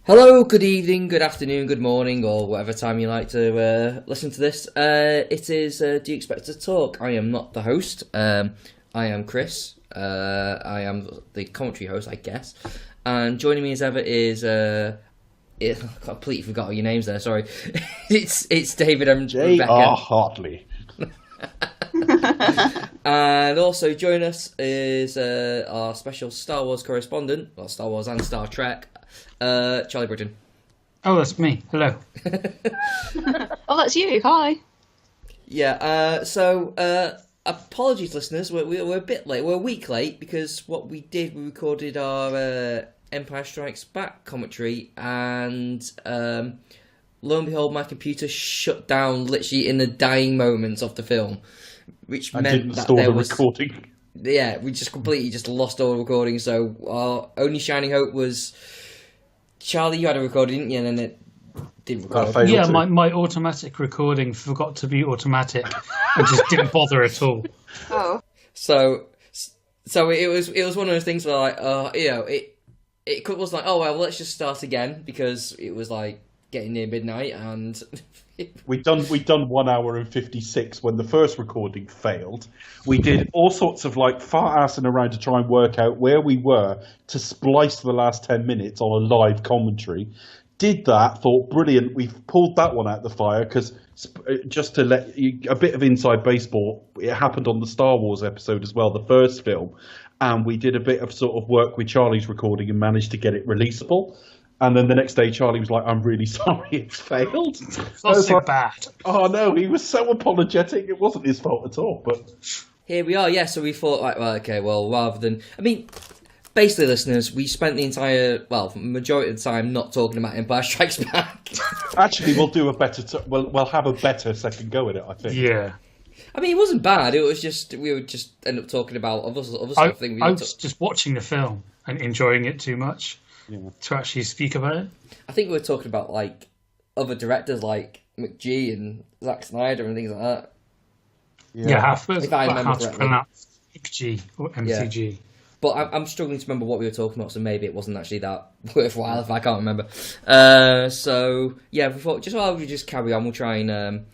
Hello, good evening, good afternoon, good morning, or whatever time you like to listen to this. It is Do You Expect to Talk? I am not the host. I am Chris. I am the commentary host, I guess. And joining me as ever is... I completely forgot all your names there, sorry. it's David and Rebecca. Hartley. And also join us is our special Star Wars correspondent, well, Star Wars and Star Trek, Charlie Brigden. Oh, that's me. Hello. Oh, that's you. Hi. Yeah, so apologies, listeners. We're a bit late. We're a week late because what we did, we recorded our Empire Strikes Back commentary, and lo and behold, my computer shut down literally in the dying moments of the film, which meant that there was recording. Yeah, we just completely lost all the recording. So our only shining hope was Charlie. You had a recording, didn't you? And then it didn't record. Yeah, my automatic recording forgot to be automatic and just didn't bother at all. Oh. So it was one of those things where it was like, oh well, let's just start again, because it was like getting near midnight and We'd done 1 hour and 56 when the first recording failed. We did all sorts of fart-assing around to try and work out where we were to splice the last 10 minutes on a live commentary. Did that, thought brilliant. We've pulled that one out the fire because, just to let you a bit of inside baseball, it happened on the Star Wars episode as well, the first film, and we did a bit of sort of work with Charlie's recording and managed to get it releasable. And then the next day, Charlie was like, "I'm really sorry, it's failed." Not so bad. Oh no, he was so apologetic. It wasn't his fault at all. But here we are. Yeah, so we thought, rather than, basically, listeners, we spent the majority of the time not talking about Empire Strikes Back. Actually, we'll do a better. We'll have a better second go at it, I think. Yeah. It wasn't bad. It was just we would just end up talking about other stuff. I was just watching the film and enjoying it too much. Yeah. To actually speak about it. I think we were talking about other directors like McG and Zack Snyder and things like that. Yeah, if I remember how to pronounce McG or MCG. Yeah. But I'm struggling to remember what we were talking about, so maybe it wasn't actually that worthwhile if I can't remember. So yeah, we thought while we just carry on, we'll try and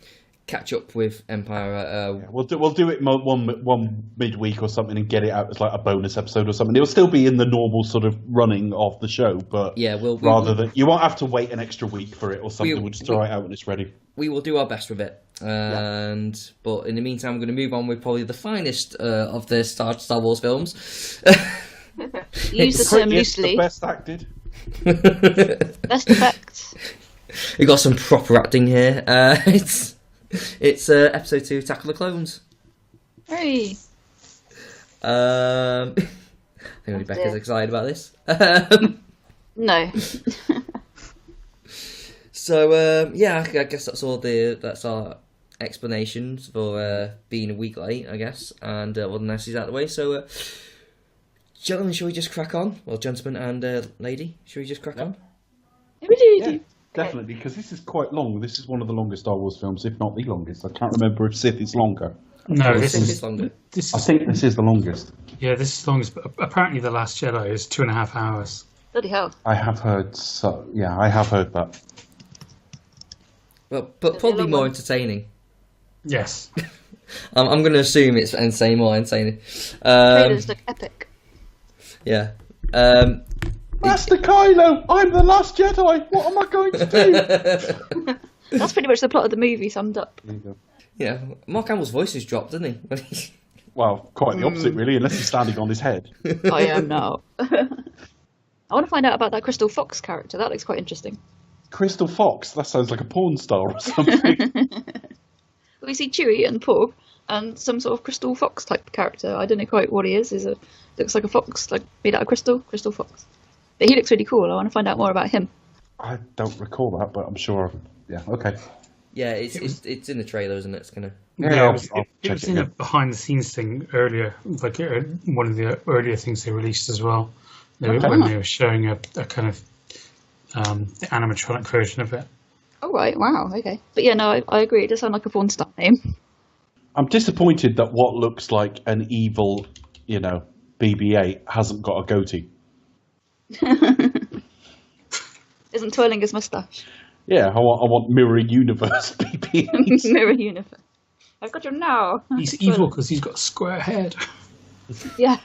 catch up with Empire. We'll do it one midweek or something and get it out as a bonus episode or something. It'll still be in the normal sort of running of the show, but yeah, you won't have to wait an extra week for it or something. We'll just throw it out when it's ready. We will do our best with it, but in the meantime, we're going to move on with probably the finest of the Star Wars films. Use the term loosely. The best acted. Best effects. We got some proper acting here. It's episode 2, Attack of the Clones. Hey. I think Rebecca's excited about this. No. So I guess that's our explanations for being a week late, I guess, and all the niceties out of the way. So, gentlemen, shall we just crack on? Well, gentlemen and lady, shall we just crack on? Yeah. Definitely, because this is quite long. This is one of the longest Star Wars films, if not the longest. I can't remember if Sith is longer. No, this is longer. I think this is the longest. Yeah, this is the longest, but apparently The Last Jedi is 2.5 hours. Bloody hell. I have heard that. Well, but probably more entertaining. Yes. I'm going to assume it's more entertaining. Trailers look epic. Yeah. Master Kylo, I'm the last Jedi. What am I going to do? That's pretty much the plot of the movie summed up. There you go. Yeah, Mark Hamill's voice is dropped, doesn't he? Well, quite the opposite, really, unless he's standing on his head. I am now. I want to find out about that Crystal Fox character. That looks quite interesting. Crystal Fox? That sounds like a porn star or something. We see Chewie and Porg and some sort of Crystal Fox type character. I don't know quite what he is. Looks like a fox, made out of Crystal Fox. But he looks really cool. I want to find out more about him. I don't recall that, but I'm sure. Yeah, okay. Yeah, it's in the trailer, isn't it? It's gonna. Yeah, it was in a behind the scenes thing earlier, one of the earlier things they released as well. When they were showing a kind of the animatronic version of it. Oh right, wow, okay. But yeah, no, I agree. It does sound like a porn star name. I'm disappointed that what looks like an evil, BB-8 hasn't got a goatee. Is isn't twirling his moustache. Yeah, I want Mirror Universe BBs. Mirror universe. I've got you now. He's evil because he's got a square head. Yeah.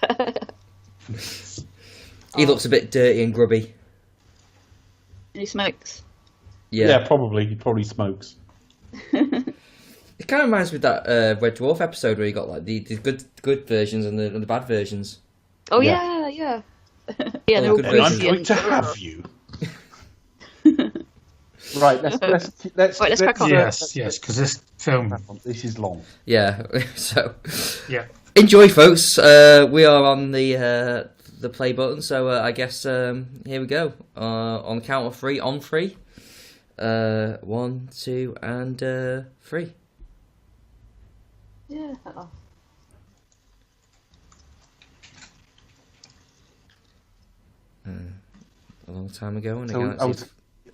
He looks a bit dirty and grubby. And he smokes. Yeah, probably. He probably smokes. It kind of reminds me of that Red Dwarf episode where you got like the good versions and the bad versions. Oh Yeah. yeah. Yeah, they're all good And I'm versions. going to have you. Right, let's crack on. Yes, because this film. This is long. Yeah. So Yeah. enjoy, folks. We are on the play button, so I guess here we go. On the count of three, on three. 1, 2, and 3. Yeah. A long time ago, and So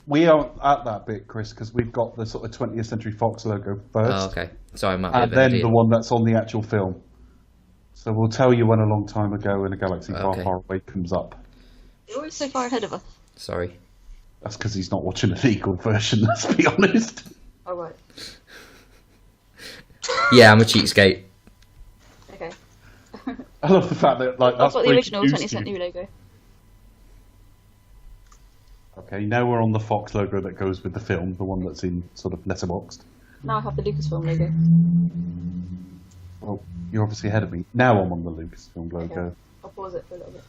we are at that bit, Chris, because we've got the sort of 20th Century Fox logo first. Oh, okay. Sorry, Matt. And then the one that's on the actual film. So we'll tell you when a long time ago in a galaxy far, Okay. far away comes up. You're always so far ahead of us. Sorry. That's because he's not watching a legal version, let's be honest. Oh, right. Yeah, I'm a cheapskate. Okay. I love the fact that like I've that's got the breaking original news 20th to you. century logo. Okay, now we're on the Fox logo that goes with the film, the one that's in sort of letterboxed. Now I have the Lucasfilm logo. Well, you're obviously ahead of me. Now I'm on the Lucasfilm logo. Okay. I'll pause it for a little bit.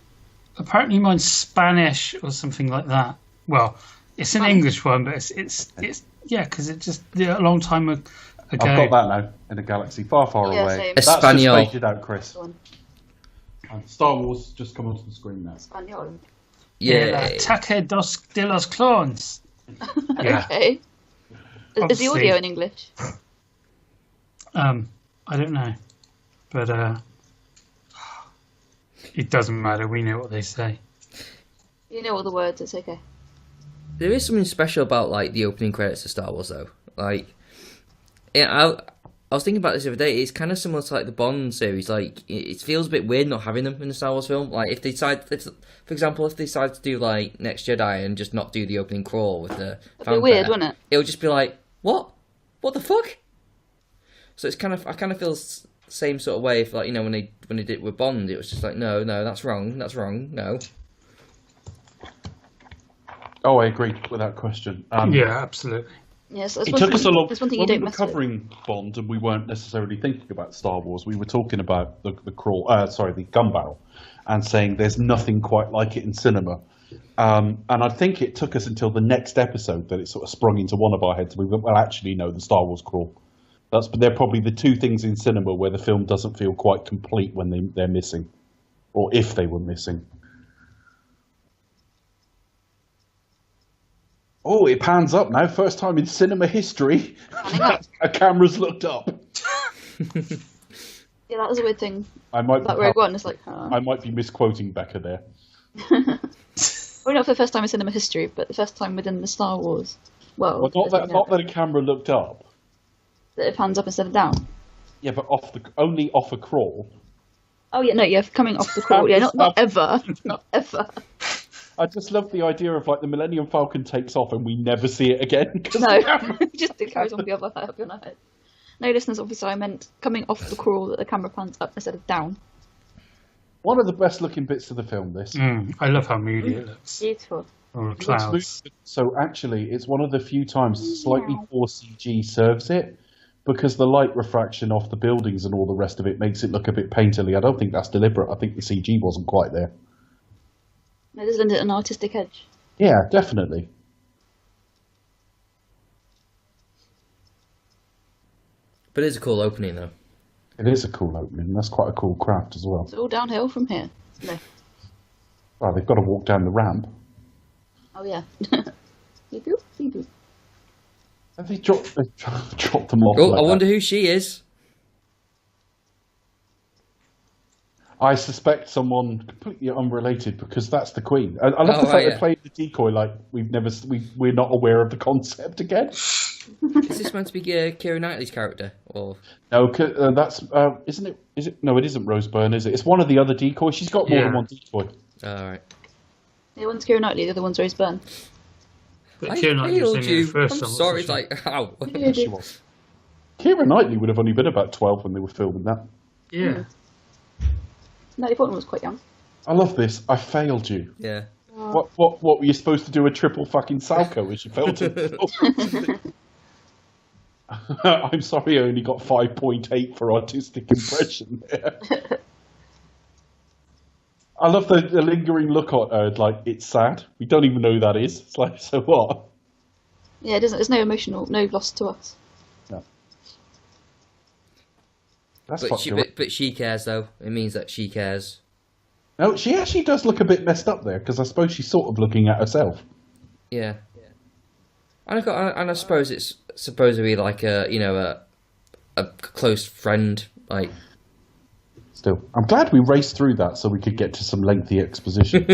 Apparently mine's Spanish or something like that. Well, it's an Spanish? English one, but it's yeah, because it just a long time ago. I've got that now, in a galaxy far, far Yeah, away. same. That's just Espanol. faded out, Chris. Go on. And Star Wars just come onto the screen now. Espanol. Yeah. Ataque de los Clones. Yeah. Okay. Is the Obviously. audio in English? I don't know, but it doesn't matter. We know what they say. You know all the words, it's okay. There is something special about like the opening credits of Star Wars, though. Like, yeah, I was thinking about this the other day. It's kind of similar to like the Bond series. Like, it feels a bit weird not having them in the Star Wars film. Like, if they decide, for example, if they decide to do like Next Jedi and just not do the opening crawl with the It'd be weird, wouldn't it? It would just be like, what the fuck? So it's kind of, I kind of feel same sort of way. If like, you know, when they did it with Bond, it was just like, no, that's wrong, no. Oh, I agree, without question. Yeah, absolutely. Yes, It took us a long. That's one thing When you we don't were mess with. covering Bond, and we weren't necessarily thinking about Star Wars. We were talking about the gun barrel, and saying there's nothing quite like it in cinema. And I think it took us until the next episode that it sort of sprung into one of our heads. We went, well, actually, no, the Star Wars crawl. They're probably the two things in cinema where the film doesn't feel quite complete when they're missing, or if they were missing. Oh, it pans up now. First time in cinema history, a camera's looked up. Yeah, that was a weird thing. I might That Rogue One is like, huh. I might be misquoting Becca there. Well, not for the first time in cinema history, but the first time within the Star Wars world. Well, not that a camera looked up. That it pans up instead of down. Yeah, but only off a crawl. Oh yeah, no, yeah, coming off the crawl. Yeah, not ever, not ever. I just love the idea of like the Millennium Falcon takes off and we never see it again. 'cause No, the camera- just it carries on the other up your head. No, listeners, obviously I meant coming off the crawl that the camera pans up instead of down. One of the best looking bits of the film, this. I love how moody it looks. Beautiful. All the It looks clouds. smooth. So actually, it's one of the few times slightly poor CG serves it, because the light refraction off the buildings and all the rest of it makes it look a bit painterly. I don't think that's deliberate. I think the CG wasn't quite there. No, there's an artistic edge. Yeah, definitely. But it's a cool opening, though. It is a cool opening. That's quite a cool craft as well. It's all downhill from here. No. Well, they've got to walk down the ramp. Oh yeah. Beep boop, beep boop. Have they dropped them off? Oh, like I wonder that? who she is. I suspect someone completely unrelated, because that's the Queen. I love the fact right, they yeah. played the decoy like we're not aware of the concept again. Is this meant to be Keira Knightley's character? Or No, that's isn't it? Is it? No, it isn't Rose Byrne, is it? It's one of the other decoys. She's got more than Yeah. one decoy. all right. The one's Keira Knightley, the other one's Rose Byrne. But I Keira Knightley was failed in the you. first I'm one, sorry. wasn't It's like, how? Yeah, She was. Keira Knightley would have only been about 12 when they were filming that. she? Yeah. Natalie Portman was quite young. I love this. I failed you. Yeah. What were you supposed to do? A triple fucking Salco as you failed to. I'm sorry, I only got 5.8 for artistic impression there. I love the lingering look on her, like, it's sad. We don't even know who that is. It's like, so what? Yeah, it doesn't. There's no emotional, no loss to us. No. That's But she cares, though. It means that she cares. No, she actually does look a bit messed up there, because I suppose she's sort of looking at herself. Yeah. And I suppose it's supposed to be like a close friend, like. Still, I'm glad we raced through that so we could get to some lengthy exposition.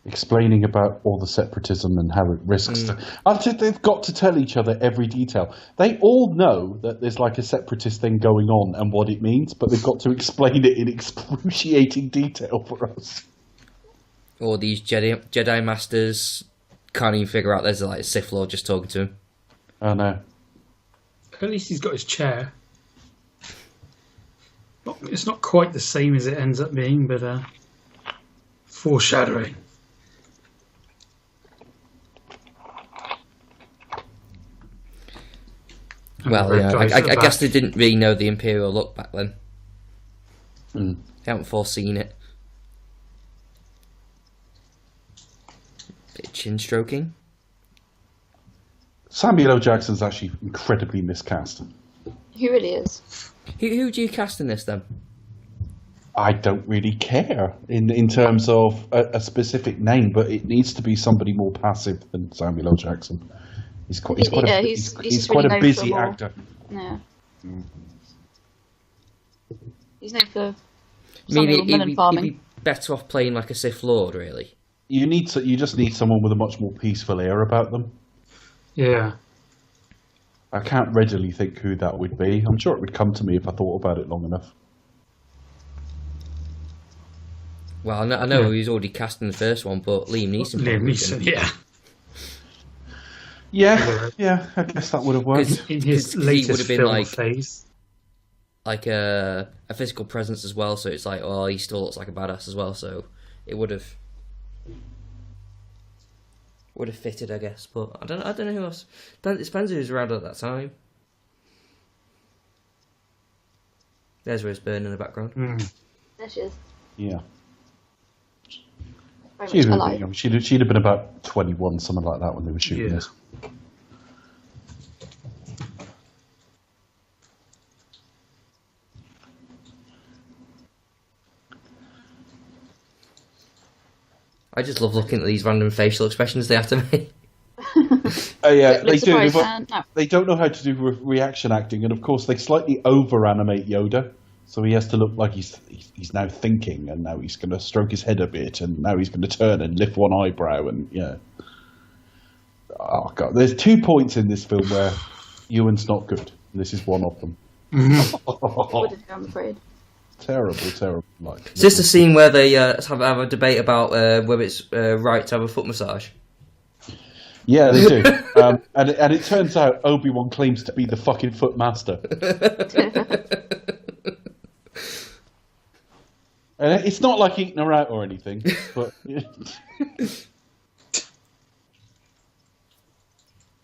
Explaining about all the separatism and how it risks. They've got to tell each other every detail. They all know that there's like a separatist thing going on and what it means, but they've got to explain it in excruciating detail for us. Or these Jedi Masters can't even figure out there's like a Sith Lord just talking to him. Oh no. At least he's got his chair. It's not quite the same as it ends up being, but foreshadowing. Well, yeah, I guess they didn't really know the Imperial look back then. Mm. They haven't foreseen it. Bit of chin stroking. Samuel L. Jackson's actually incredibly miscast. He really is. Who do you cast in this then? I don't really care in terms of a specific name, but it needs to be somebody more passive than Samuel L. Jackson. He's quite a busy actor. Yeah. He's known for Maybe melon farming. he'd be better off playing like a Sith Lord, really. You just need someone with a much more peaceful air about them. Yeah. I can't readily think who that would be. I'm sure it would come to me if I thought about it long enough. Well, I know he's already cast in the first one, but Liam Neeson. Yeah. Yeah, I guess that would have worked. In his latest film phase. Like a physical presence as well, so it's like, oh, he still looks like a badass as well, so it would have fitted, I guess. But I don't know who else. It depends who's around at that time. There's Rose Byrne in the background. There she is. Yeah. Very much alive. She'd have been about 21, something like that, when they were shooting this. I just love looking at these random facial expressions they have to make. Yeah, they do. No. They don't know how to do reaction acting, and of course they slightly over-animate Yoda, so he has to look like he's now thinking, and now he's going to stroke his head a bit, and now he's going to turn and lift one eyebrow, and yeah. Oh god, there's 2 points in this film where Ewan's not good, and this is one of them. I'm afraid. Terrible. Is this the scene where they have a debate about whether it's right to have a foot massage? Yeah, they do. And it turns out Obi-Wan claims to be the fucking foot master. And it's not like eating her out or anything, but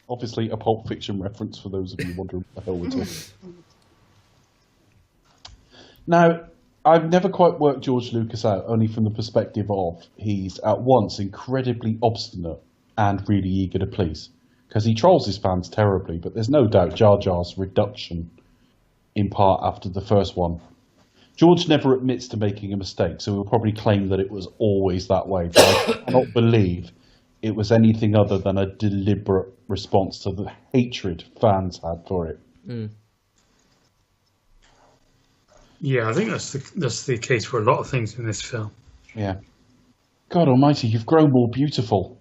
obviously a Pulp Fiction reference for those of you wondering what the hell we're talking. Now, I've never quite worked George Lucas out, only from the perspective of he's at once incredibly obstinate and really eager to please. Because he trolls his fans terribly, but there's no doubt Jar Jar's reduction, in part after the first one. George never admits to making a mistake, so he'll probably claim that it was always that way, but I cannot believe it was anything other than a deliberate response to the hatred fans had for it. Mm. Yeah, I think that's the case for a lot of things in this film. Yeah. God almighty, you've grown more beautiful.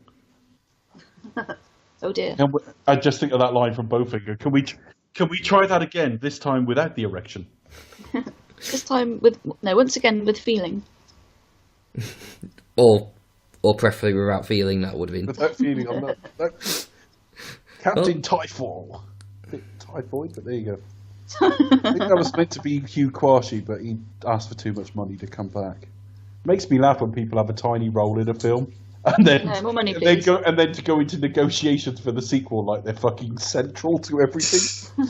Oh dear. I just think of that line from Bowfinger. Can we try that again, this time without the erection? This time once again with feeling. or preferably without feeling, that would have been. Without feeling, I'm not. No. Captain Typhoid. Typhoid, but there you go. I think that was meant to be Hugh Quashie, but he asked for too much money to come back. Makes me laugh when people have a tiny role in a film, and then more money, then to go into negotiations for the sequel like they're fucking central to everything.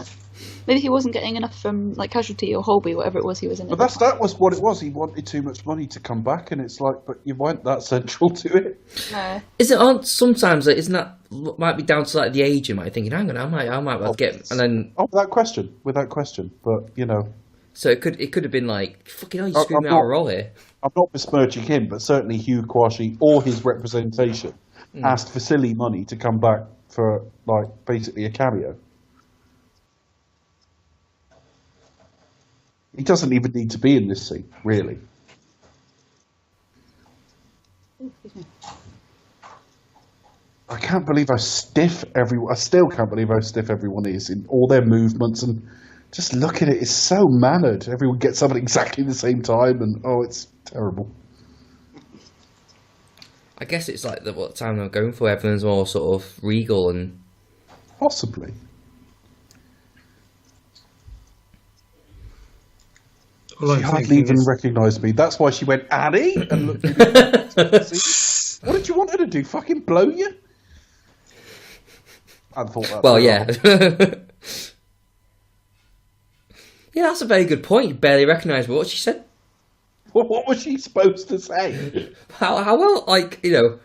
Maybe he wasn't getting enough from like Casualty or Holby, whatever it was he was in. But that was what it was. He wanted too much money to come back, and it's like, but you weren't that central to it. No. Is it on sometimes? Like, isn't that might be down to like the age? You might be thinking, hang on, I might well get, and then without question. But you know, so it could have been like, fucking hell, you screwed me out of a role here. I'm not besmirching him, but certainly Hugh Quashie or his representation asked for silly money to come back for like basically a cameo. He doesn't even need to be in this scene, really. I can't believe how stiff everyone. I still can't believe how stiff everyone is in all their movements, and just look at it. It's so mannered. Everyone gets up at exactly the same time, and it's terrible. I guess it's like what time they're going for. Everyone's more sort of regal and possibly. She hardly even recognised me. That's why she went, Annie, and looked at me. What did you want her to do? Fucking blow you? I thought that. Well, yeah. Yeah, that's a very good point. You barely recognised what she said. What was she supposed to say? How well, like, you know,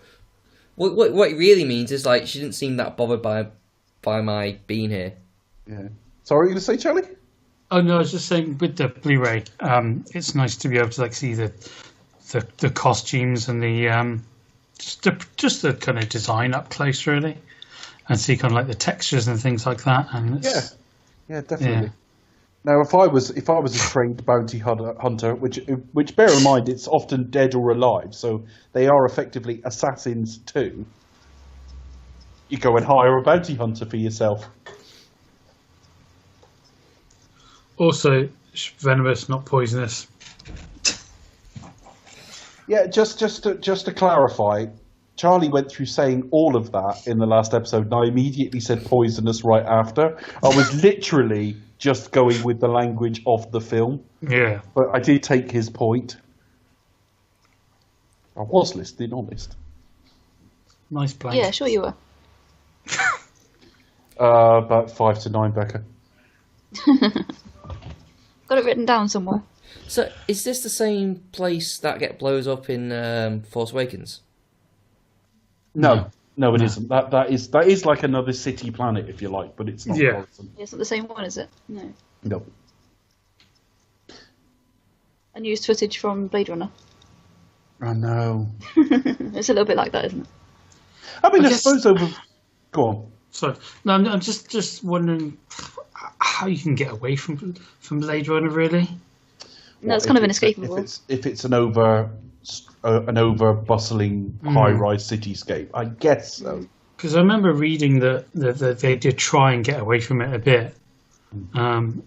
what it really means is, like, she didn't seem that bothered by my being here. Yeah. Sorry, what were you going to say, Charlie? Oh no, I was just saying with the Blu-ray, it's nice to be able to like see the costumes and the just the kind of design up close, really, and see kind of like the textures and things like that. And it's, yeah, definitely. Yeah. Now, if I was a trained bounty hunter, which bear in mind it's often dead or alive, so they are effectively assassins too. You go and hire a bounty hunter for yourself. Also, venomous, not poisonous. Yeah, just to clarify, Charlie went through saying all of that in the last episode, and I immediately said poisonous right after. I was literally just going with the language of the film. Yeah. But I did take his point. I was listening, honest. Nice plan. Yeah, sure you were. About 5 to 9, Becca. Got it written down somewhere. So, is this the same place that blows up in Force Awakens? No, it isn't. That is like another city planet, if you like, but it's not. Yeah. It's not the same one, is it? No. No. Unused footage from Blade Runner. I know. It's a little bit like that, isn't it? I mean, I suppose over. Go on. Sorry, no, I'm just wondering how you can get away from Blade Runner, really. No, it's kind of inescapable. If it's an over bustling high-rise cityscape, I guess so. Because I remember reading that they did try and get away from it a bit, and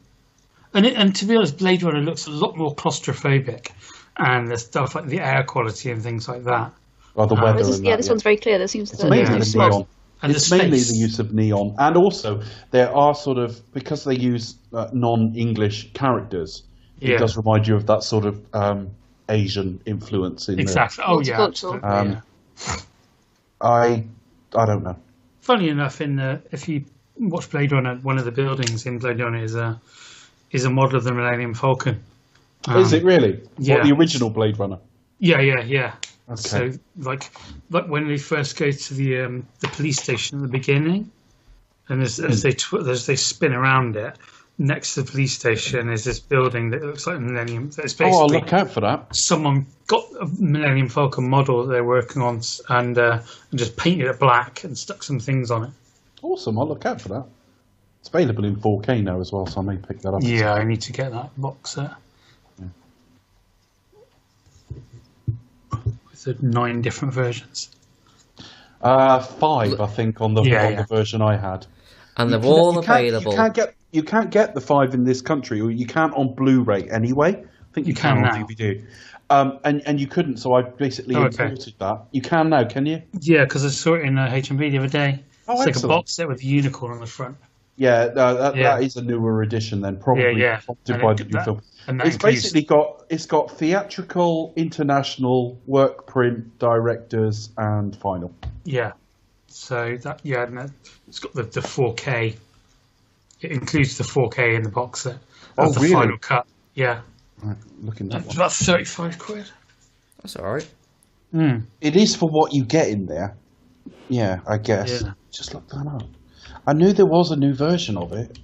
to be honest, Blade Runner looks a lot more claustrophobic, and the stuff like the air quality and things like that. Well, the weather. This one's very clear. There seems to be neon. And it's mainly the use of neon, and also there are sort of, because they use non-English characters. It does remind you of that sort of Asian influence in exactly. Oh yeah. I don't know. Funny enough, if you watch Blade Runner, one of the buildings in Blade Runner is a model of the Millennium Falcon. Is it really? Yeah. What, the original Blade Runner? Yeah. Okay. So like when they first go to the police station at the beginning, and as they spin around it, next to the police station is this building that looks like a Millennium. It's basically, I'll look out for that. Someone got a Millennium Falcon model that they're working on and just painted it black and stuck some things on it. Awesome, I'll look out for that. It's available in 4K now as well, so I may pick that up. Yeah, I need to get that box set. Yeah. With the 9 different versions. 5, I think, on the version I had. And they're all available. You can't get the 5 in this country, or you can't on Blu-ray anyway. think You can on now. DVD. And you couldn't, so I basically imported that. You can now, can you? Yeah, because I saw it in HMV the other day. Oh, it's like a excellent. box set with a unicorn on the front. Yeah, that is a newer edition then, probably prompted by the new film. It's basically got theatrical, international, work print, directors, and final. Yeah. So that it's got the 4K. It includes the 4K in the box set. That's the final cut. Yeah. Right, looking at It's about 35 quid. That's all right. It is for what you get in there. Yeah, I guess. Yeah. Just look that up. I knew there was a new version of it.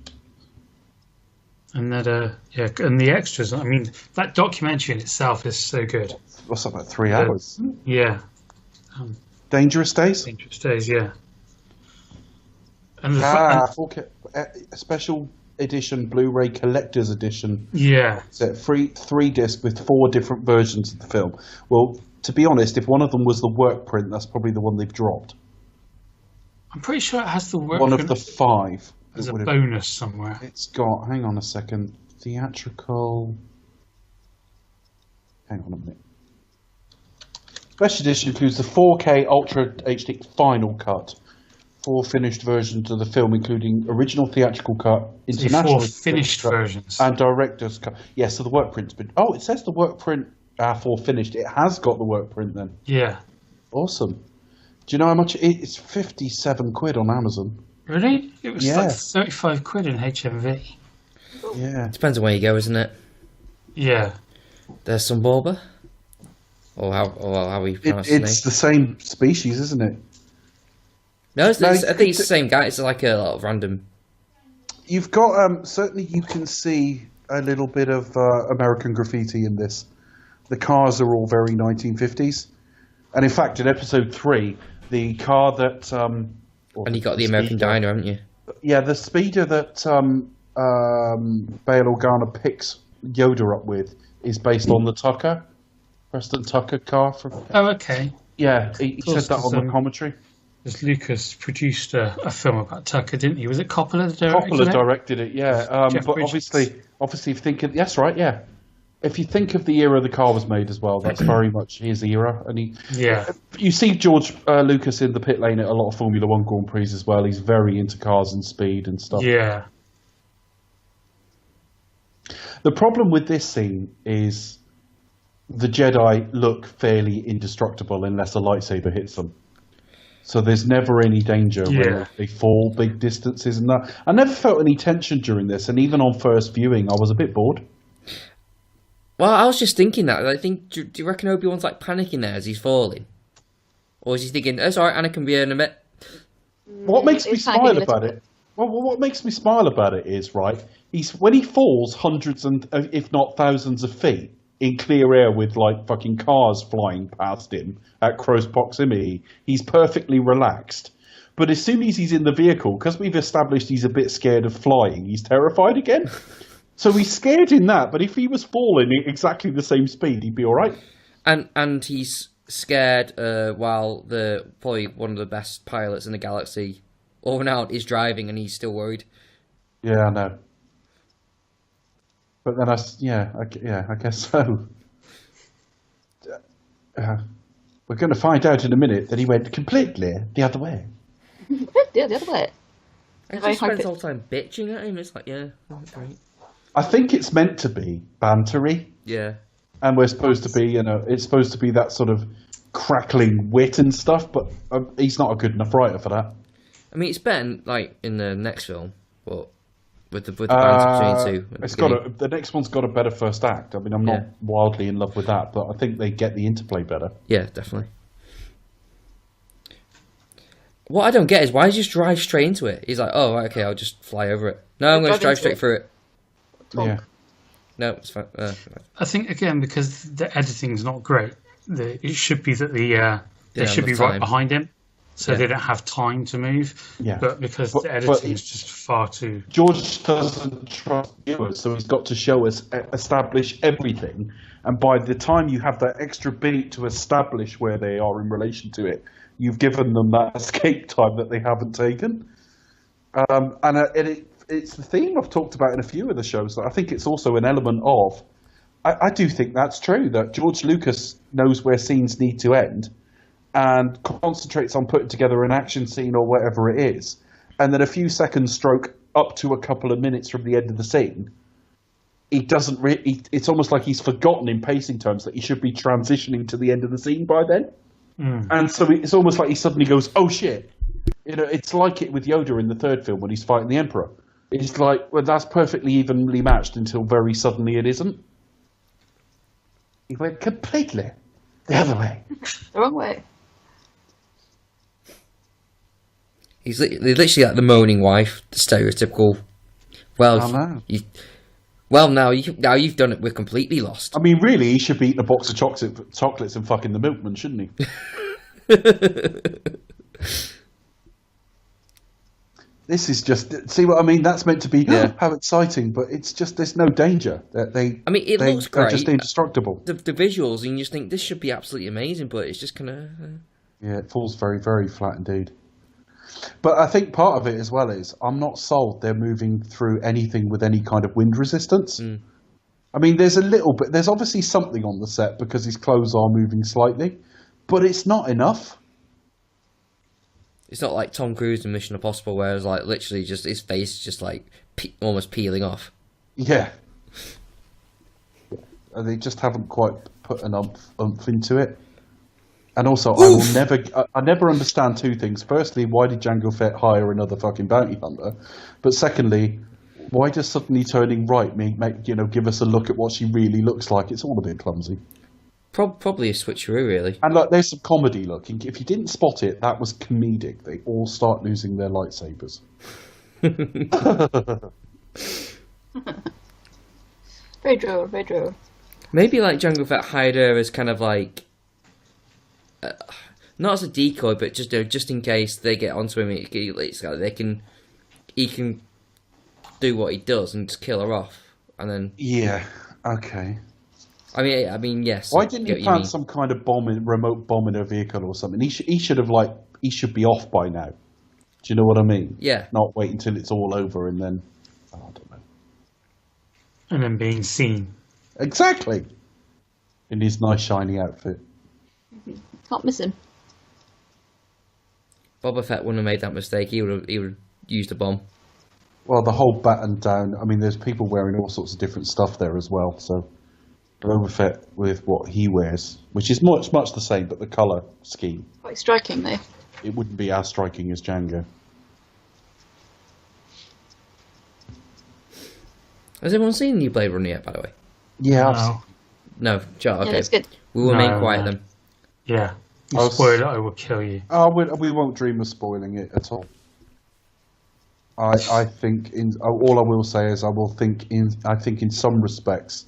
And that, and the extras. I mean, that documentary in itself is so good. What's that, about 3 hours? Yeah. Dangerous Days? Dangerous Days, yeah. And 4K, special edition Blu-ray collector's edition. Yeah. So three disc with 4 different versions of the film. Well, to be honest, if one of them was the work print, that's probably the one they've dropped. I'm pretty sure it has the work One print of the 5. as a bonus somewhere. It's got, hang on a second, theatrical... Hang on a minute. Special edition includes the 4K Ultra HD final cut, 4 finished versions of the film, including original theatrical cut, international 4 finished versions, and director's cut. Yeah, so the work print's been. Oh, it says the work print 4 finished. It has got the work print then. Yeah. Awesome. Do you know how much it's 57 quid on Amazon? Really? It was like 35 quid in HMV. Yeah. Depends on where you go, isn't it? Yeah. There's some Borba. Or how we pronounce his name. It's the same species, isn't it? No, I think it's the same guy. It's like a lot of random. You've got certainly you can see a little bit of American graffiti in this. The cars are all very 1950s, and in fact, in episode 3, the car that and you got the American Diner, haven't you? Yeah, the speeder that Bail Organa picks Yoda up with is based on the Preston Tucker car from. Oh, okay. Yeah, he said that on the commentary. Because Lucas produced a film about Tucker, didn't he? Was it Coppola that directed it? Coppola directed it, yeah. But Bridges. obviously, that's right, yeah. If you think of the era the car was made as well, that's very much his era. And you see George Lucas in the pit lane at a lot of Formula One Grand Prix as well. He's very into cars and speed and stuff. Yeah. The problem with this scene is the Jedi look fairly indestructible unless a lightsaber hits them. So there's never any danger when they fall big distances and that. I never felt any tension during this, and even on first viewing, I was a bit bored. Well, I was just thinking that. I think, do you reckon Obi-Wan's like panicking there as he's falling? Or is he thinking, it's alright, Anakin can be in a bit? What makes me smile about it? Well, what makes me smile about it is, right, when he falls hundreds and, if not thousands of feet, in clear air with like fucking cars flying past him at close proximity, he's perfectly relaxed. But as soon as he's in the vehicle, because we've established he's a bit scared of flying, he's terrified again. So he's scared in that, but if he was falling at exactly the same speed, he'd be all right. And he's scared while probably one of the best pilots in the galaxy, all renowned, is driving, and he's still worried. Yeah, I know. But then I guess so. We're going to find out in a minute that he went completely the other way. Yeah, the other way. And he spends all the time bitching at him. It's like, great. I think it's meant to be bantery. Yeah. And we're supposed to be, it's supposed to be that sort of crackling wit and stuff, but he's not a good enough writer for that. I mean, it's better, like, in the next film, but with the banter between two. The next one's got a better first act. I mean, I'm not wildly in love with that, but I think they get the interplay better. Yeah, definitely. What I don't get is why does he just drive straight into it? He's like, oh, okay, I'll just fly over it. No, I'm going to drive straight through it. Yeah. No, it's fine. I think, again, because the editing's not great, it should be that they should be right behind him, so they don't have time to move. Yeah. But because the editing is just far too... George doesn't trust viewers, so he's got to show us, establish everything, and by the time you have that extra beat to establish where they are in relation to it, you've given them that escape time that they haven't taken. It's the theme I've talked about in a few of the shows. I think it's also an element of I do think that's true, that George Lucas knows where scenes need to end and concentrates on putting together an action scene or whatever it is. And then a few seconds stroke up to a couple of minutes from the end of the scene, he doesn't it's almost like he's forgotten in pacing terms that he should be transitioning to the end of the scene by then. And so it's almost like he suddenly goes, oh shit. It's like it with Yoda in the third film when he's fighting the Emperor. It's like, well, that's perfectly evenly matched until very suddenly it isn't. He went completely the other way. The wrong way. He's literally like the moaning wife, the stereotypical. Well, now you've done it. We're completely lost. I mean, really, he should be eating a box of chocolates and fucking the milkman, shouldn't he? This is just, see what I mean? That's meant to be how exciting, but it's just there's no danger. It looks great. They're just indestructible. The visuals, and you just think this should be absolutely amazing, but it's just kind of yeah, it falls very, very flat indeed. But I think part of it as well is I'm not sold they're moving through anything with any kind of wind resistance. I mean, there's a little bit. There's obviously something on the set because his clothes are moving slightly, but it's not enough. It's not like Tom Cruise in Mission Impossible, where it's like literally just his face just like almost peeling off. Yeah. They just haven't quite put an umph into it. And also, I never understand two things. Firstly, why did Jango Fett hire another fucking bounty hunter? But secondly, why does suddenly turning right give us a look at what she really looks like? It's all a bit clumsy. Probably a switcheroo, really. And look, there's some comedy looking. If you didn't spot it, that was comedic. They all start losing their lightsabers. Very true, very true. Maybe like Jango Fett hired her as kind of like, not as a decoy, but just in case they get onto him, he can do what he does and just kill her off, and then okay. I mean, yes. Why didn't he plant some kind of remote bomb in her vehicle or something? He should be off by now. Do you know what I mean? Yeah. Not wait until it's all over and then I don't know. And then being seen. Exactly. In his nice shiny outfit. Can't miss him. Boba Fett wouldn't have made that mistake. He would have used a bomb. Well, the whole batten down. I mean, there's people wearing all sorts of different stuff there as well. So Boba Fett with what he wears, which is much the same, but the colour scheme. Quite striking, though. It wouldn't be as striking as Jango. Has everyone seen the new Blade Runner yet, by the way? Yeah. No, Charlie. Okay, yeah, good. We will remain quiet then. Yeah. You spoil it, I will kill you. Oh, we won't dream of spoiling it at all. I think all I will say is I think in some respects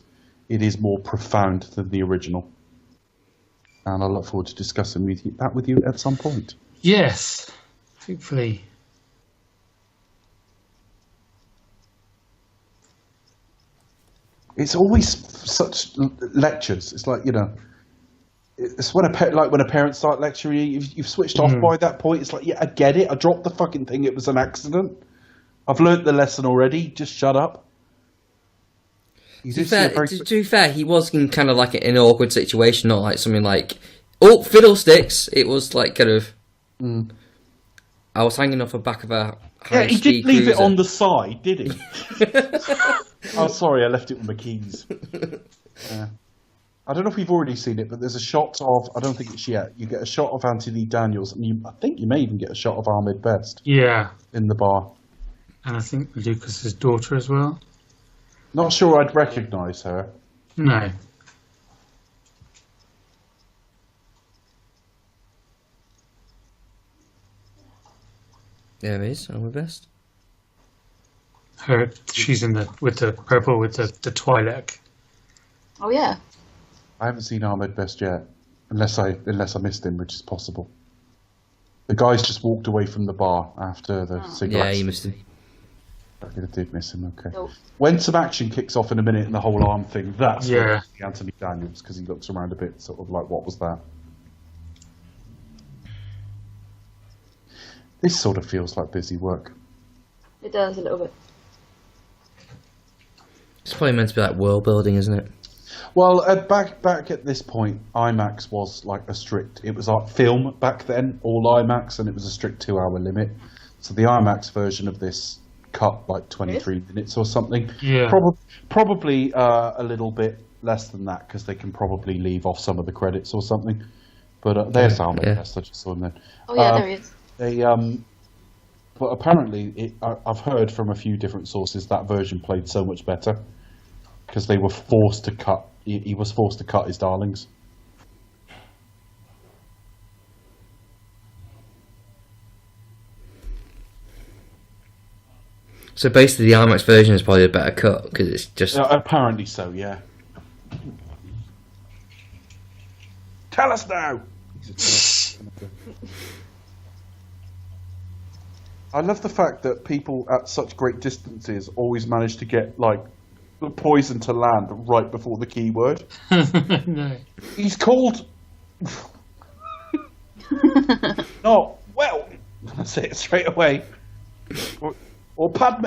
it is more profound than the original, and I look forward to discussing that with you at some point. Yes, hopefully. It's always such lectures. It's like it's when a parent start lecturing you. You've switched off by that point. It's like, yeah, I get it. I dropped the fucking thing. It was an accident. I've learnt the lesson already. Just shut up. To be fair, he was in kind of like an awkward situation, not like something like, oh, fiddlesticks. It was like kind of, I was hanging off the back of a high-speed he did leave cruiser. it on the side, did he? Oh, sorry, I left it with my keys. I don't know if we've already seen it, but there's a shot of, I don't think it's yet, you get a shot of Anthony Daniels, and I think you may even get a shot of Ahmed Best. Yeah. In the bar. And I think Lucas's daughter as well. Not sure I'd recognise her. No. There it is, Ahmed Best. She's with the purple with the Twi'lek. Oh yeah. I haven't seen Ahmed Best yet, unless I missed him, which is possible. The guy's just walked away from the bar after the cigarettes. Yeah, he missed him. I did miss him. Okay. Nope. When some action kicks off in a minute and the whole arm thing, that's when Yeah. I see Anthony Daniels, because he looks around a bit, sort of like, what was that? This sort of feels like busy work. It does a little bit. It's probably meant to be like world building, isn't it? Well, back at this point, IMAX was like a strict. It was like film back then, all IMAX, and it was a strict 2-hour limit. So the IMAX version of this cut like 23 minutes or something. Yeah. Probably a little bit less than that because they can probably leave off some of the credits or something. But there's Almond Best. I just saw him then. Oh yeah, there he is. But apparently, I've heard from a few different sources that version played so much better because they were forced to cut. He was forced to cut his darlings. So basically, the IMAX version is probably a better cut because it's just. Apparently so, yeah. Tell us now. I love the fact that people at such great distances always manage to get like the poison to land right before the keyword. No. He's called. No, well, I say it straight away. Or Padme.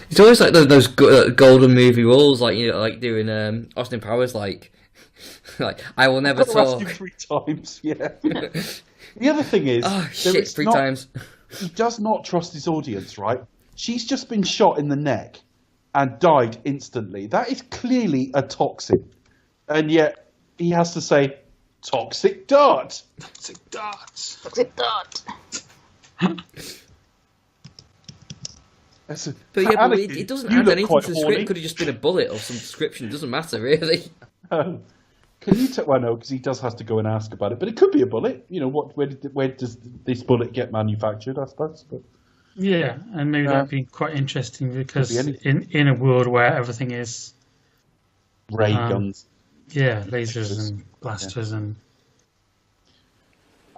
It's always like those golden movie rules, like like doing Austin Powers, like I will never talk. 3 times, yeah. The other thing is, oh shit, 3 times. He does not trust his audience, right? She's just been shot in the neck and died instantly. That is clearly a toxic, and yet he has to say, "Toxic dart." Toxic darts. Toxic dart. But yeah, but it doesn't add anything to the script. It could have just been a bullet or some description. It doesn't matter, really. Can you well, no, because he does have to go and ask about it. But it could be a bullet. You know, where does this bullet get manufactured, I suppose? But, yeah, and maybe that'd be quite interesting because in a world where everything is... ray guns. Yeah, lasers and blasters and...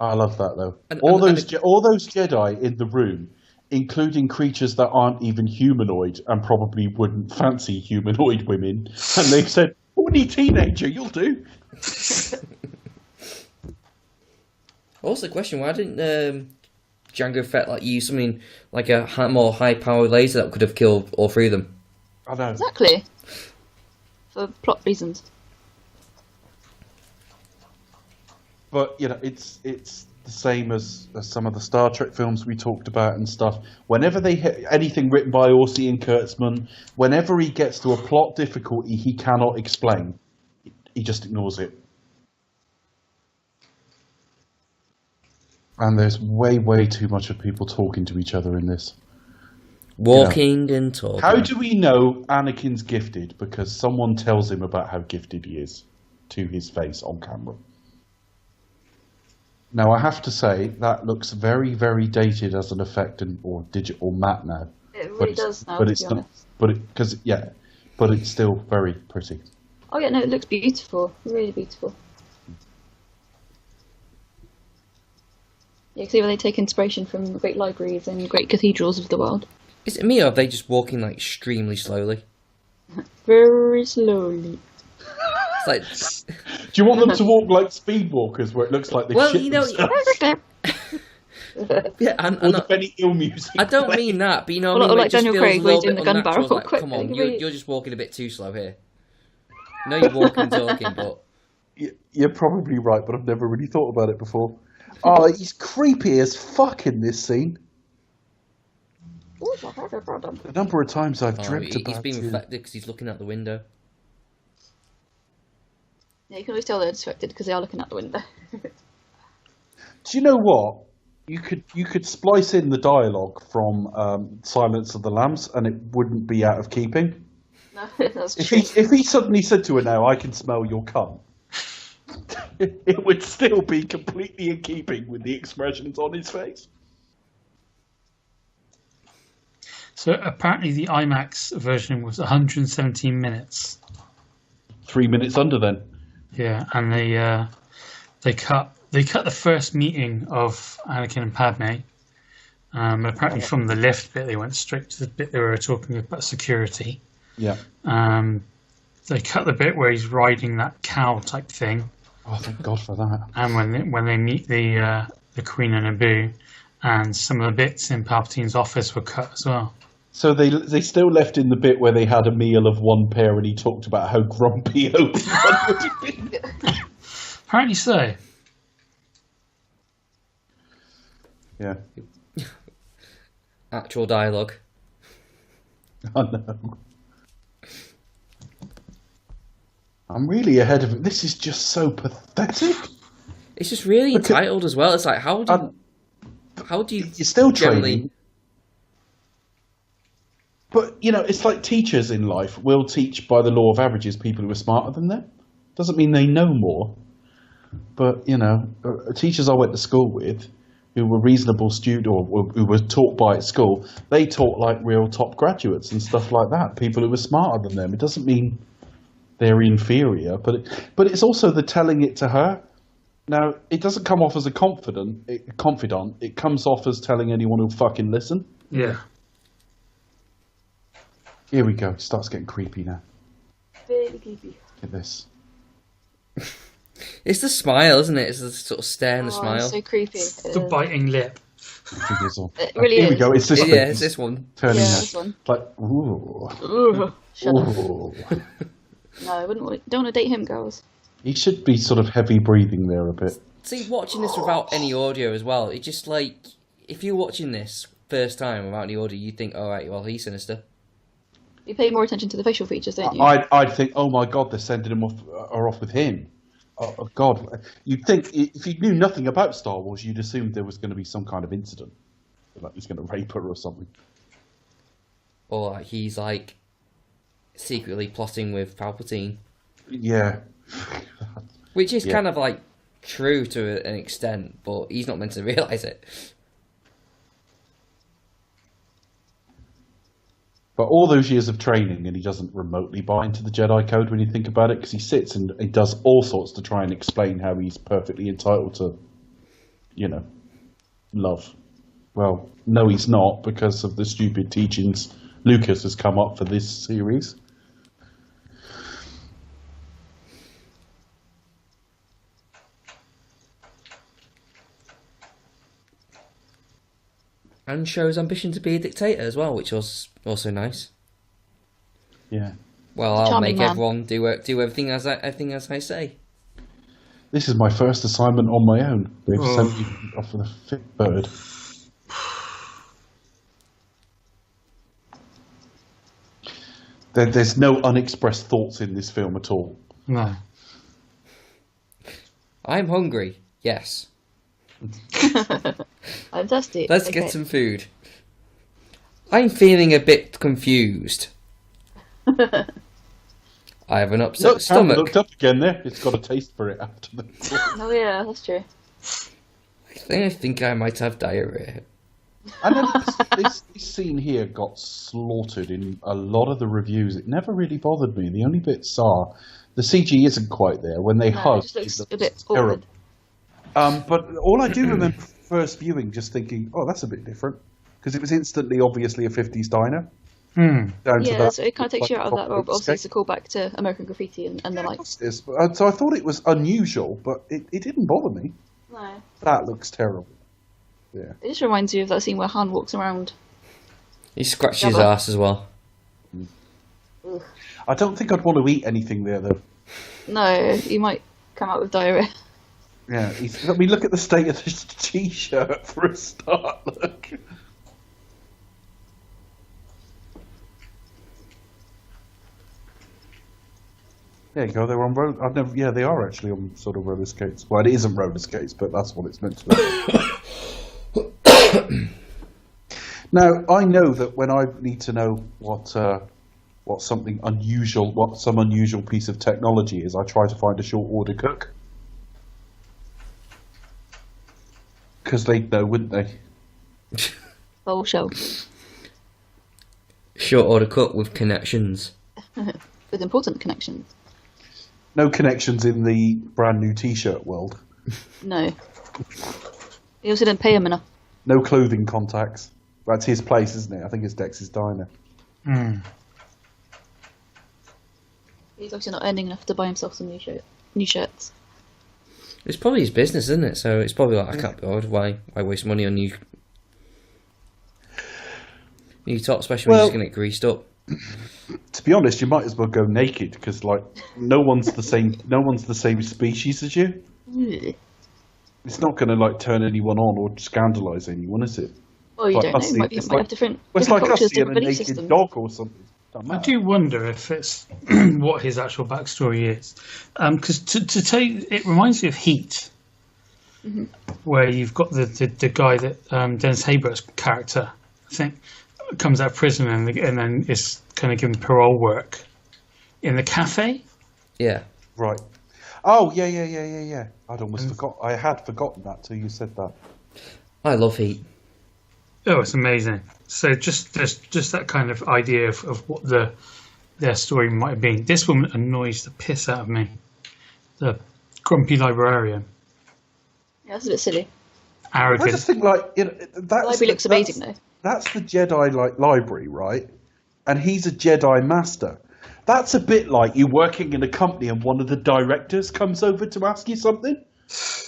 I love that, though. All those Jedi in the room, including creatures that aren't even humanoid and probably wouldn't fancy humanoid women, and they've said, "Only teenager, you'll do." Also, the question: why didn't Jango Fett use something like a more high-powered laser that could have killed all 3 of them? I know. Exactly. For plot reasons. But it's the same as some of the Star Trek films we talked about and stuff. Whenever they hit anything written by Orsi and Kurtzman, whenever he gets to a plot difficulty he cannot explain, he just ignores it. And there's way too much of people talking to each other in this. Walking and talking. How do we know Anakin's gifted? Because someone tells him about how gifted he is to his face on camera. Now, I have to say, that looks very, very dated as an effect or digital matte now. It really does now, but to it's be not, honest. but it's still very pretty. Oh yeah, no, it looks beautiful. Really beautiful. Yeah, see where they take inspiration from great libraries and great cathedrals of the world. Is it me or are they just walking extremely slowly? Very slowly. It's like... Do you want them to walk like speed walkers, where it looks like they shit themselves? Yeah, or the Benny Hill music. I don't mean that, but I mean, like Daniel Craig was in the gun barrel. Quick, come on, you're just walking a bit too slow here. No, you're walking and talking, but you're probably right, but I've never really thought about it before. Oh, he's creepy as fuck in this scene. The number of times I've dreamt about he's being reflected because he's looking out the window. Yeah, you can always tell they're distracted because they are looking out the window. Do you know what? You could splice in the dialogue from Silence of the Lambs, and it wouldn't be out of keeping. No, that's true. If he suddenly said to her, "Now I can smell your cum," it would still be completely in keeping with the expressions on his face. So apparently the IMAX version was 117 minutes. 3 minutes under then. Yeah, and they cut the first meeting of Anakin and Padme. Apparently from the lift bit, they went straight to the bit they were talking about security. Yeah. They cut the bit where he's riding that cow type thing. Oh, thank God for that. And when they meet the Queen and Naboo, and some of the bits in Palpatine's office were cut as well. So they still left in the bit where they had a meal of one pair and he talked about how grumpy Obi-Wan would have been. Apparently so. Yeah. Actual dialogue. I know. I'm really ahead of it. This is just so pathetic. It's just really entitled as well. It's like, how do you You're still generally... training. But, it's like teachers in life will teach by the law of averages people who are smarter than them. Doesn't mean they know more. But, teachers I went to school with who were reasonable students or who were taught by at school, they taught like real top graduates and stuff like that, people who were smarter than them. It doesn't mean they're inferior, but it's also the telling it to her. Now, it doesn't come off as a confidant. It comes off as telling anyone who'll fucking listen. Yeah. Here we go. It starts getting creepy now. Very creepy. Look at this. It's the smile, isn't it? It's the sort of stare and the smile. It's so creepy. The biting lip. It really Here is. we go. It's this. Yeah, it's this one. Turning Yeah, now. this one. Like, ooh. Ugh, shut up. Ooh. No, I don't want to date him, girls. He should be sort of heavy breathing there a bit. See, watching this without any audio as well, it just like, if you're watching this first time without any audio, you think, alright, well, he's sinister. You pay more attention to the facial features, don't you? I'd think, oh my god, they're sending him off with him. Oh god, you'd think if you knew nothing about Star Wars, you'd assume there was going to be some kind of incident, like he's going to rape her or something. Or like, he's like secretly plotting with Palpatine. Yeah. Which is kind of like true to an extent, but he's not meant to realise it. But all those years of training, and he doesn't remotely buy into the Jedi Code when you think about it, because he sits and he does all sorts to try and explain how he's perfectly entitled to, love. Well, no, he's not, because of the stupid teachings Lucas has come up for this series. And shows ambition to be a dictator as well, which was also nice. Yeah. Well, I'll Charming make man. everyone do everything as I say. This is my first assignment on my own. They've sent me off with a fit bird. There's no unexpressed thoughts in this film at all. No. I'm hungry. Yes. I'm thirsty. Let's Okay. get some food. I'm feeling a bit confused. I have an upset Look, stomach. looked up again there. It's got a taste for it after the. Oh yeah, that's true. I think I might have diarrhea. And then this scene here got slaughtered in a lot of the reviews. It never really bothered me. The only bits are the CG isn't quite there when they No, hug. it just looks it a bit terrible. awkward. But all I do remember first viewing, just thinking, "Oh, that's a bit different," because it was instantly, obviously, a '50s diner. Down to Yeah, that, so it kind of takes you out of that role, but obviously it's escape. a callback to American Graffiti and the likes. So I thought it was unusual, but it didn't bother me. No. That looks terrible. Yeah. It just reminds you of that scene where Han walks around. He scratched his Jabba. ass as well. Ugh. I don't think I'd want to eat anything there, though. No, you might come out with diarrhea. Yeah, I mean, look at the state of this T-shirt for a start. Look. There you go. They're on roller. I've never. Yeah, they are actually on sort of roller skates. Well, it isn't roller skates, but that's what it's meant to be. Now, I know that when I need to know what something unusual, what some unusual piece of technology is, I try to find a short order cook. Because they'd know, wouldn't they? Bowl show. Short order cut with connections. With important connections. No connections in the brand new T-shirt world. No. He also didn't pay him enough. No clothing contacts. That's his place, isn't it? I think it's Dex's diner. He's obviously not earning enough to buy himself some new shirts. It's probably his business, isn't it? So it's probably like, I can't be bothered. Why waste money on you? You talk, especially when you're just going to get greased up. To be honest, you might as well go naked because, like, no one's the same. No one's the same species as you. It's not going to like turn anyone on or scandalise anyone, is it? Well, you don't know. Might have different. It's like us cultures, seeing a different belief naked systems. dog or something. I do wonder if it's what his actual backstory is, because to tell you, it reminds me of Heat, where you've got the guy that Dennis Haysbert's character, I think, comes out of prison and then is kind of given parole work in the cafe. Yeah. Right. Oh yeah. I'd almost forgot. I had forgotten that till you said that. I love Heat. Oh, it's amazing. So just that kind of idea of what their story might have been. This woman annoys the piss out of me. The grumpy librarian. Yeah, that's a bit silly. Arrogant. I just think like The library looks amazing though. That's the Jedi like library, right? And he's a Jedi master. That's a bit like you working in a company and one of the directors comes over to ask you something,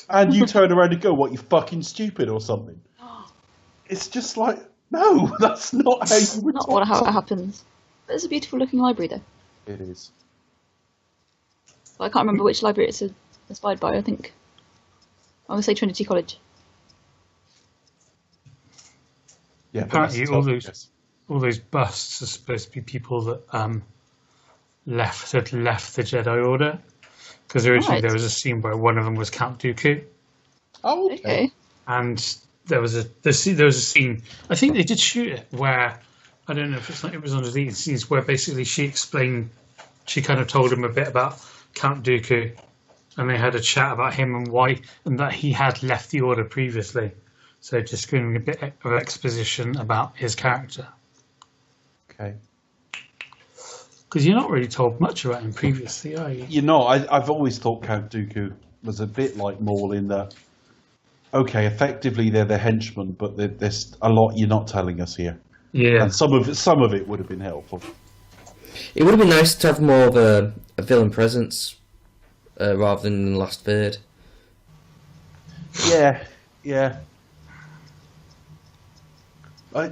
and you turn around and go, "What, you fucking stupid or something?" It's just like, no, that's not how you would Not how it happens. But it's a beautiful looking library though. It is. But I can't remember which library it's inspired by. I think I'm gonna say Trinity College. Yeah. Apparently, all those busts are supposed to be people that had left the Jedi Order, because originally there was a scene where one of them was Count Dooku. Oh, okay. And there was a scene. I think they did shoot it where, I don't know if it was one of these scenes where basically she kind of told him a bit about Count Dooku, and they had a chat about him and why, and that he had left the Order previously. So just giving a bit of exposition about his character. Okay. Because you're not really told much about him previously, are you? You know, I've always thought Count Dooku was a bit like Maul in that, okay, effectively they're the henchmen, but there's a lot you're not telling us here. Yeah. And some of it would have been helpful. It would have been nice to have more of a villain presence rather than in the last third. Yeah.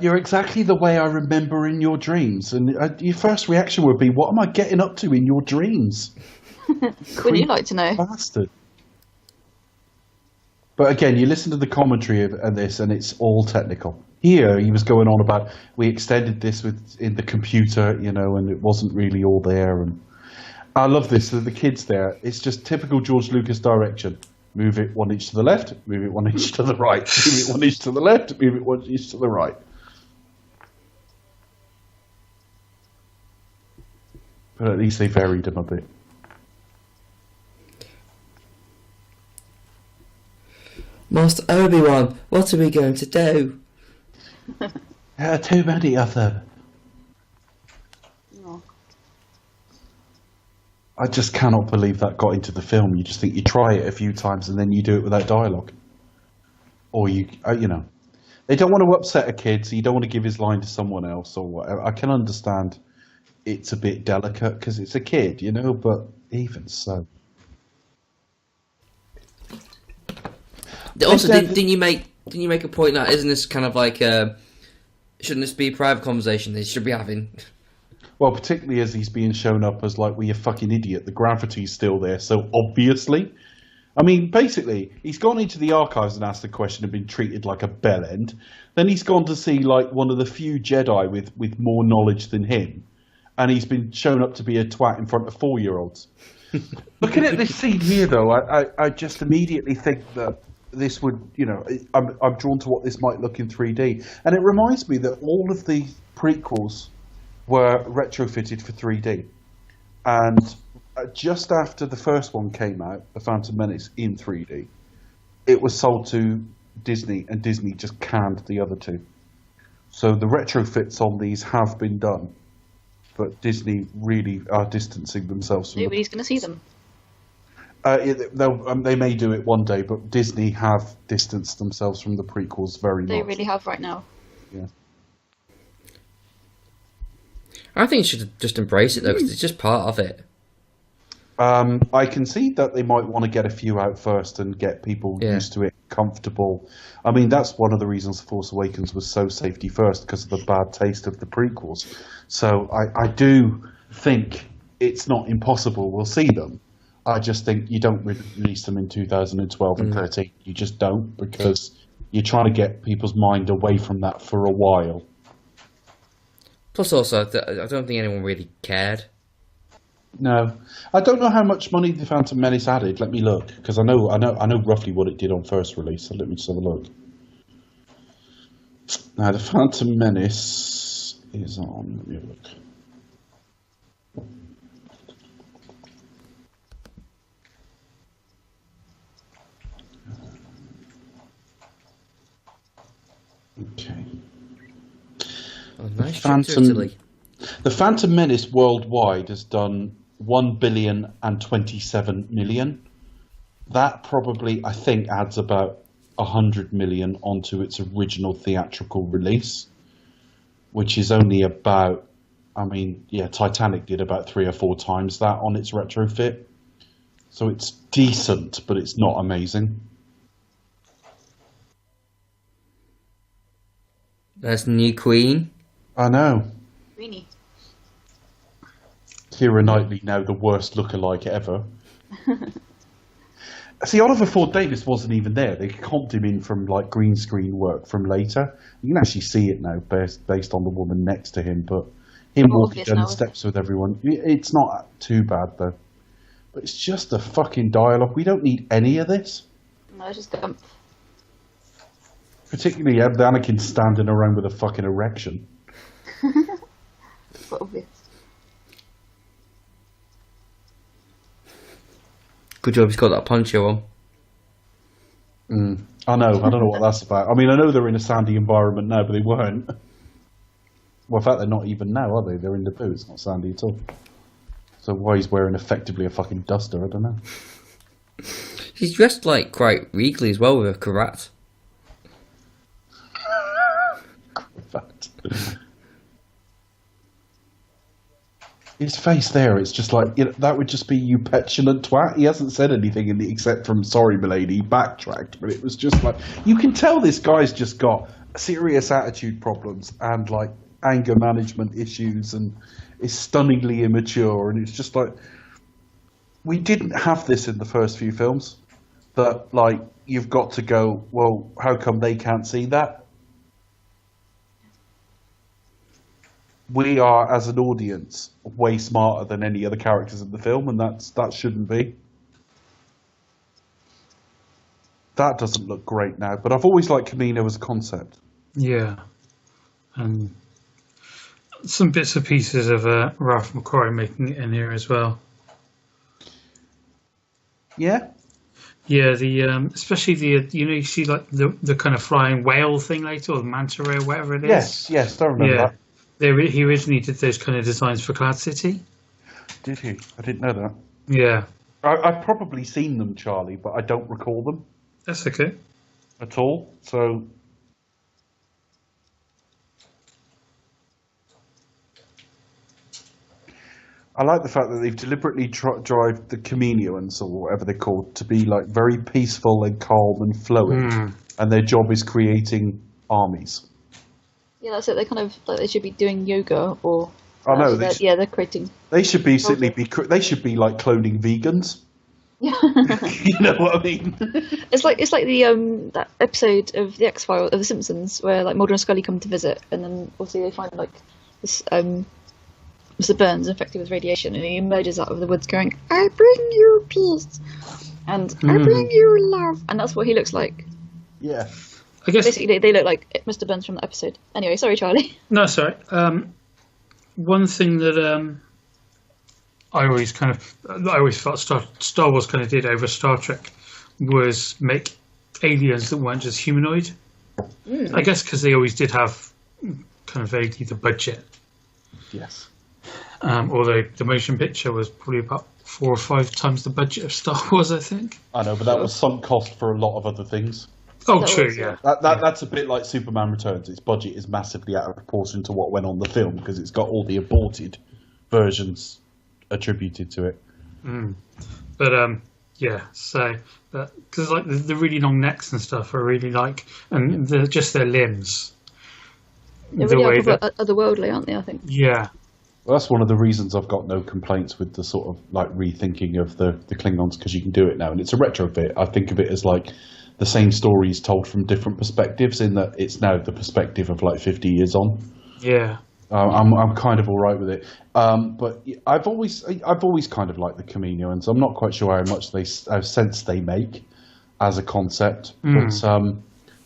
You're exactly the way I remember in your dreams, and your first reaction would be, "What am I getting up to in your dreams?" Would you like to know? Bastard. But again, you listen to the commentary of this, and it's all technical. Here, he was going on about we extended this in the computer, and it wasn't really all there. And I love this. So the kids there, it's just typical George Lucas direction. Move it 1 inch to the left, move it 1 inch to the right, move it 1 inch to the left, move it 1 inch to the right. But at least they varied them a bit. Master Obi-Wan, what are we going to do? There are too many of them. No. I just cannot believe that got into the film. You just think you try it a few times and then you do it without dialogue. Or they don't want to upset a kid, so you don't want to give his line to someone else or whatever. I can understand it's a bit delicate because it's a kid, but even so. Also, didn't you make a point that isn't this kind of like shouldn't this be a private conversation they should be having? Well, particularly as he's being shown up as like, well, you fucking idiot, the gravity's still there, so obviously. I mean, basically, he's gone into the archives and asked the question and been treated like a bellend. Then he's gone to see like one of the few Jedi with more knowledge than him, and he's been shown up to be a twat in front of 4-year-olds. Looking at this scene here, though, I just immediately think that this would, I'm drawn to what this might look in 3D. And it reminds me that all of the prequels were retrofitted for 3D. And just after the first one came out, The Phantom Menace in 3D, it was sold to Disney, and Disney just canned the other two. So the retrofits on these have been done, but Disney really are distancing themselves from Nobody's going to see them. They may do it one day, but Disney have distanced themselves from the prequels very much. They really have right now. Yeah. I think you should just embrace it though, because it's just part of it. I can see that they might want to get a few out first and get people used to it, comfortable. I mean, that's one of the reasons Force Awakens was so safety first, because of the bad taste of the prequels. So I do think it's not impossible we'll see them. I just think you don't release them in 2012 and 13. You just don't, because you're trying to get people's mind away from that for a while. Plus, also, I don't think anyone really cared. No, I don't know how much money the Phantom Menace added. Let me look, because I know roughly what it did on first release. So let me just have a look. Now the Phantom Menace is on. Let me have a look. Okay. Oh, nice trip to Italy. The Phantom Menace worldwide has done 1,027 million. That probably, I think, adds about 100 million onto its original theatrical release, which is only about, Titanic did about 3 or 4 times that on its retrofit. So it's decent, but it's not amazing. That's the new Queen. I know. Queenie. Keira Knightley, now the worst lookalike ever. See, Oliver Ford Davis wasn't even there. They comped him in from like green screen work from later. You can actually see it now based on the woman next to him, but him walking down the steps with everyone, it's not too bad though. But it's just a fucking dialogue. We don't need any of this. No, it's just dumb. Particularly Anakin standing around with a fucking erection. It's obvious. Good job he's got that poncho on. I know. I don't know what that's about. I mean, I know they're in a sandy environment now, but they weren't. Well, in fact, they're not even now, are they? They're in the poo. It's not sandy at all. So why he's wearing effectively a fucking duster, I don't know. She's dressed like quite regally as well with a cravat. His face there, it's just like, that would just be you petulant twat. He hasn't said anything except from sorry milady, he backtracked, but it was just like, you can tell this guy's just got serious attitude problems and like anger management issues and is stunningly immature, and it's just like, we didn't have this in the first few films, that like you've got to go, well, how come they can't see that? We are, as an audience, way smarter than any other characters in the film, and that shouldn't be. That doesn't look great now, but I've always liked Camino as a concept. Yeah. And some bits and pieces of Ralph McQuarrie making it in here as well. Yeah? Yeah, especially you see like the kind of flying whale thing later, or the manta ray, or whatever it is. Yes, I remember that. He originally did those kind of designs for Cloud City. Did he? I didn't know that. Yeah. I've probably seen them, Charlie, but I don't recall them. That's okay. At all, so... I like the fact that they've deliberately drive the Caminoans, or whatever they're called, to be like very peaceful and calm and flowing, and their job is creating armies. Yeah, that's it. They kind of like they should be doing yoga, or I know. they're creating. They should be They should be like cloning vegans. Yeah. You know what I mean? It's like the that episode of the X-Files of the Simpsons where like Mulder and Scully come to visit, and then obviously they find like this Mr. Burns infected with radiation, and he emerges out of the woods going, "I bring you peace," and "I bring you love," and that's what he looks like. Yeah. I guess basically they look like Mr. Burns from the episode. Anyway, sorry, Charlie. No, sorry. One thing that I always felt Star Wars kind of did over Star Trek was make aliens that weren't just humanoid. I guess because they always did have kind of vaguely the budget. Yes. Although the motion picture was probably about 4 or 5 times the budget of Star Wars, I think. I know, but that was sunk cost for a lot of other things. Oh, true, yeah. That's a bit like Superman Returns. Its budget is massively out of proportion to what went on the film because it's got all the aborted versions attributed to it. But yeah. So, because like the really long necks and stuff are really like, and just their limbs. They're really otherworldly, aren't they? I think. Yeah. Well, that's one of the reasons I've got no complaints with the sort of like rethinking of the Klingons, because you can do it now, and it's a retrofit. I think of it as like the same stories told from different perspectives, in that it's now the perspective of like 50 years on. Yeah. I'm kind of all right with it, but I've always kind of liked the Kaminoans. I'm not quite sure how sense they make as a concept, but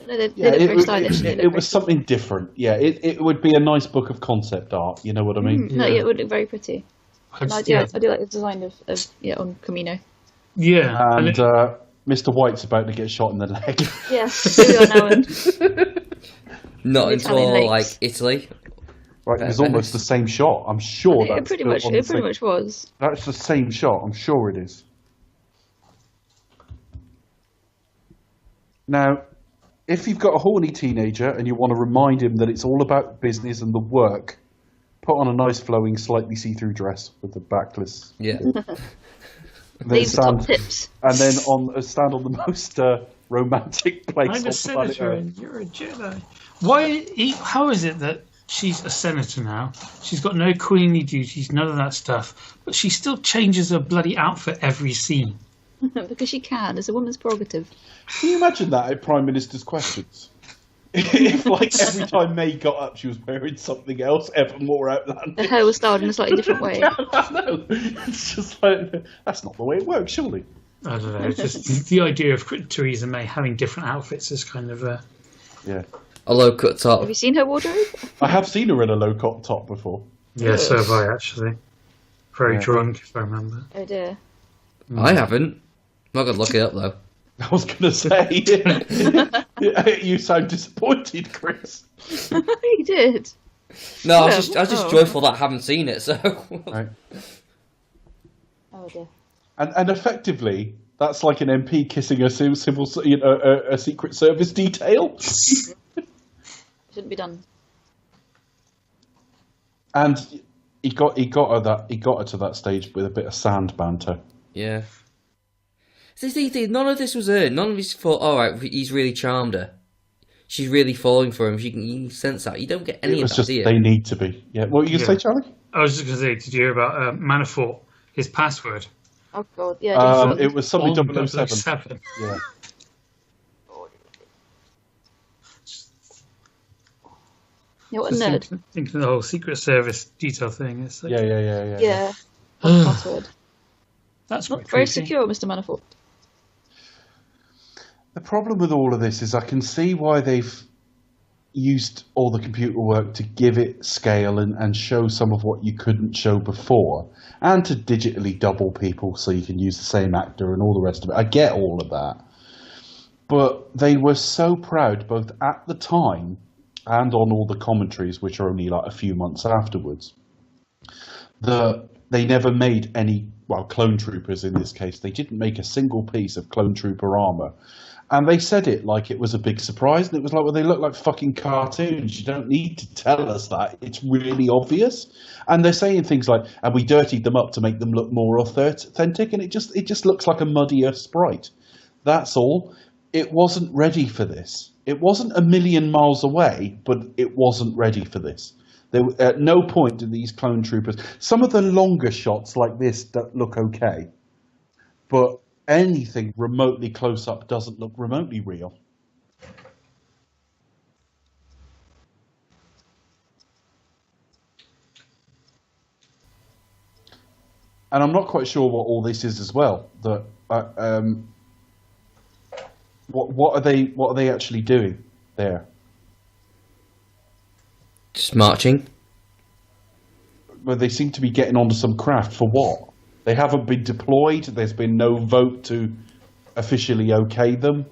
No, they look very stylish. It was something different. Yeah, it would be a nice book of concept art. You know what I mean? No, yeah, it would look very pretty. And I do like the design of on Kamino. Yeah, and Mr. White's about to get shot in the leg. Yes, here we are now. Not until like Italy. Right, it was almost the same shot. I'm sure it pretty much was. That's the same shot. I'm sure it is. Now, if you've got a horny teenager and you want to remind him that it's all about business and the work, put on a nice flowing, slightly see-through dress with the backless. Yeah. These are top tips. And then stand on the most romantic place. I'm a senator and you're a Jedi. How is it that she's a senator now? She's got no queenly duties, none of that stuff, but she still changes her bloody outfit every scene. Because she can. It's a woman's prerogative. Can you imagine that at Prime Minister's questions? If, like, every time May got up, she was wearing something else, ever more outlandish. The hair was styled in a slightly different way. I know. It's just like, that's not the way it works, surely. I don't know. It's just the idea of Theresa May having different outfits is kind of yeah. A low-cut top. Have you seen her wardrobe? I have seen her in a low-cut top before. Yeah, so have I, actually. Very drunk, if I remember. Oh, dear. I haven't. I'm not going to look it up, though. I was going to say, you sound disappointed, Chris. You did. No, I was just joyful that I haven't seen it, so... Right. Oh, dear. And effectively, that's like an MP kissing a a Secret Service detail. Shouldn't be done. And he got her to that stage with a bit of sand banter. Yeah. See, none of this was earned. None of this thought, alright, he's really charmed her. She's really falling for him. You can sense that. You don't get any of that, do you? They need to be. Yeah. What were you going to say, Charlie? I was just going to say, did you hear about Manafort, his password? Oh, God, yeah. It was something 007. 007. Yeah. Yeah, what a nerd. Thinking the whole Secret Service detail thing. It's like, Yeah. Password. That's not very secure, Mr. Manafort. The problem with all of this is I can see why they've used all the computer work to give it scale and show some of what you couldn't show before, and to digitally double people so you can use the same actor and all the rest of it. I get all of that. But they were so proud, both at the time and on all the commentaries, which are only like a few months afterwards, that they never made any, clone troopers in this case. They didn't make a single piece of clone trooper armor. And they said it like it was a big surprise. And it was like, well, they look like fucking cartoons. You don't need to tell us that. It's really obvious. And they're saying things like, and we dirtied them up to make them look more authentic. And it just looks like a muddier sprite. That's all. It wasn't ready for this. It wasn't a million miles away, but it wasn't ready for this. At no point did these clone troopers... Some of the longer shots like this look okay, but anything remotely close up doesn't look remotely real. And I'm not quite sure what all this is as well. What are they actually doing there? Just marching. Well, they seem to be getting onto some craft. For what? They haven't been deployed. There's been no vote to officially okay them.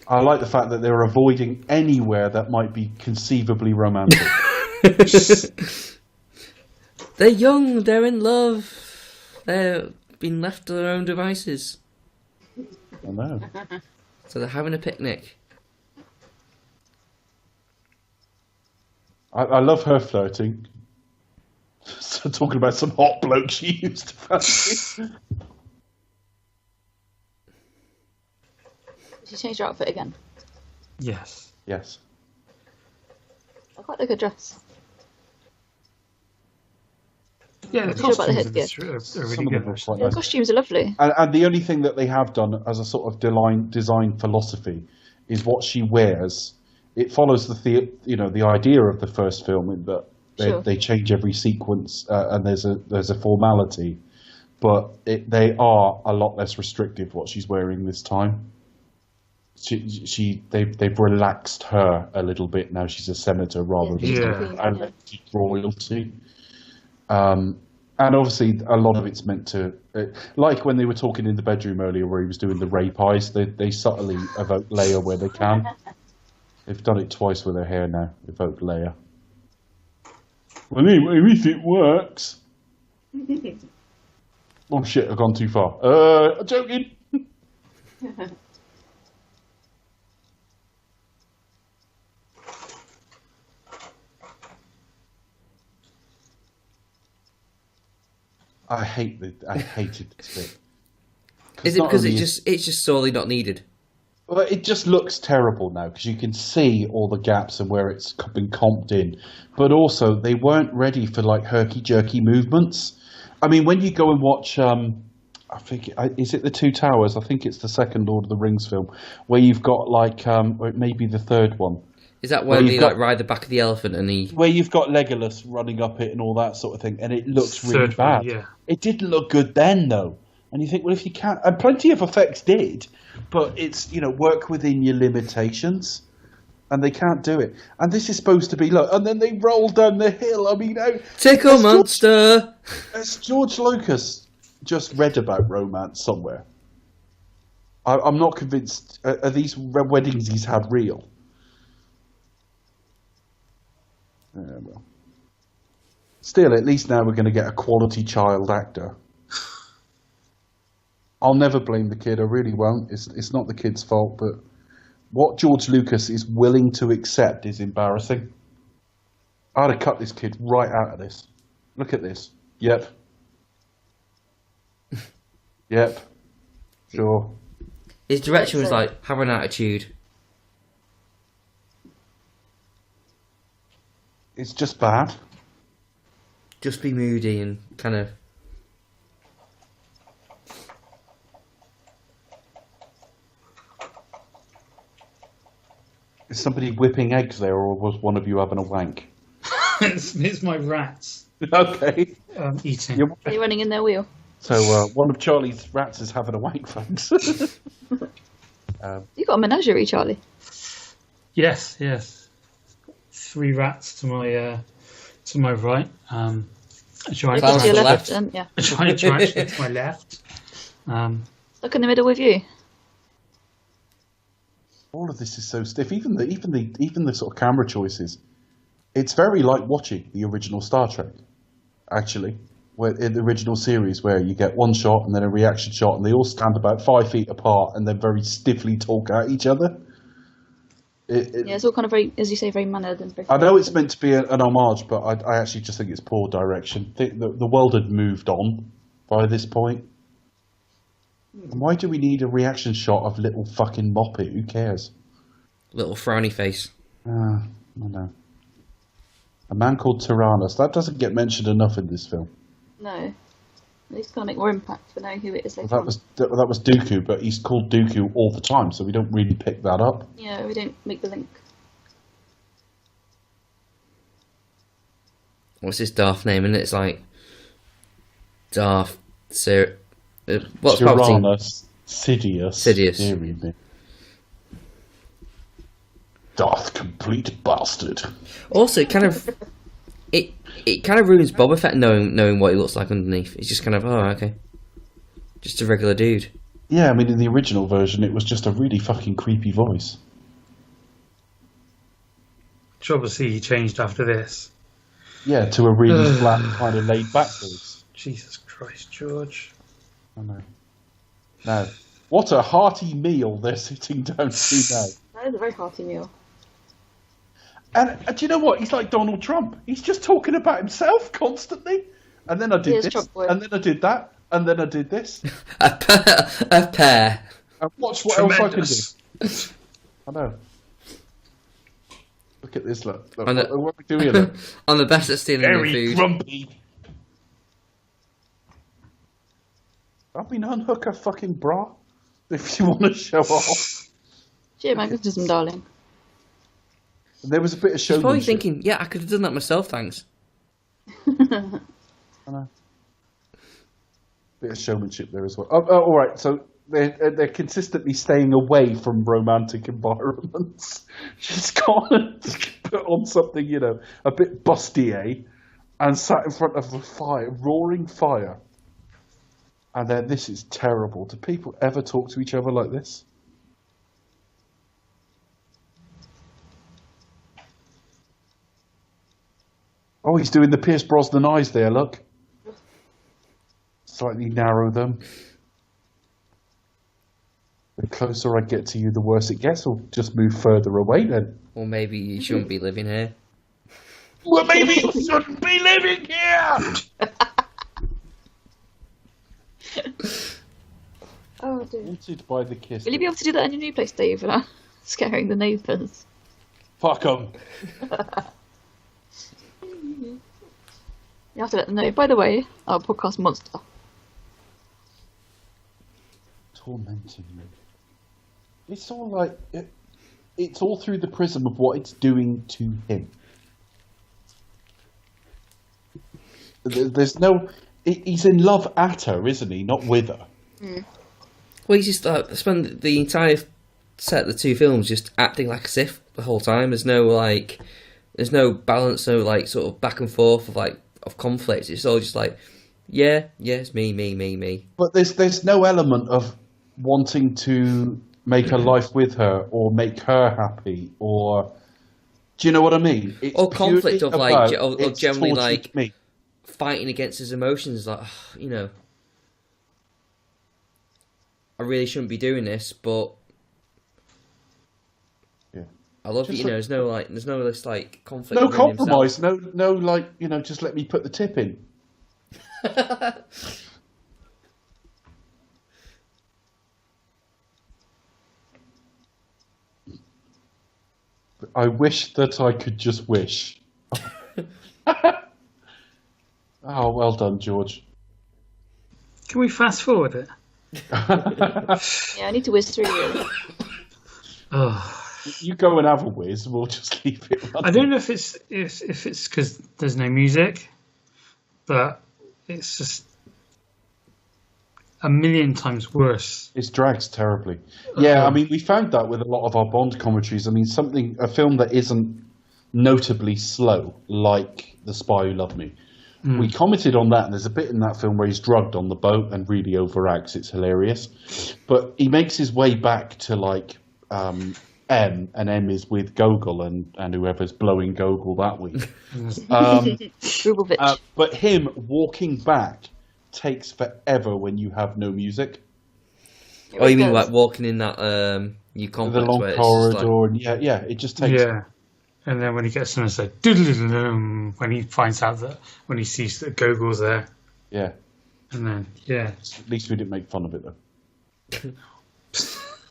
I like the fact that they're avoiding anywhere that might be conceivably romantic. They're young. They're in love. They're being left to their own devices. I know. So they're having a picnic. I love her flirting. So talking about some hot bloke she used to fancy. She changed her outfit again. Yes. Yes. I quite like her dress. Yeah, the Sure about the costumes headgear. are really Some of them good. are Actually. quite The nice. costumes are lovely. And the only thing that they have done as a sort of design philosophy is what she wears. It follows the idea of the first film in that Sure. they change every sequence and there's a formality, but they are a lot less restrictive what she's wearing this time. They've relaxed her a little bit now. She's a senator rather she's than the queen, elected royalty. And obviously, a lot of it's meant to, like when they were talking in the bedroom earlier, where he was doing the rape eyes. They subtly evoke Leia where they can. They've done it twice with her hair now. Evoke Leia. Well, anyway, if it works. Oh shit! I've gone too far. I'm joking. I hated this bit. Is it because it's just sorely not needed? Well, it just looks terrible now because you can see all the gaps and where it's been comped in. But also, they weren't ready for like herky-jerky movements. I mean, when you go and watch, I think, is it The Two Towers? I think it's the second Lord of the Rings film, where you've got like, or it may be the third one. Is that when they like ride the back of the elephant and he... Where you've got Legolas running up it and all that sort of thing, and it looks really bad. Yeah. It didn't look good then, though. And you think, well, if you can't... And plenty of effects did, but it's, work within your limitations. And they can't do it. And this is supposed to be, look, and then they roll down the hill. I mean, Tickle monster! Has George Lucas just read about romance somewhere? I'm not convinced. Are these weddings he's had real? Well. Still, at least now we're going to get a quality child actor. I'll never blame the kid. I really won't. It's not the kid's fault, but what George Lucas is willing to accept is embarrassing. I'd have cut this kid right out of this. Look at this. Yep. Yep. Sure. His direction was like, have an attitude. It's just bad. Just be moody and kind of... Is somebody whipping eggs there, or was one of you having a wank? it's my rats Okay. eating. Are you running in their wheel? So one of Charlie's rats is having a wank, thanks. You got a menagerie, Charlie. Yes. 3 rats to my right. A giant Balance To your the left, left. and yeah. a giant tarantula to my left. Stuck in the middle with you. All of this is so stiff. Even the sort of camera choices. It's very like watching the original Star Trek, actually, where in the original series where you get one shot and then a reaction shot, and they all stand about 5 feet apart and then very stiffly talk at each other. Yeah, it's all kind of very, as you say, very mannered and very... I know it's meant to be an homage, but I actually just think it's poor direction. The world had moved on by this point. And why do we need a reaction shot of little fucking Moppet? Who cares? Little frowny face. I know. A man called Tyrannus. That doesn't get mentioned enough in this film. No. At least kind of make more impact for knowing who it is later That on. was Dooku, but he's called Dooku all the time, so we don't really pick that up. Yeah, we don't make the link. What's his Darth name? And it's like... Darth... what's Palpatine? Tyrannus Sidious. Sidious. Dear me. Darth complete bastard. Also, it kind of... It kind of ruins Boba Fett knowing what he looks like underneath. It's just kind of, oh, okay. Just a regular dude. Yeah, I mean, in the original version, it was just a really fucking creepy voice. Which obviously he changed after this. Yeah, to a really flat, kind of laid-back voice. Jesus Christ, George. I know. Now, what a hearty meal they're sitting down to now. That is a very hearty meal. And do you know what? He's like Donald Trump. He's just talking about himself constantly. And then I did this, and then I did that, and then I did this. a pair. And watch what else I can do. I know. Look at this, look. What are we doing here? I'm the best at stealing your Very food. grumpy. I mean, unhook a fucking bra if you want to show off. Magnetism, darling. And there was a bit of showmanship. He's probably thinking, yeah, I could have done that myself, thanks. I know. Bit of showmanship there as well. All right, so they're consistently staying away from romantic environments. She's gone and put on something, you know, a bit bustier, and sat in front of a fire, roaring fire. And then this is terrible. Do people ever talk to each other like this? Oh, he's doing the Pierce Brosnan eyes there, look. Slightly narrow them. The closer I get to you, the worse it gets. Or just move further away then. Or maybe you shouldn't be living here. Well, maybe you shouldn't be living here! Oh, dear. Wanted by the kiss. Will you be able to do that in your new place, Dave, without scaring the neighbours? Fuck 'em. You have to let them know. By the way, our podcast monster. Tormenting me. It's all like it's all through the prism of what it's doing to him. There's no. He's in love at her, isn't he? Not with her. Mm. Well, he's just spent the entire set of the two films just acting like a Sith the whole time. There's no balance, no like sort of back and forth of conflict. It's all just like, yeah, it's me. But there's no element of wanting to make a life with her or make her happy, or do you know what I mean? It's or conflict of like, or it's generally tortured like me. fighting against his emotions. Like, you know, I really shouldn't be doing this, but yeah, I love just it. You know, there's no this like conflict. no within compromise, himself. no like, you know, just let me put the tip in. I wish that I could just wish. Oh, well done, George. Can we fast forward it? Yeah, I need to whiz through you. Oh, You go and have a whiz, we'll just keep it running. I don't know if it's because there's no music, but it's just a million times worse. It drags terribly. Yeah, I mean, we found that with a lot of our Bond commentaries. I mean, a film that isn't notably slow, like The Spy Who Loved Me. We commented on that, and there's a bit in that film where he's drugged on the boat and really overacts. It's hilarious. But he makes his way back to, like, M, and M is with Gogol and whoever's blowing Gogol that week. But him walking back takes forever when you have no music. Oh, you mean like walking in that new complex? The long where corridor, it's and yeah, it just takes. Yeah, and then when he gets them, it's like doodle-doodle-doom, when he finds out that when he sees that Gogol's there. Yeah. And then At least we didn't make fun of it though.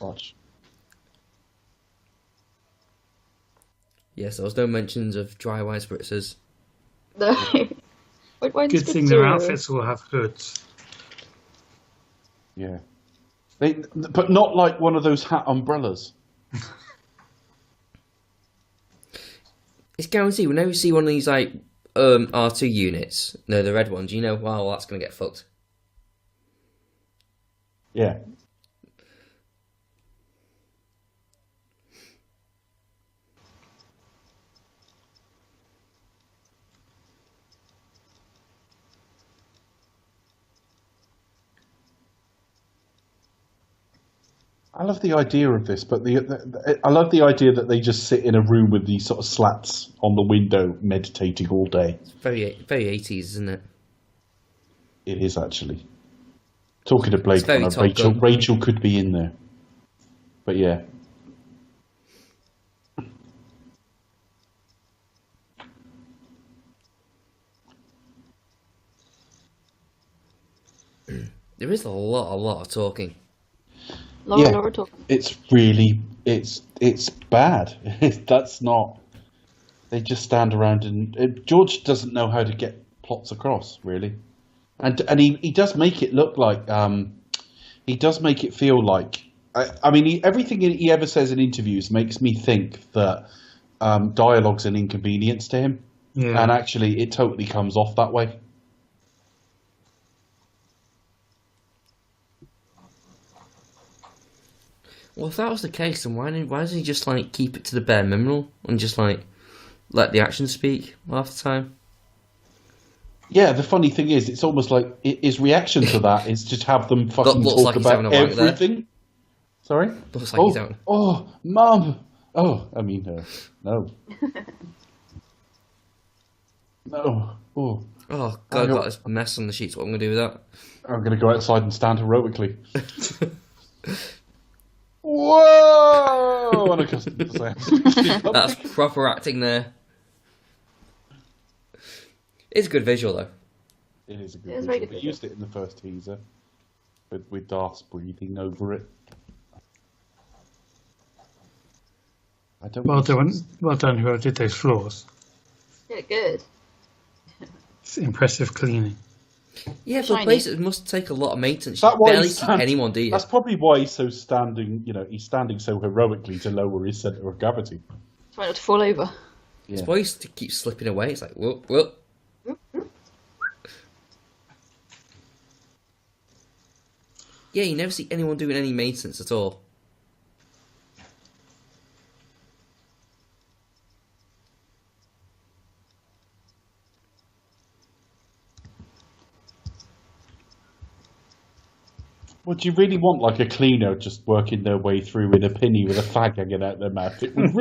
Gosh. Yes, there was no mentions of dry wine spritzers. No. good thing their outfits will have hoods. Yeah. But not like one of those hat umbrellas. It's guaranteed. Whenever you see one of these like R2 units, no, the red ones, you know, wow, that's gonna get fucked. Yeah. I love the idea of this, but I love the idea that they just sit in a room with these sort of slats on the window meditating all day. It's very 80s, isn't it? It is actually. Talking to Blade very Runner, Top Gun. Rachel could be in there. But yeah. There is a lot of talking. Laura talking. It's really, it's bad. That's not. They just stand around and George doesn't know how to get plots across, really, and he does make it look like he does make it feel like. I mean, everything he ever says in interviews makes me think that dialogue's an inconvenience to him, and actually, it totally comes off that way. Well, if that was the case, then why doesn't he just like keep it to the bare minimum and just like let the action speak half the time? Yeah, the funny thing is, it's almost like his reaction to that is just have them fucking Looks talk like he's about having a wank there. everything. Sorry? Looks like he's out. Oh, Mum! Oh, I mean, no. No. Oh. Oh, God, I've got this mess on the sheets. What am I going to do with that? I'm going to go outside and stand heroically. Whoa! Unaccustomed to sound. That's proper acting there. It's a good visual, though. It is a good It is visual. very good We used it in the first teaser with Darth breathing over it. I don't. Well done, whoever did those floors. Yeah, good. It's impressive cleaning. Yeah, for a Shiny. place that must take a lot of maintenance, That you why barely he's see anyone, do you? That's probably why he's so standing. You know, he's standing so heroically to lower his center of gravity. Try not to fall over. Yeah. His voice keeps slipping away. It's like, whoop, whoop. Yeah, you never see anyone doing any maintenance at all. Would you really want like a cleaner just working their way through in a pinny with a fag hanging out their mouth? It would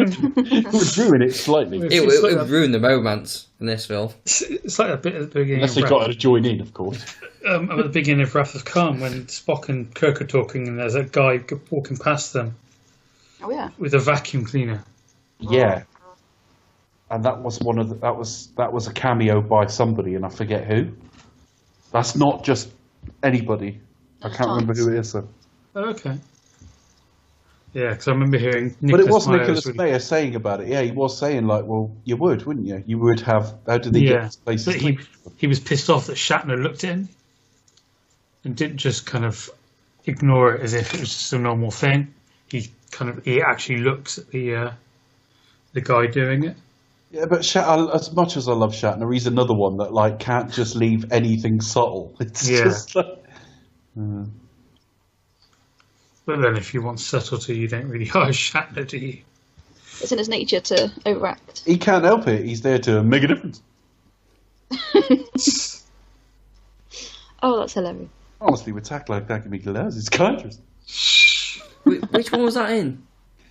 ruin it slightly. It would ruin the romance in this film. It's like a bit at the beginning. Unless they got her to join in, of course. At the beginning of Wrath of Khan, when Spock and Kirk are talking, and there's a guy walking past them Oh yeah. with a vacuum cleaner. Yeah. And that was that was a cameo by somebody, and I forget who. That's not just anybody. I can't remember who it is. Though. Oh, okay. Yeah, because I remember hearing Nicholas But it was Meyer Nicholas really- Meyer saying about it. Yeah, he was saying like, well, you would, wouldn't you? You would have. How did they get this place? But he was pissed off that Shatner looked at him and didn't just kind of ignore it as if it was just a normal thing. He actually looks at the guy doing it. Yeah, but as much as I love Shatner, he's another one that like can't just leave anything subtle. It's just like. But then, if you want subtlety, you don't really hire Shatner, do you? It's in his nature to overact. He can't help it. He's there to make a difference. Oh, that's hilarious. Honestly, with attack like that can make loads. It's conscious. Which one was that in?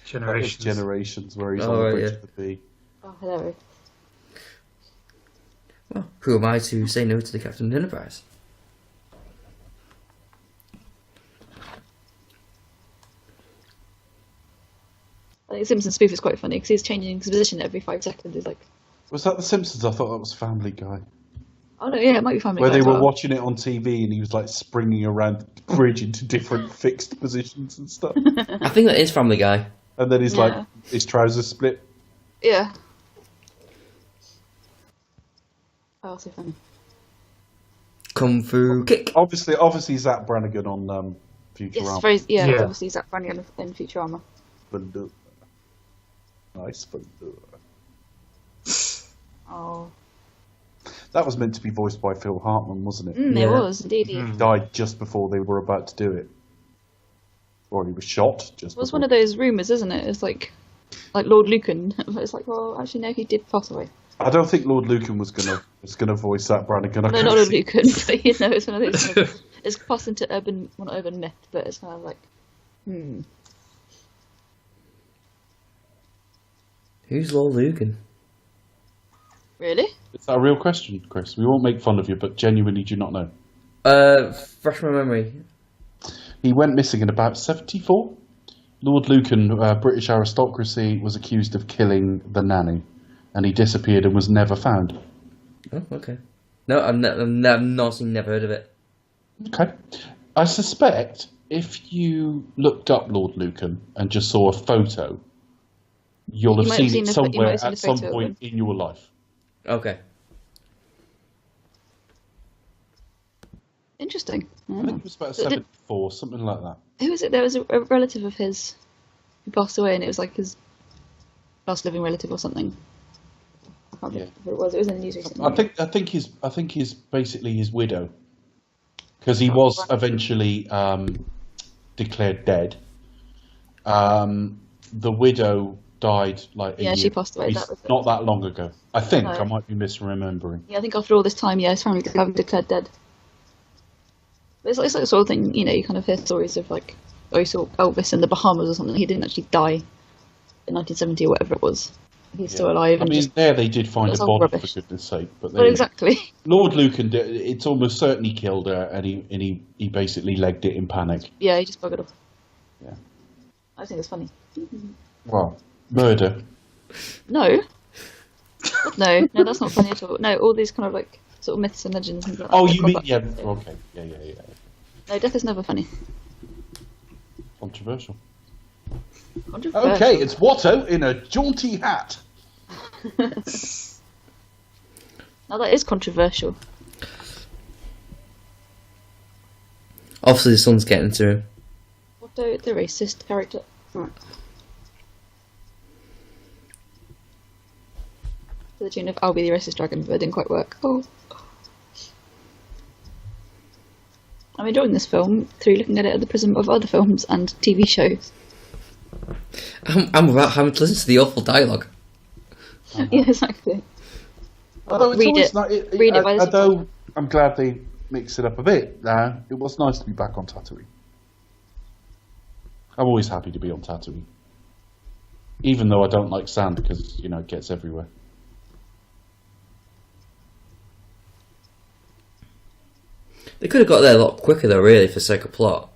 Generations. Where he's Oh, on the right, bridge yeah. of the bee. Oh, hilarious. Well, who am I to say no to the Captain Enterprise? I think Simpsons spoof is quite funny because he's changing his position every 5 seconds. He's like, Was that The Simpsons? I thought that was Family Guy. oh no, yeah, it might be Family Where Guy they as were well. watching it on TV and he was like springing around the bridge into different fixed positions and stuff. I think that is Family Guy. And then he's Yeah. like, his trousers split. Yeah. Oh, so funny. Kung Fu Kick. Obviously Zap Brannigan on Yes, Futurama. very, yeah, Yeah. obviously Zap Brannigan in Futurama. Nice. Oh. That was meant to be voiced by Phil Hartman, wasn't it? It Yeah. was, indeed. He died just before they were about to do it. Or he was shot just It was before. one of those rumours, isn't it? It's like Lord Lucan. It's like, well, actually, no, he did pass away. I don't think Lord Lucan was gonna voice Zap Brannigan. I No, can't not Lord see- Lucan, but you know, it's one of those. Kind of, it's passed into urban, well, not urban myth, but it's kind of like, Who's Lord Lucan? really? Is that a real question, Chris? We won't make fun of you, but genuinely do not know. Fresh my memory. He went missing in about 74. Lord Lucan, British aristocracy, was accused of killing the nanny, and he disappeared and was never found. Oh, okay. No, I've never heard of it. Okay. I suspect if you looked up Lord Lucan and just saw a photo, you'll have seen it somewhere at some point in your life. Okay. Interesting. I think it was about 74, something like that. Who was it? There was a relative of his who passed away, and it was like his last living relative or something. I can't remember who it was. It was in the news recently. I think his basically his widow, because he was eventually declared dead. The widow died like a year. She passed away. Not that long ago. I think I might be misremembering. Yeah, I think after all this time, his family haven't declared dead. It's like the sort of thing, you kind of hear stories of like, you saw Elvis in the Bahamas or something. He didn't actually die in 1970 or whatever it was. He's still alive. I mean, there they did find a body, rubbish. For goodness sake. But exactly. Lord Lucan, it's almost certainly killed her, and he basically legged it in panic. Yeah, he just buggered off. Yeah. I think it's funny. Well, murder. No, that's not funny at all. No, all these kind of like sort of myths and legends. And oh, you mean okay, yeah. No, death is never funny. Controversial. Okay, it's Watto in a jaunty hat. Now that is controversial. Obviously, the sun's getting to him. Watto, the racist character. Right. To the tune of "I'll be the racist dragon," but it didn't quite work. Oh. I'm enjoying this film through looking at it at the prism of other films and TV shows. I'm about having to listen to the awful dialogue. Yeah, exactly. Read it by the although I'm glad they mixed it up a bit. It was nice to be back on Tatooine. I'm always happy to be on Tatooine. Even though I don't like sand because, it gets everywhere. They could have got there a lot quicker though, really, for the sake of plot.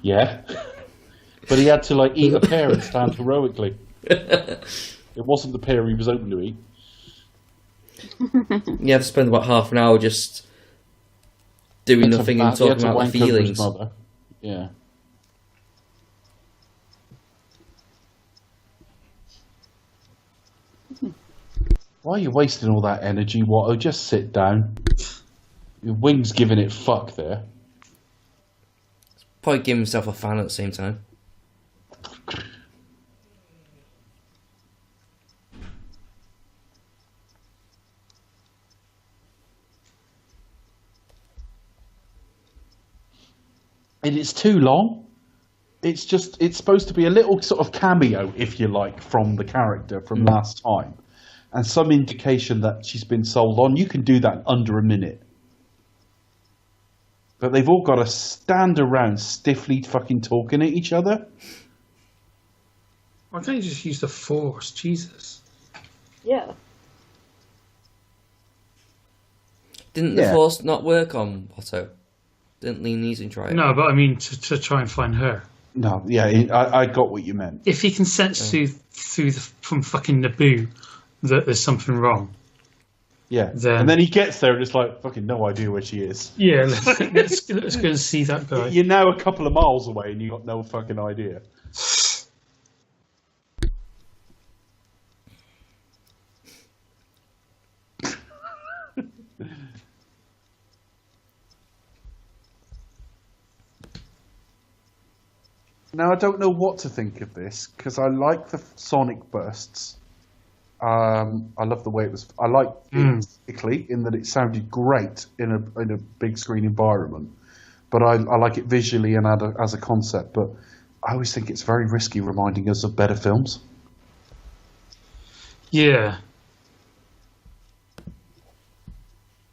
Yeah. But he had to, eat a pear and stand heroically. It wasn't the pear he was hoping to eat. You have to spend about half an hour just doing nothing and talking about the feelings. Yeah. Why are you wasting all that energy, Watto? Just sit down. Your wing's giving it fuck there. Probably giving himself a fan at the same time. And it's too long. It's supposed to be a little sort of cameo, if you like, from the character from last time. And some indication that she's been sold on. You can do that in under a minute. But they've all got to stand around stiffly fucking talking at each other. Why can't you just use the Force? Jesus. Yeah. Didn't the Force not work on Watto? Didn't Liam Neeson try it? No, but I mean to try and find her. No, yeah, I got what you meant. If he can sense from fucking Naboo that there's something wrong. Yeah, and then he gets there and it's like, fucking no idea where she is. Yeah, let's go and see that guy. You're now a couple of miles away and you got no fucking idea. Now, I don't know what to think of this, because I like the sonic bursts. I love the way it was. I like it physically, in that it sounded great in a big screen environment. But I like it visually and as a concept. But I always think it's very risky reminding us of better films. Yeah.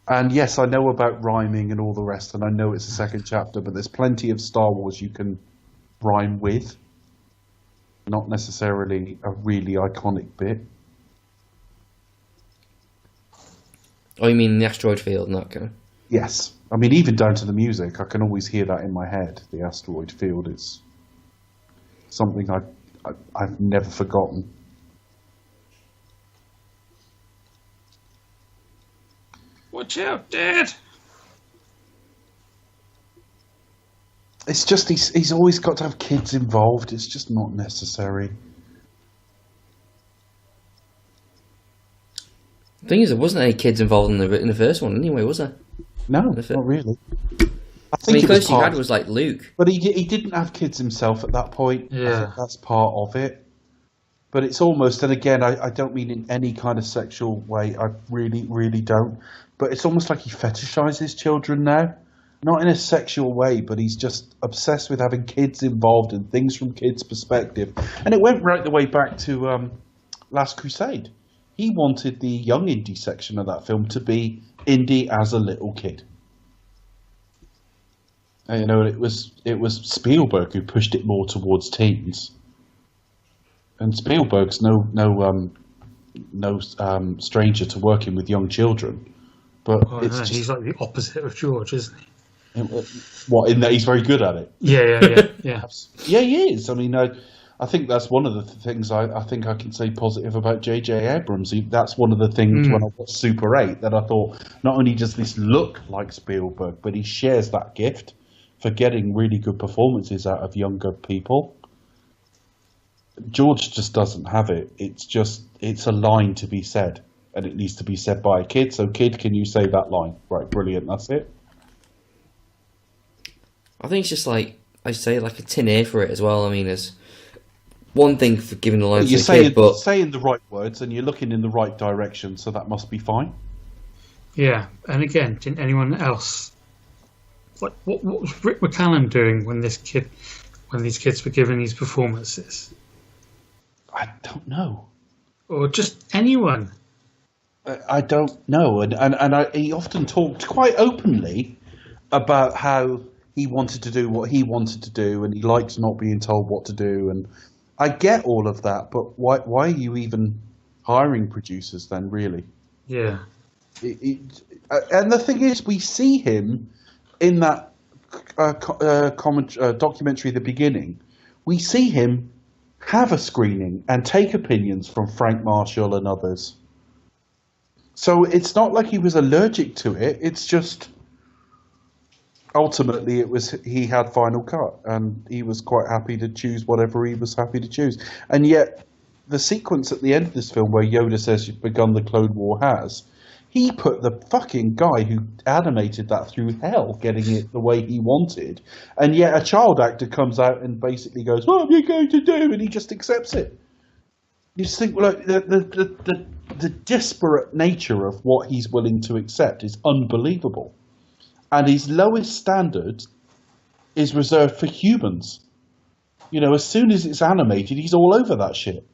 And yes, I know about rhyming and all the rest, and I know it's a second chapter, but there's plenty of Star Wars you can rhyme with. Not necessarily a really iconic bit. Oh, you mean the asteroid field and that kind of? Yes. I mean, even down to the music, I can always hear that in my head. The asteroid field is something I've never forgotten. Watch out, Dad! It's just he's always got to have kids involved. It's just not necessary. The thing is, there wasn't any kids involved in the first one anyway, was there? No, not really. I mean, the closest he had was like Luke. But he didn't have kids himself at that point. Yeah. I think that's part of it. But it's almost, and again, I don't mean in any kind of sexual way. I really, really don't. But it's almost like he fetishizes children now. Not in a sexual way, but he's just obsessed with having kids involved and things from kids' perspective. And it went right the way back to Last Crusade. He wanted the young Indy section of that film to be Indy as a little kid. And, you know, it was Spielberg who pushed it more towards teens. And Spielberg's no stranger to working with young children. But he's like the opposite of George, isn't he? What, in that he's very good at it? Yeah. Yeah, he is. I mean, I think that's one of the things I think I can say positive about J.J. Abrams. That's one of the things when I watched Super 8 that I thought, not only does this look like Spielberg, but he shares that gift for getting really good performances out of younger people. George just doesn't have it. It's a line to be said, and it needs to be said by a kid. So, kid, can you say that line? Right, brilliant, that's it. I think it's just like, I say, like a tin ear for it as well. I mean, there's one thing for giving the line to the kid, but... You're saying the right words, and you're looking in the right direction, so that must be fine. Yeah, and again, didn't anyone else... What was Rick McCallum doing when these kids were giving these performances? I don't know. Or just anyone. I don't know. And he often talked quite openly about how he wanted to do what he wanted to do, and he liked not being told what to do. And I get all of that, but why are you even hiring producers then, really? Yeah. And the thing is, we see him in that documentary at the beginning. We see him have a screening and take opinions from Frank Marshall and others. So it's not like he was allergic to it. It's just ultimately he had final cut, and he was quite happy to choose whatever he was happy to choose. And yet the sequence at the end of this film where Yoda says you've begun the Clone War has, he put the fucking guy who animated that through hell getting it the way he wanted, and yet a child actor comes out and basically goes, "What are you going to do?" and he just accepts it. You just think, well, the disparate nature of what he's willing to accept is unbelievable, and his lowest standard is reserved for humans. You know, as soon as it's animated, he's all over that shit.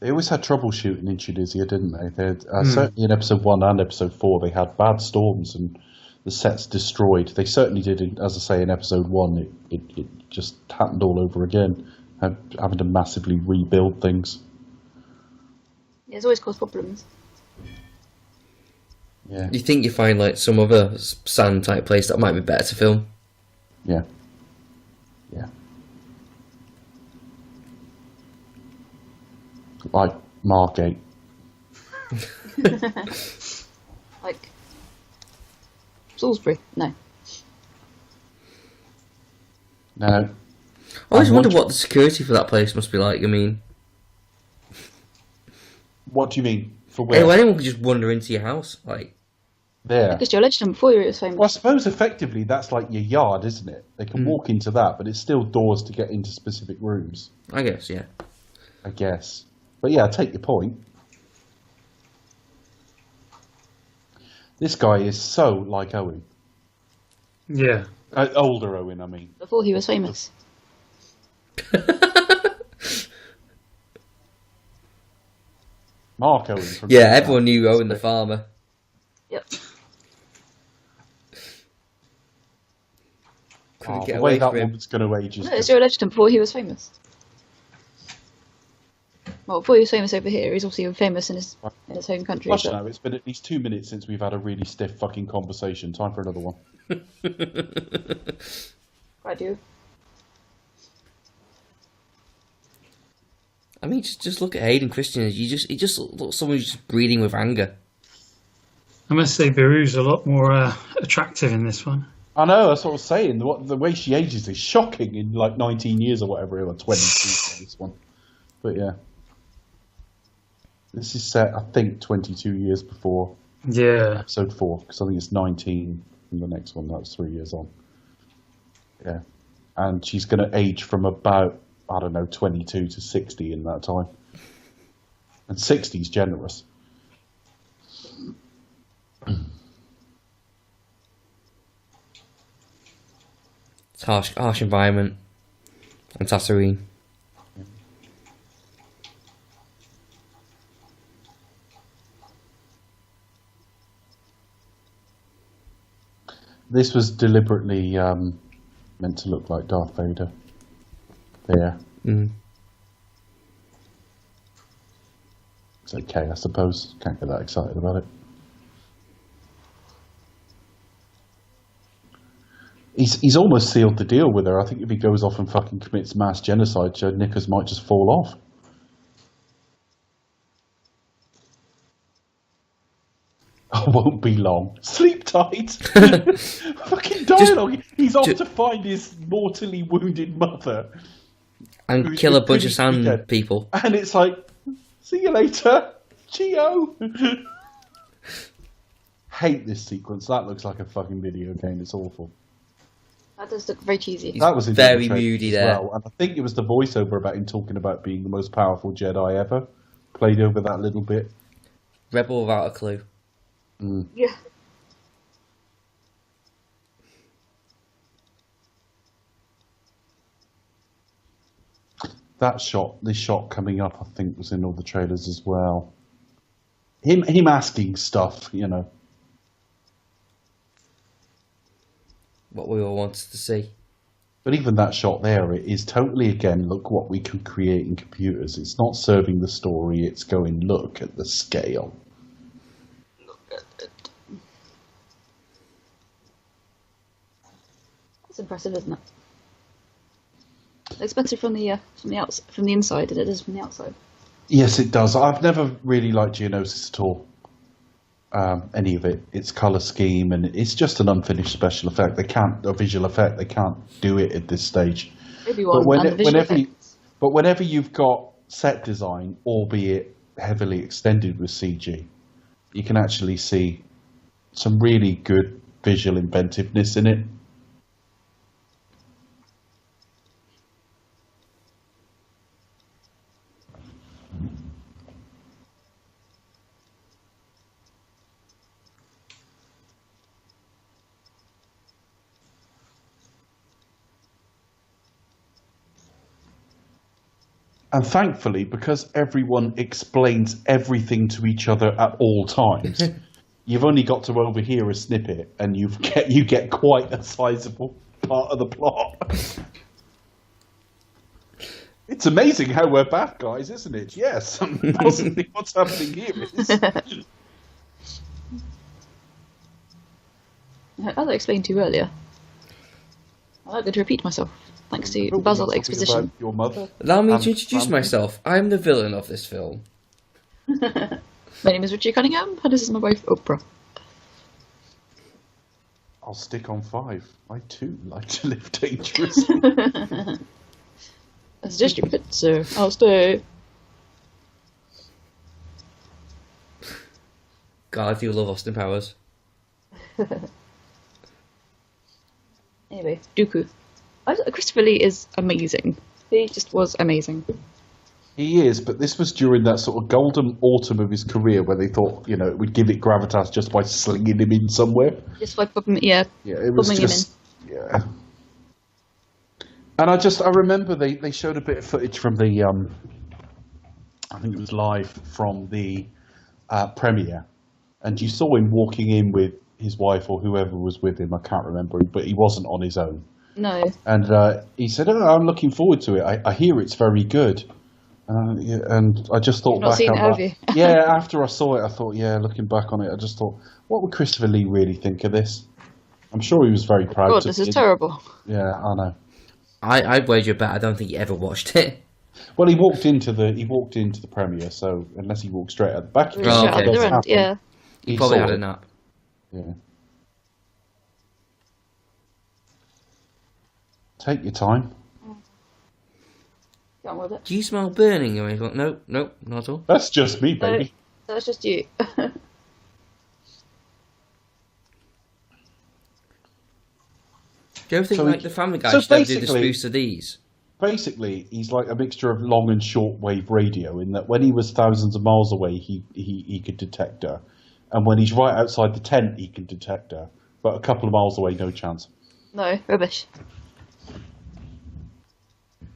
They always had trouble shooting in Tunisia, didn't they? Certainly in episode 1 and episode 4, they had bad storms and the sets destroyed. They certainly did, as I say, in episode 1, it just happened all over again, having to massively rebuild things. Yeah, it's always caused problems. Yeah. You think you find like some other sand type place that might be better to film? Yeah. Like Margate. Like Salisbury? No. No. I always wonder what the security for that place must be like. I mean, what do you mean? For where? Anyone could just wander into your house, like. There. Because Joe Legend before he was famous. Well, I suppose effectively that's like your yard, isn't it? They can walk into that, but it's still doors to get into specific rooms. I guess, yeah. I guess. But yeah, I take your point. This guy is so like Owen. Yeah. Older Owen, I mean. Before he was famous. Mark Owen. From Yeah, everyone knew Owen the farmer. Yep. Couldn't get the away way that from him. woman's going to age is... No, it's Joe Legend before he was famous. Well, before he was famous over here, he's obviously famous in his home country. Gosh, no, it's been at least 2 minutes since we've had a really stiff fucking conversation. Time for another one. I do. I mean, just look at Hayden Christian. He just looks like someone who's just breathing with anger. I must say, Beru's a lot more attractive in this one. I know, that's what I was saying. The way she ages is shocking in like 19 years or whatever, or 22 for this one. But yeah. This is set, I think, 22 years before episode 4, because I think it's 19 in the next one. That was 3 years on. Yeah. And she's going to age from about, I don't know, 22 to 60 in that time. And 60 is generous. It's harsh environment on Tatooine. This was deliberately meant to look like Darth Vader. There. Mm. It's okay, I suppose. Can't get that excited about it. He's almost sealed the deal with her. I think if he goes off and fucking commits mass genocide, Knickers might just fall off. I won't be long. Sleep tight. Fucking dialogue. He's off to find his mortally wounded mother. And kill a bunch of sand people. And it's like, see you later, Geo. Hate this sequence. That looks like a fucking video game. It's awful. That does look very cheesy. That was very moody there. Well. And I think it was the voiceover about him talking about being the most powerful Jedi ever. Played over that little bit. Rebel without a clue. Mm. Yeah. This shot coming up, I think, was in all the trailers as well. Him asking stuff, you know. What we all wanted to see. But even that shot there, it is totally, again, look what we can create in computers. It's not serving the story, it's going, look at the scale. Look at it. That's impressive, isn't it? It's better from the inside than it is from the outside. Yes, it does. I've never really liked Geonosis at all. Any of it. Its colour scheme, and it's just an unfinished special effect. A visual effect. They can't do it at this stage. But whenever you've got set design, albeit heavily extended with CG, you can actually see some really good visual inventiveness in it. And thankfully, because everyone explains everything to each other at all times, you've only got to overhear a snippet, and you get quite a sizable part of the plot. It's amazing how we're bad guys, isn't it? Yes, possibly what's happening here is. As I explained to you earlier, I'm not going to repeat myself. Thanks to Basil exposition. Your mother? Allow me to introduce myself. I'm the villain of this film. My name is Richie Cunningham, and this is my wife, Oprah. I'll stick on 5. I too like to live dangerously. That's just your bit, so I'll stay. God, I do love Austin Powers. Anyway, Dooku. Christopher Lee is amazing. He just was amazing. He is, but this was during that sort of golden autumn of his career where they thought, it would give it gravitas just by slinging him in somewhere. Just by popping, it was just, him in. Yeah. And I remember they showed a bit of footage from the, I think it was live from the premiere, and you saw him walking in with his wife or whoever was with him. I can't remember, but he wasn't on his own. No. And he said, I'm looking forward to it. I hear it's very good. And I just thought You've not seen it, have you? Yeah, after I saw it, I thought, looking back on it, I just thought, what would Christopher Lee really think of this? I'm sure he was very proud. God, this is terrible. Yeah, I know. I'd wager a bet I don't think he ever watched it. Well, he walked into the premiere, so unless he walked straight at the back, Straight out okay. the other end, yeah. He probably saw had a it. nap. Yeah. Take your time. Get on with it. Do you smell burning or anything? Nope, not at all. That's just me, baby. That's just you. Do you ever think So like he- the Family Guy so should ever do the basically- spoofs of these? Basically, he's like a mixture of long and short wave radio. In that, when he was thousands of miles away, he could detect her, and when he's right outside the tent, he can detect her. But a couple of miles away, no chance. No, rubbish.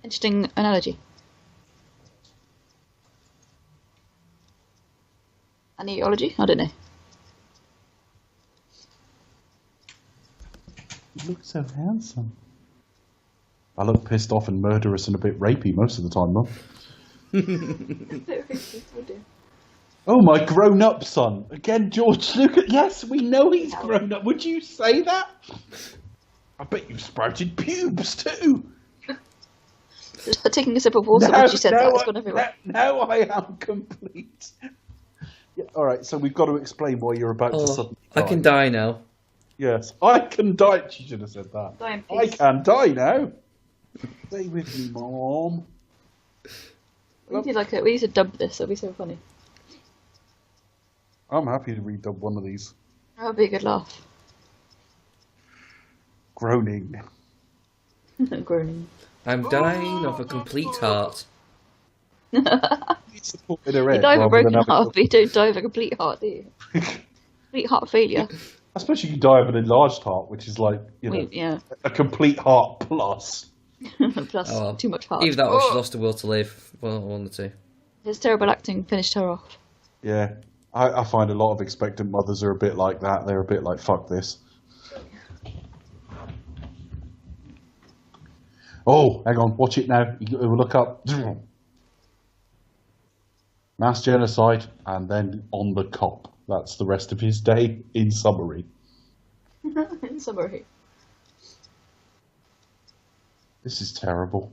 Interesting analogy. Aneology? I don't know. You look so handsome. I look pissed off and murderous and a bit rapey most of the time, though. Oh, my grown-up son. Again, George Lucas. Yes, we know he's grown up. Would you say that? I bet you've sprouted pubes, too. Taking a sip of water when she said that, it's gone everywhere. Now I am complete. Yeah, all right, so we've got to explain why you're about to suddenly die. I can die now. Yes, I can die. She should have said that. Die in I peace. can die now. Stay with me, Mom. We need to dub this, it'll be so funny. I'm happy to redub one of these. That would be a good laugh. Groaning. Groaning. I'm dying of a complete heart. It's in her You head die of a rather broken than heart, but you don't die of a complete heart, do you? Complete heart failure. I suppose you can die of an enlarged heart, which is like, you know, Yeah. a complete heart plus. Plus, Oh, well. too much heart. Either that or she lost the will to live. Well, one of the two. His terrible acting finished her off. Yeah. I find a lot of expectant mothers are a bit like that. They're a bit like, fuck this. Oh, hang on. Watch it now. You look up. Mass genocide, and then on the cop. That's the rest of his day, in summary. In summary. This is terrible.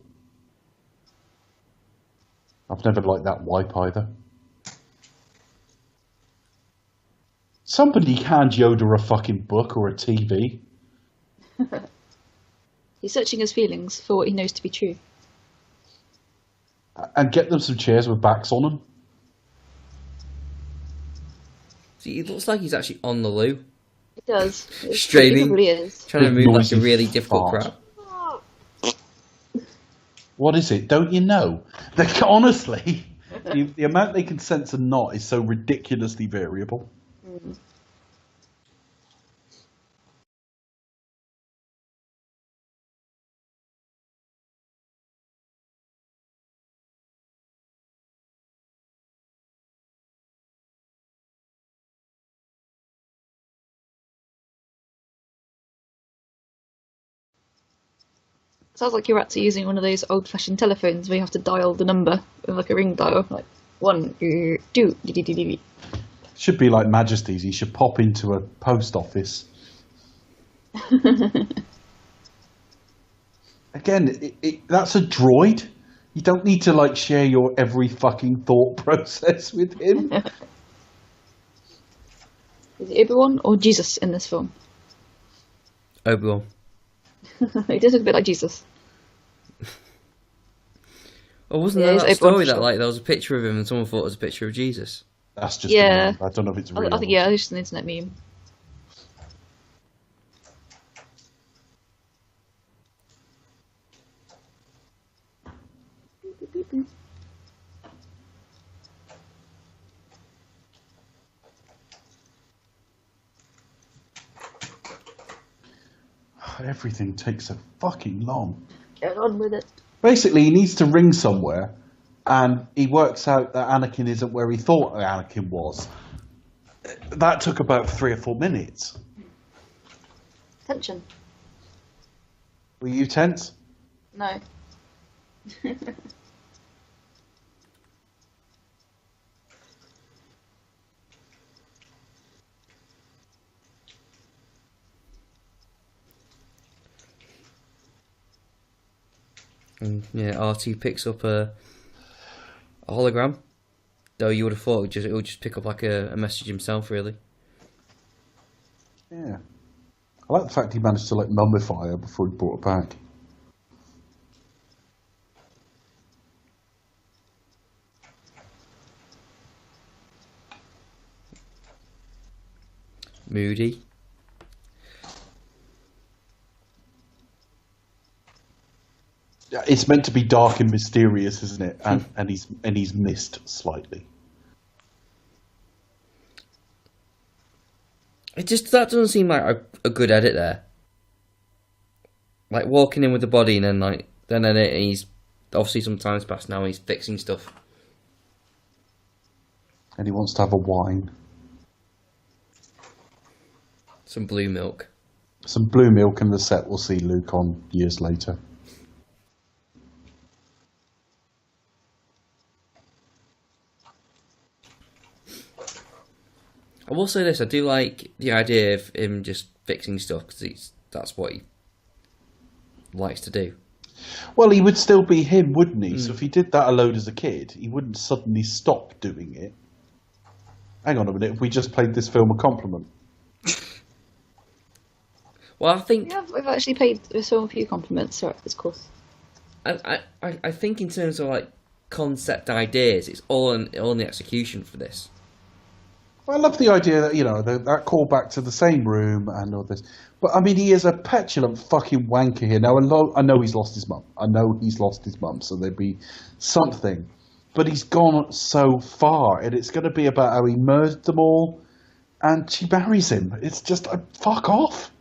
I've never liked that wipe either. Somebody hand Yoda a fucking book or a TV. He's searching his feelings for what he knows to be true. And get them some chairs with backs on them. See, it looks like he's actually on the loo. It does. He Straining. probably is. Trying to move like Noisy a really difficult fart. crap. What is it? Don't you know? Honestly, the amount they can sense a knot is so ridiculously variable. Sounds like you're actually using one of those old-fashioned telephones where you have to dial the number with like a ring dial, like 1, 2, dee. Should be like Majesty's. He should pop into a post office. Again, that's a droid. You don't need to like share your every fucking thought process with him. Is it Obi-Wan or Jesus in this film? Obi-Wan. He does look a bit like Jesus. Oh, wasn't Yeah, there he's that Obi-Wan story for that sure. like there was a picture of him and someone thought it was a picture of Jesus? That's just Yeah. a meme. I don't know if it's real. I think, yeah, it's just an internet meme. Everything takes so fucking long. Get on with it. Basically, he needs to ring somewhere, and he works out that Anakin isn't where he thought Anakin was. That took about 3 or 4 minutes. Tension. Were you tense? No. And yeah, R2 picks up a a hologram. Though you would have thought it would just pick up like a message himself, really. Yeah. I like the fact he managed to mummify her before he brought her back. Moody. It's meant to be dark and mysterious, isn't it? And he's missed slightly. That doesn't seem like a good edit there. Like walking in with the body and then he's obviously some time's passed now and he's fixing stuff. And he wants to have a wine. Some blue milk. Some blue milk in the set we'll see Luke on years later. I will say this, I do like the idea of him just fixing stuff because that's what he likes to do. Well, he would still be him, wouldn't he? So if he did that alone as a kid, he wouldn't suddenly stop doing it. Hang on a minute, if we just played this film a compliment. Well, I think... Yeah, we've actually paid this film a few compliments throughout this course. I think in terms of like concept ideas, it's all in the execution for this. Well, I love the idea that, that call back to the same room and all this. But, I mean, he is a petulant fucking wanker here. Now, I know he's lost his mum. So there'd be something. But he's gone so far, and it's going to be about how he murdered them all, and she marries him. It's just, fuck off.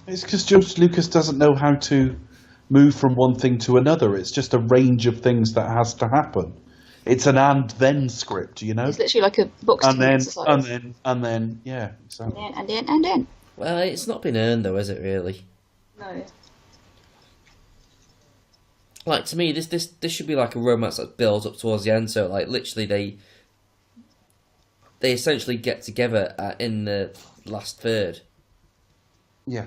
It's because George Lucas doesn't know how to move from one thing to another. It's just a range of things that has to happen. It's an and then script, It's literally like a box and then, yeah. Exactly. And then. Well, it's not been earned though, is it really? No. Like, to me, this should be like a romance that builds up towards the end. So, like, literally, they essentially get together in the last third. Yeah.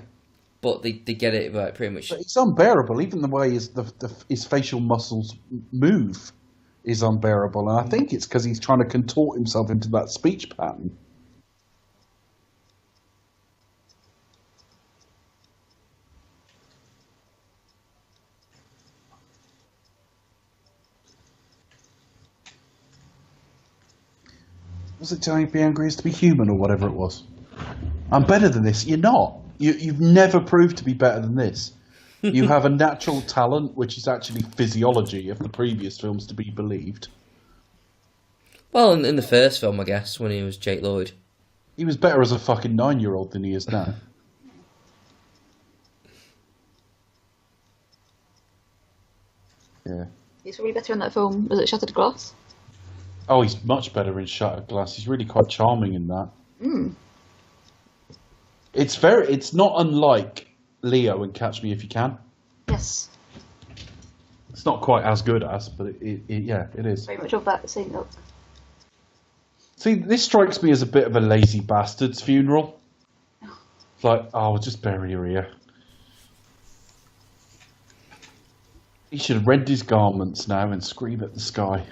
But they get it right pretty much. But it's unbearable. Even the way his facial muscles move is unbearable. And I think it's because he's trying to contort himself into that speech pattern. Was it telling be angry is to be human or whatever it was? I'm better than this. You're not. You've never proved to be better than this. You have a natural talent, which is actually physiology, if the previous film's to be believed. Well, in the first film, I guess, when he was Jake Lloyd. He was better as a fucking 9-year-old than he is now. Yeah. He's really better in that film. Was it Shattered Glass? Oh, he's much better in Shattered Glass. He's really quite charming in that. It's not unlike Leo and Catch Me If You Can. Yes. It's not quite as good as, but it is. Very much of that same look. See, this strikes me as a bit of a lazy bastard's funeral. It's like, oh, we'll just bury her here. He should have rent his garments now and scream at the sky.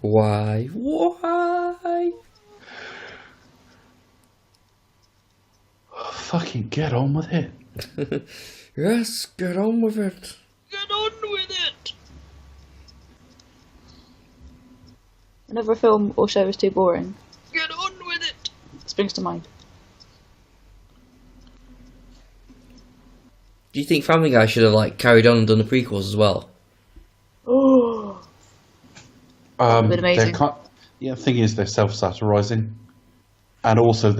Why? Fucking get on with it. Yes, get on with it. Get on with it! Whenever a film or show is too boring, get on with it! Springs to mind. Do you think Family Guy should have carried on and done the prequels as well? Oh, been amazing. The thing is, they're self-satirizing, and also,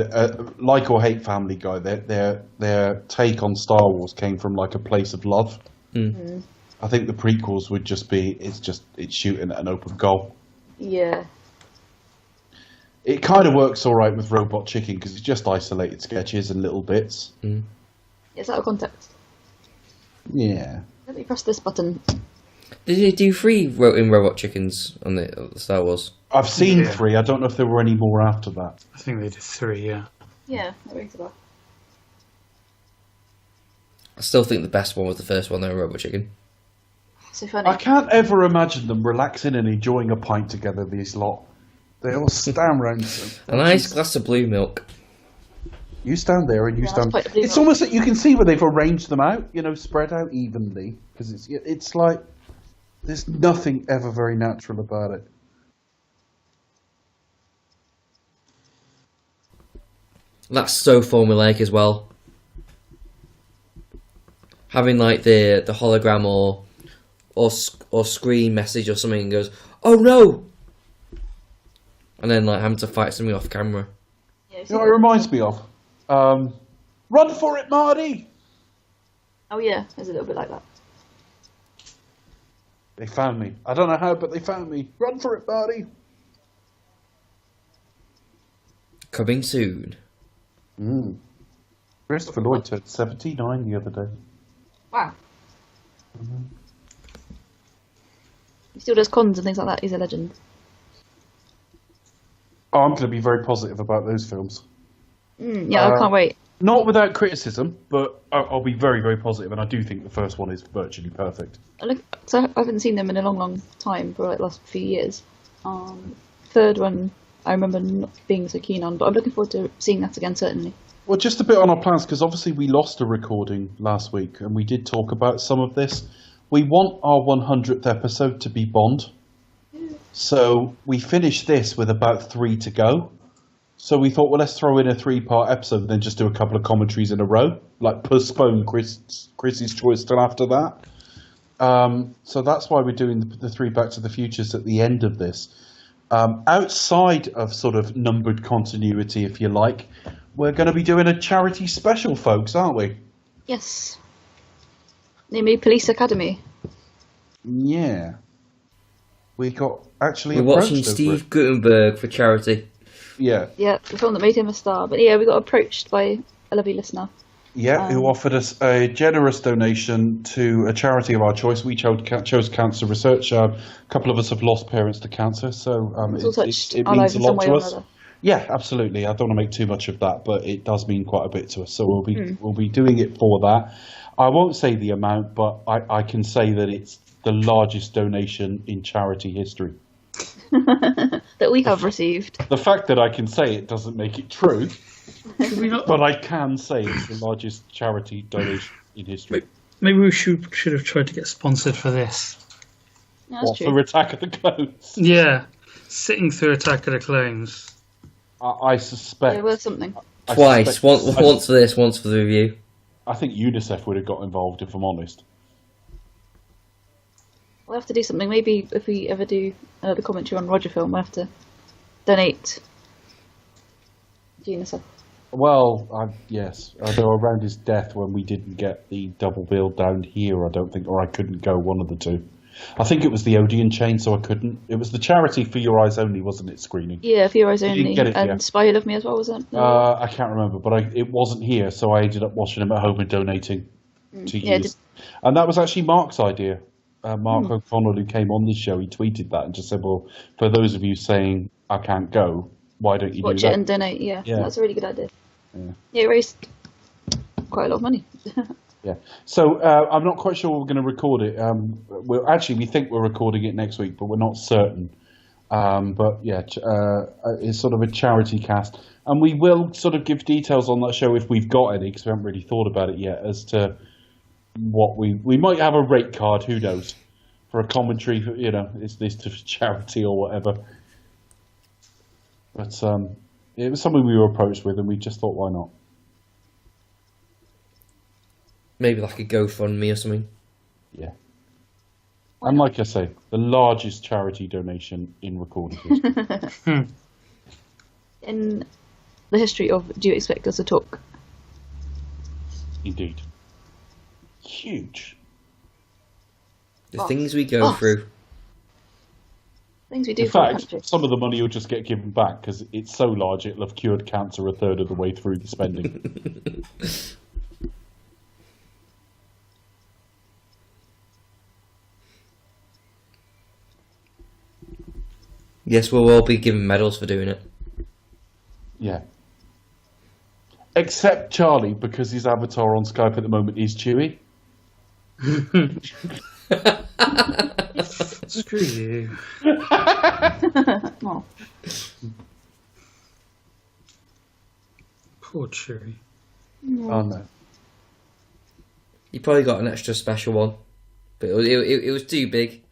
like or hate Family Guy, their take on Star Wars came from a place of love. I think the prequels would just be it's shooting at an open goal. Yeah. It kind of works all right with Robot Chicken because it's just isolated sketches and little bits. It's out of context. Yeah. Let me press this button. Did they do 3 in Robot Chickens on the Star Wars? I've seen 3. I don't know if there were any more after that. I think they did 3, yeah. Yeah, that rings a bell. I still think the best one was the first one, though, Robot Chicken. So funny. I can't ever imagine them relaxing and enjoying a pint together, these lot. They all stand round. A nice glass of blue milk. You stand there and you stand. I'll put the blue It's milk. almost like you can see where they've arranged them out, spread out evenly. Because it's like there's nothing ever very natural about it. That's so formulaic as well. Having like the hologram or screen message or something and goes, "Oh no!" and then like having to fight something off camera. Yeah, You know what it reminds me of? Run for it, Marty! Oh yeah, there's a little bit like that. They found me. I don't know how, but they found me. Run for it, Marty! Coming soon. Christopher Lloyd turned 79 the other day. Wow. He still does cons and things like that. He's a legend. Oh, I'm going to be very positive about those films. Yeah, I can't wait. Not without criticism, but I'll be very, very positive, and I do think the first one is virtually perfect. So I haven't seen them in a long, long time, for like the last few years. Third one, I remember not being so keen on, but I'm looking forward to seeing that again, certainly. Well, just a bit on our plans, because obviously we lost a recording last week, and we did talk about some of this. We want our 100th episode to be Bond. So we finished this with about 3 to go. So we thought, well, let's throw in a 3-part episode and then just do a couple of commentaries in a row. Like postpone Chris's choice till after that. So that's why we're doing the 3 Back to the Futures at the end of this. Outside of sort of numbered continuity, if you like, we're going to be doing a charity special, folks, aren't we? Yes. Namely Police Academy. Yeah. We got actually We're watching approached over Steve it. Guttenberg for charity. Yeah. Yeah, the film that made him a star. But yeah, we got approached by a lovely listener. Yeah, who offered us a generous donation to a charity of our choice. We chose Cancer Research. A couple of us have lost parents to cancer, so It's all touched it our means lives a in some lot way to or us. another. Yeah, absolutely. I don't want to make too much of that, but it does mean quite a bit to us. So we'll be doing it for that. I won't say the amount, but I can say that it's the largest donation in charity history. That we have received. The fact that I can say it doesn't make it true, but I can say it's the largest charity donation in history. Maybe we should have tried to get sponsored for this. Yeah, that's What, true. for Attack of the Clones? Yeah, sitting through Attack of the Clones. I suspect. Yeah, worth something. I Twice. suspect- Once for this, once for the review. I think UNICEF would have got involved, if I'm honest. We'll have to do something. Maybe if we ever do another commentary on Roger film, we'll have to donate to UNICEF. Well, yes. Although around his death, when we didn't get the double bill down here, I don't think, or I couldn't go, one of the two. I think it was the Odeon chain, so I couldn't. It was the charity For Your Eyes Only, wasn't it, screening? Yeah, For Your Eyes You didn't Only. get it, And yeah. Spy Who Loved Me as well, wasn't it? I can't remember, but it wasn't here, so I ended up watching him at home and donating to yeah, use. And that was actually Mark's idea. Mark O'Connell, who came on this show, he tweeted that and just said, well, for those of you saying I can't go, why don't you watch do it that? and donate. Yeah, Yeah. that's a really good idea. Yeah. Yeah, it raised quite a lot of money. Yeah. So I'm not quite sure we're going to record it. We think we're recording it next week, but we're not certain. But yeah, it's sort of a charity cast, and we will sort of give details on that show if we've got any, because we haven't really thought about it yet as to what we might have a rate card. Who knows? For a commentary, is this to charity or whatever? But it was something we were approached with, and we just thought, why not? Maybe like a GoFundMe or something. Yeah. And like I say, the largest charity donation in recorded history. In the history of Do You Expect Us to Talk? Indeed. Huge. The things we go through. Things we do In for our fact, country. some of the money will just get given back because it's so large it'll have cured cancer a third of the way through the spending. Yes, we'll all be given medals for doing it. Yeah. Except Charlie, because his avatar on Skype at the moment is Chewie. Screw you. Oh. Poor Chewie. Oh no. You probably got an extra special one, but it was too big.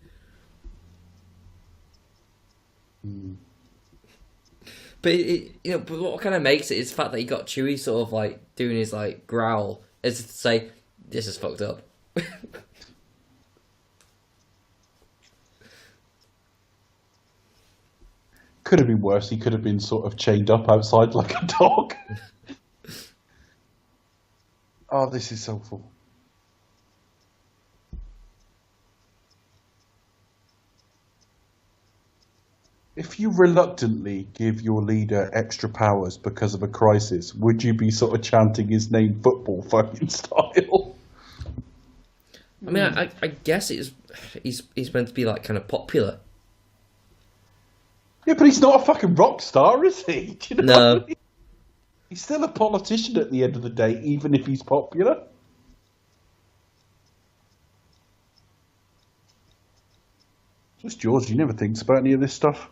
But but what kind of makes it is the fact that you got Chewie sort of like doing his like growl, as if to say, "This is fucked up." Could have been worse. He could have been sort of chained up outside like a dog. Oh, this is so full. If you reluctantly give your leader extra powers because of a crisis, would you be sort of chanting his name football fucking style? I mean, I guess he's meant to be like kind of popular. Yeah, but he's not a fucking rock star, is he? Do you know No. what I mean? He's still a politician at the end of the day, even if he's popular. Just George, he never thinks about any of this stuff.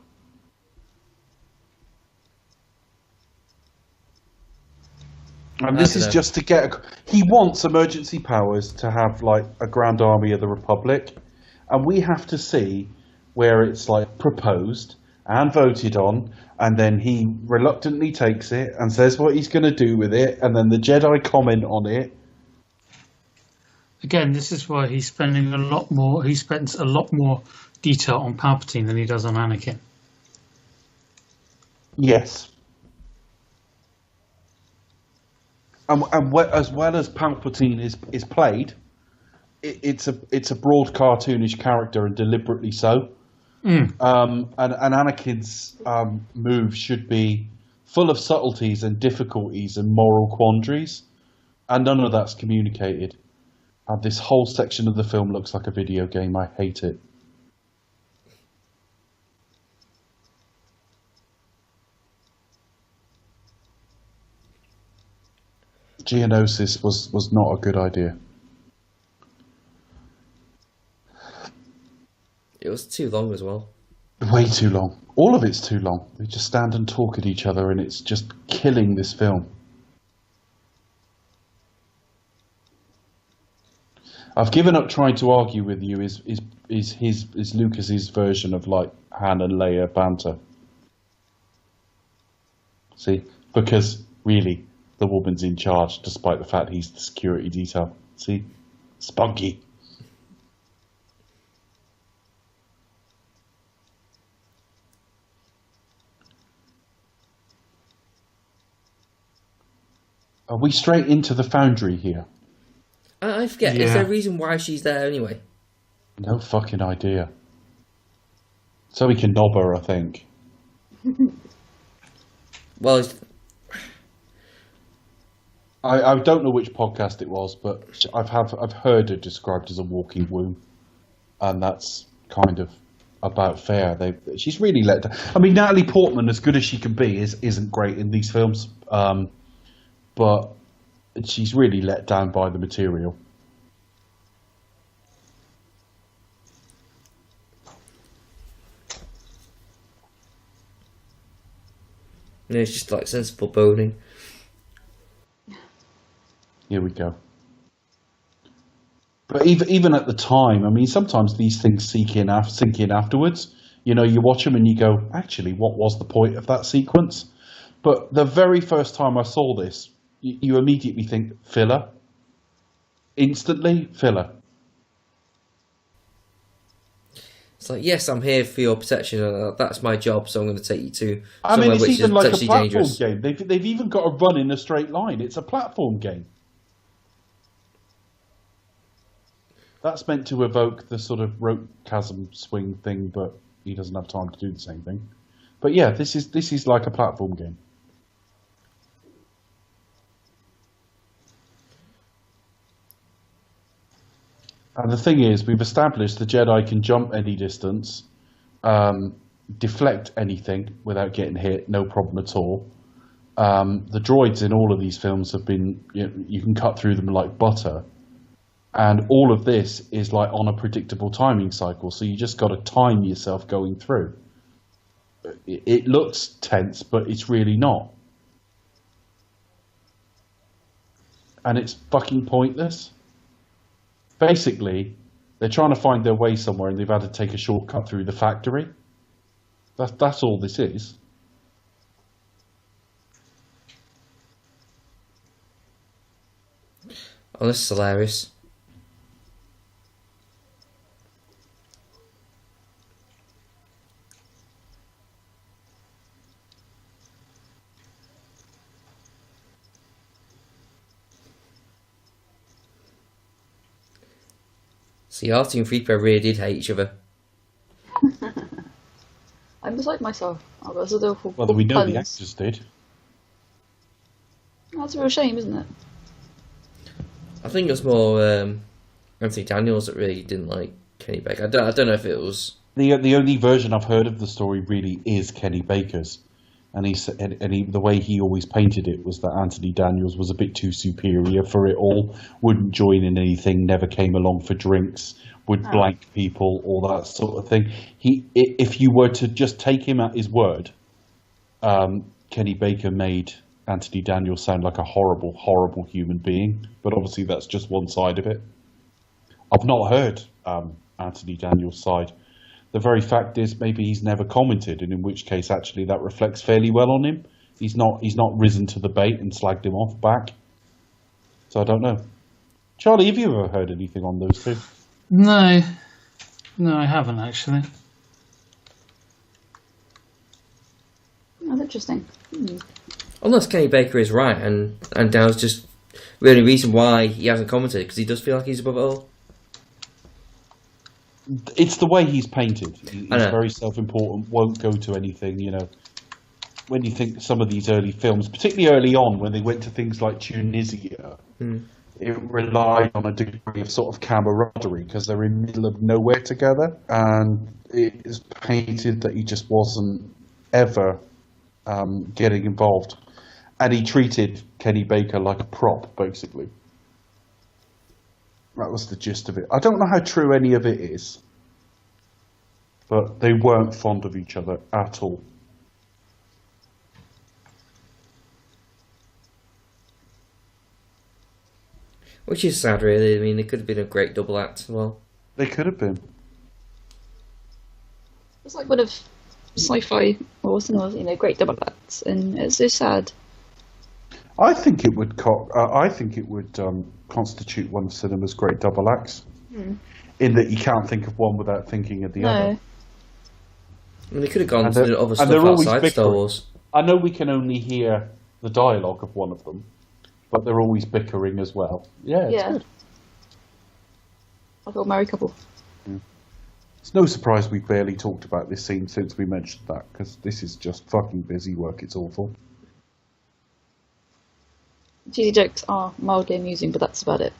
And this is just to get... He wants emergency powers to have, like, a Grand Army of the Republic. And we have to see where it's, like, proposed and voted on. And then he reluctantly takes it and says what he's going to do with it. And then the Jedi comment on it. Again, this is why he's spending a lot more... He spends a lot more detail on Palpatine than he does on Anakin. Yes. And as well as Palpatine is played, it's a broad cartoonish character and deliberately so. And Anakin's move should be full of subtleties and difficulties and moral quandaries, and none of that's communicated. And this whole section of the film looks like a video game. I hate it. Geonosis was not a good idea. It was too long as well. Way too long. All of it's too long. They just stand and talk at each other, and it's just killing this film. I've given up trying to argue with you. Is Lucas's version of like Han and Leia banter? See, because really, the woman's in charge, despite the fact he's the security detail. See, spunky. Are we straight into the foundry here? I forget. Yeah. Is there a reason why she's there anyway? No fucking idea. So we can knob her, I think. Well, I don't know which podcast it was, but I've heard her described as a walking womb, and that's kind of about fair. She's really let down. I mean, Natalie Portman, as good as she can be, isn't great in these films, but she's really let down by the material. it's just like sensible boning. Here we go. But even at the time, I mean, sometimes these things sink in afterwards. You know, you watch them and you go, actually, what was the point of that sequence? But the very first time I saw this, you immediately think, filler. Instantly, filler. It's like, yes, I'm here for your protection. That's my job, so I'm going to take you to I somewhere mean, it's which is even like a potentially platform dangerous. game. They've even got to run in a straight line. It's a platform game. That's meant to evoke the sort of rope chasm swing thing, but he doesn't have time to do the same thing. But yeah, this is like a platform game. And the thing is, we've established the Jedi can jump any distance. deflect anything without getting hit, no problem at all. The droids in all of these films have been, you can cut through them like butter. And all of this is like on a predictable timing cycle, so you just got to time yourself going through. It looks tense, but it's really not. And it's fucking pointless. Basically, they're trying to find their way somewhere and they've had to take a shortcut through the factory. That's all this is. Oh, this is hilarious. See, Artie and Freepo really did hate each other. I'm beside myself. Oh, that's a awful. Well, we know puns. the actors did. That's a real shame, isn't it? I think it was more Anthony Daniels that really didn't like Kenny Baker. I don't know if it was... The only version I've heard of the story really is Kenny Baker's. And the way he always painted it was that Anthony Daniels was a bit too superior for it all, wouldn't join in anything, never came along for drinks, would blank people, all that sort of thing. If you were to just take him at his word, Kenny Baker made Anthony Daniels sound like a horrible, horrible human being. But obviously that's just one side of it. I've not heard Anthony Daniels' side. The very fact is maybe he's never commented, and in which case actually that reflects fairly well on him. He's not risen to the bait and slagged him off back. So I don't know. Charlie, have you ever heard anything on those two? No, I haven't actually. That's interesting. Unless Kenny Baker is right, and Dow's just the only reason why he hasn't commented, because he does feel like he's above it all. It's the way he's painted. He's very self-important, won't go to anything, When you think some of these early films, particularly early on when they went to things like Tunisia, it relied on a degree of sort of camaraderie because they're in the middle of nowhere together, and it is painted that he just wasn't ever getting involved. And he treated Kenny Baker like a prop, basically. That was the gist of it. I don't know how true any of it is, but they weren't fond of each other at all. Which is sad, really. I mean, it could have been a great double act as well. They could have been. It's like one of sci-fi or cinema, great double acts, and it's so sad. I think it would. Constitute one of cinema's great double acts, in that you can't think of one without thinking of the other. I mean, they could have gone to other stuff outside Star Wars. I know we can only hear the dialogue of one of them, but they're always bickering as well. Yeah, it's good. I thought married couple. It's no surprise we barely talked about this scene since we mentioned that, because this is just fucking busy work. It's awful. Cheesy jokes are mildly amusing, but that's about it.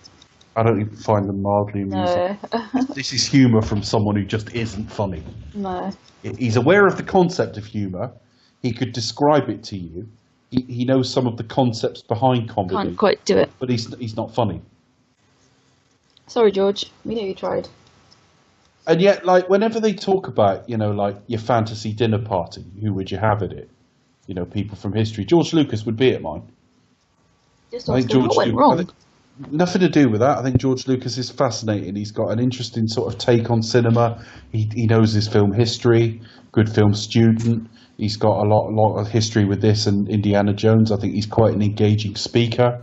I don't even find them mildly amusing. No. This is humour from someone who just isn't funny. No. He's aware of the concept of humour. He could describe it to you. He knows some of the concepts behind comedy. Can't quite do it. But he's not funny. Sorry, George. We know you tried. And yet, whenever they talk about, your fantasy dinner party, who would you have at it? People from history. George Lucas would be at mine. I think what went wrong? Nothing to do with that. I think George Lucas is fascinating. He's got an interesting sort of take on cinema. He knows his film history, good film student. He's got a lot of history with this and Indiana Jones. I think he's quite an engaging speaker.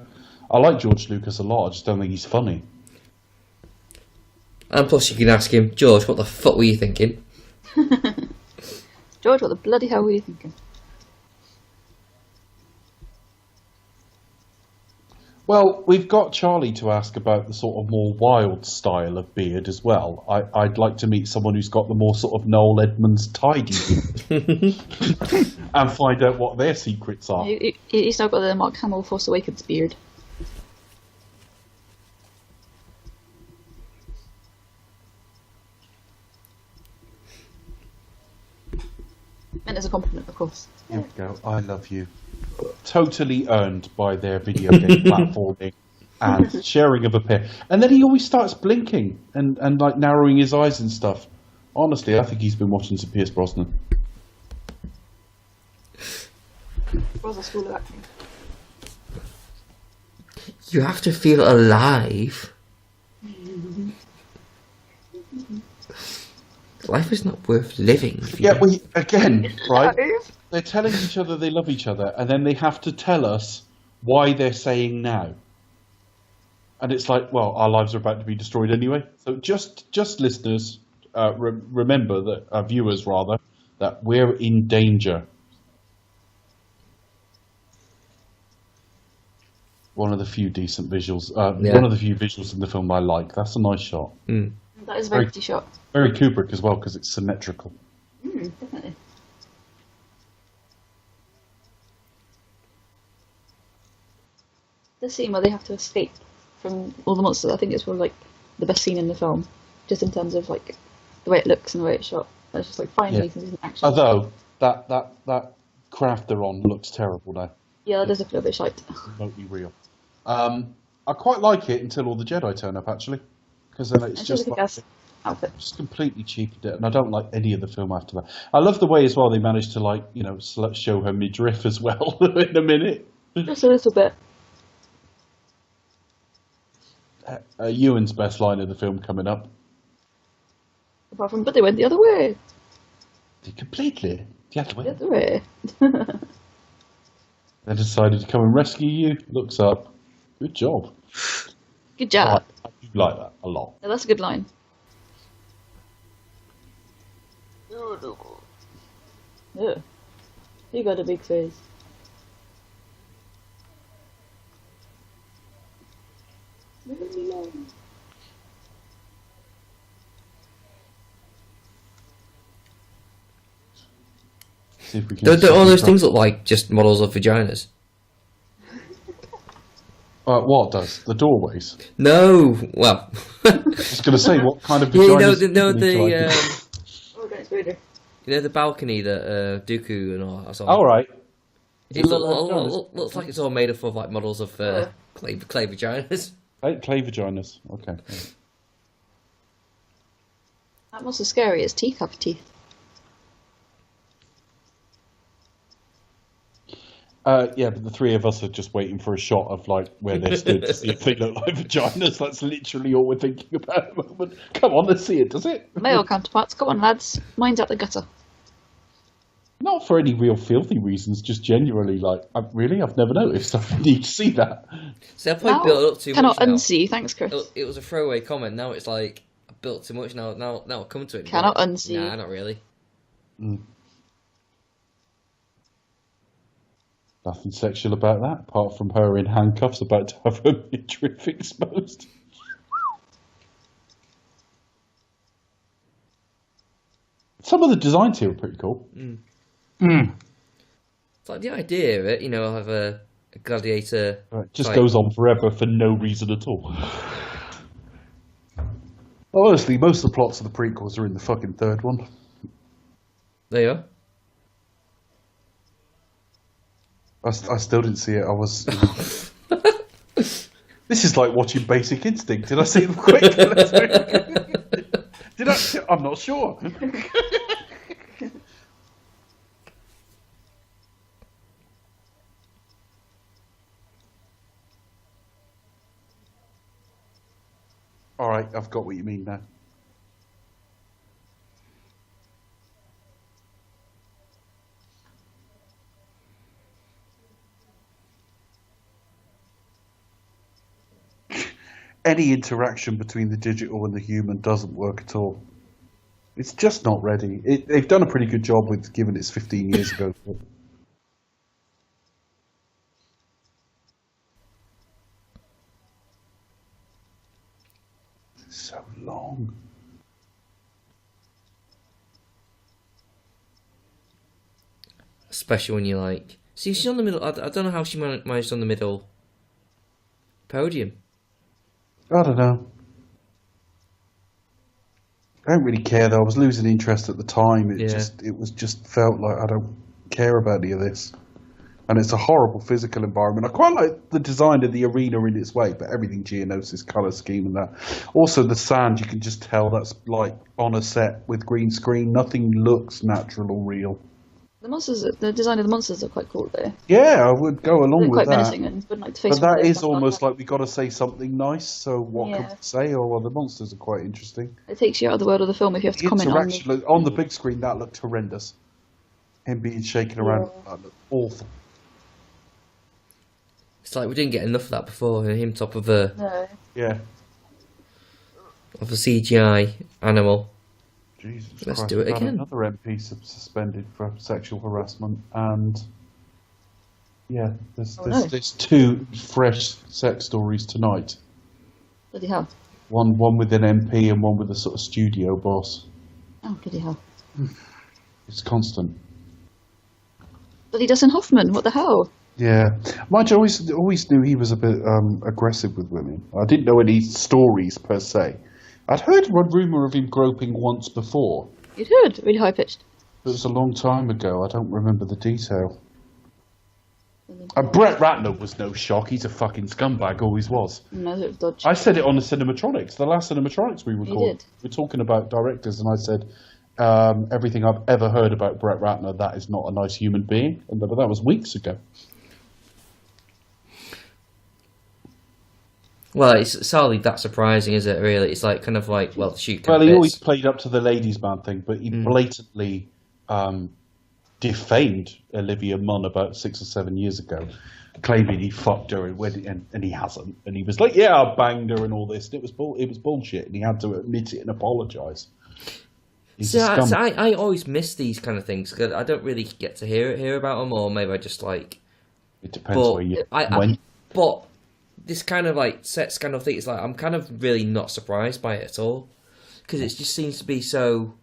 I like George Lucas a lot. I just don't think he's funny. And plus you can ask him, George, what the fuck were you thinking? George, what the bloody hell were you thinking? Well, we've got Charlie to ask about the sort of more wild style of beard as well. I'd like to meet someone who's got the more sort of Noel Edmonds tidy beard and find out what their secrets are. He's now got the Mark Hamill Force Awakens beard. meant as a compliment, of course. Here we go. I love you. Totally earned by their video game platforming and sharing of a pair. And then he always starts blinking and like narrowing his eyes and stuff. Honestly, I think he's been watching some Pierce Brosnan. Was a school of acting. You have to feel alive. Life is not worth living. Yeah, again, right? They're telling each other they love each other, and then they have to tell us why they're saying now. And it's like, well, our lives are about to be destroyed anyway. So just listeners, remember that, viewers rather, that we're in danger. One of the few decent visuals. One of the few visuals in the film I like. That's a nice shot. Mm. That is a very pretty shot. Very Kubrick as well, because it's symmetrical. Definitely. The scene where they have to escape from all the monsters, I think it's probably like the best scene in the film, just in terms of like the way it looks and the way it's shot. It's just like finally some decent action. Although that craft they're on looks terrible now. Yeah, that does look a little bit shite. Remotely real. I quite like it until all the Jedi turn up, actually, because then it's just like, just completely cheapened it, and I don't like any of the film after that. I love the way as well they managed to like show her midriff as well in a minute. Just a little bit. Ewan's best line in the film coming up. Apart from, but they went the other way. Completely the other way. The other way. They decided to come and rescue you. Looks up. Good job. Good job. I do like that a lot. Yeah, that's a good line. Yeah. You got a big face. See if we can Don't all those things look like just models of vaginas? What does? The doorways? No, well. I was going to say, what kind of Yeah, vaginas? You know the balcony that Dooku and all. That's all. All right. It looks like it's all made up of like models of clay vaginas. Clay vaginas. Okay. That must be scary. It's teacup teeth. Yeah, but the three of us are just waiting for a shot of like where they stood to see if they look like vaginas. That's literally all we're thinking about at the moment. Come on, let's see it. Does it? Male counterparts. Come on, lads. Mine's out the gutter. Not for any real filthy reasons, just genuinely like, I've never noticed. I need to see that. So I probably built it up too much. Cannot unsee. Thanks, Chris. It was a throwaway comment. Now it's like I built too much. Now I'll come to it. Cannot unsee. Nah, not really. Mm. Nothing sexual about that, apart from her in handcuffs about to have her midriff exposed. Some of the designs here are pretty cool. Mm. Mm. It's like the idea of it, have a gladiator. It just goes on forever for no reason at all. Honestly, most of the plots of the prequels are in the fucking third one. There you are. I still didn't see it. I was. This is like watching Basic Instinct. Did I see them quick? Did I? I'm not sure. All right, I've got what you mean now. Any interaction between the digital and the human doesn't work at all. It's just not ready. They've done a pretty good job with given it's 15 years ago. So long. Especially when you're like, see, she's on the middle. I don't know how she managed on the middle podium. I don't know. I don't really care though. I was losing interest at the time. It just felt like I don't care about any of this. And it's a horrible physical environment. I quite like the design of the arena in its way, but everything Geonosis colour scheme and that. Also, the sand, you can just tell that's like on a set with green screen. Nothing looks natural or real. The design of the monsters are quite cool though. Yeah, I would go along with quite that. menacing and wouldn't like to face. But that is almost like we got to say something nice. So what can we say? Oh, well, the monsters are quite interesting. It takes you out of the world of the film if you have to comment on the big screen. That looked horrendous. Him being shaken around, that looked awful. It's like we didn't get enough of that before. Him top of a CGI animal. Jesus Let's Christ, do it again. Another MP suspended for sexual harassment, and there's 2 fresh sex stories tonight. Bloody hell! One with an MP and one with a sort of studio boss. Oh, bloody hell! It's constant. Bloody Dustin Hoffman! What the hell? Yeah, Mike always knew he was a bit aggressive with women. I didn't know any stories per se. I'd heard one rumour of him groping once before. You'd heard? Really high pitched. It was a long time ago. I don't remember the detail. And Brett Ratner was no shock. He's a fucking scumbag, always was. No, it was dodge. I said it on the Cinematronics, the last Cinematronics we recorded. You did. We're talking about directors, and I said, everything I've ever heard about Brett Ratner, that is not a nice human being. But that was weeks ago. Well, it's hardly that surprising, is it? Really, it's like kind of like shoot. Well, he always played up to the ladies' man thing, but he blatantly defamed Olivia Munn about 6 or 7 years ago, claiming he fucked her and he hasn't. And he was like, "Yeah, I banged her and all this." And it was bullshit, and he had to admit it and apologise. I always miss these kind of things because I don't really get to hear about them, or maybe I just like. It depends where you when. But this kind of like sets kind of thing. It's like I'm kind of really not surprised by it at all because it just seems to be so.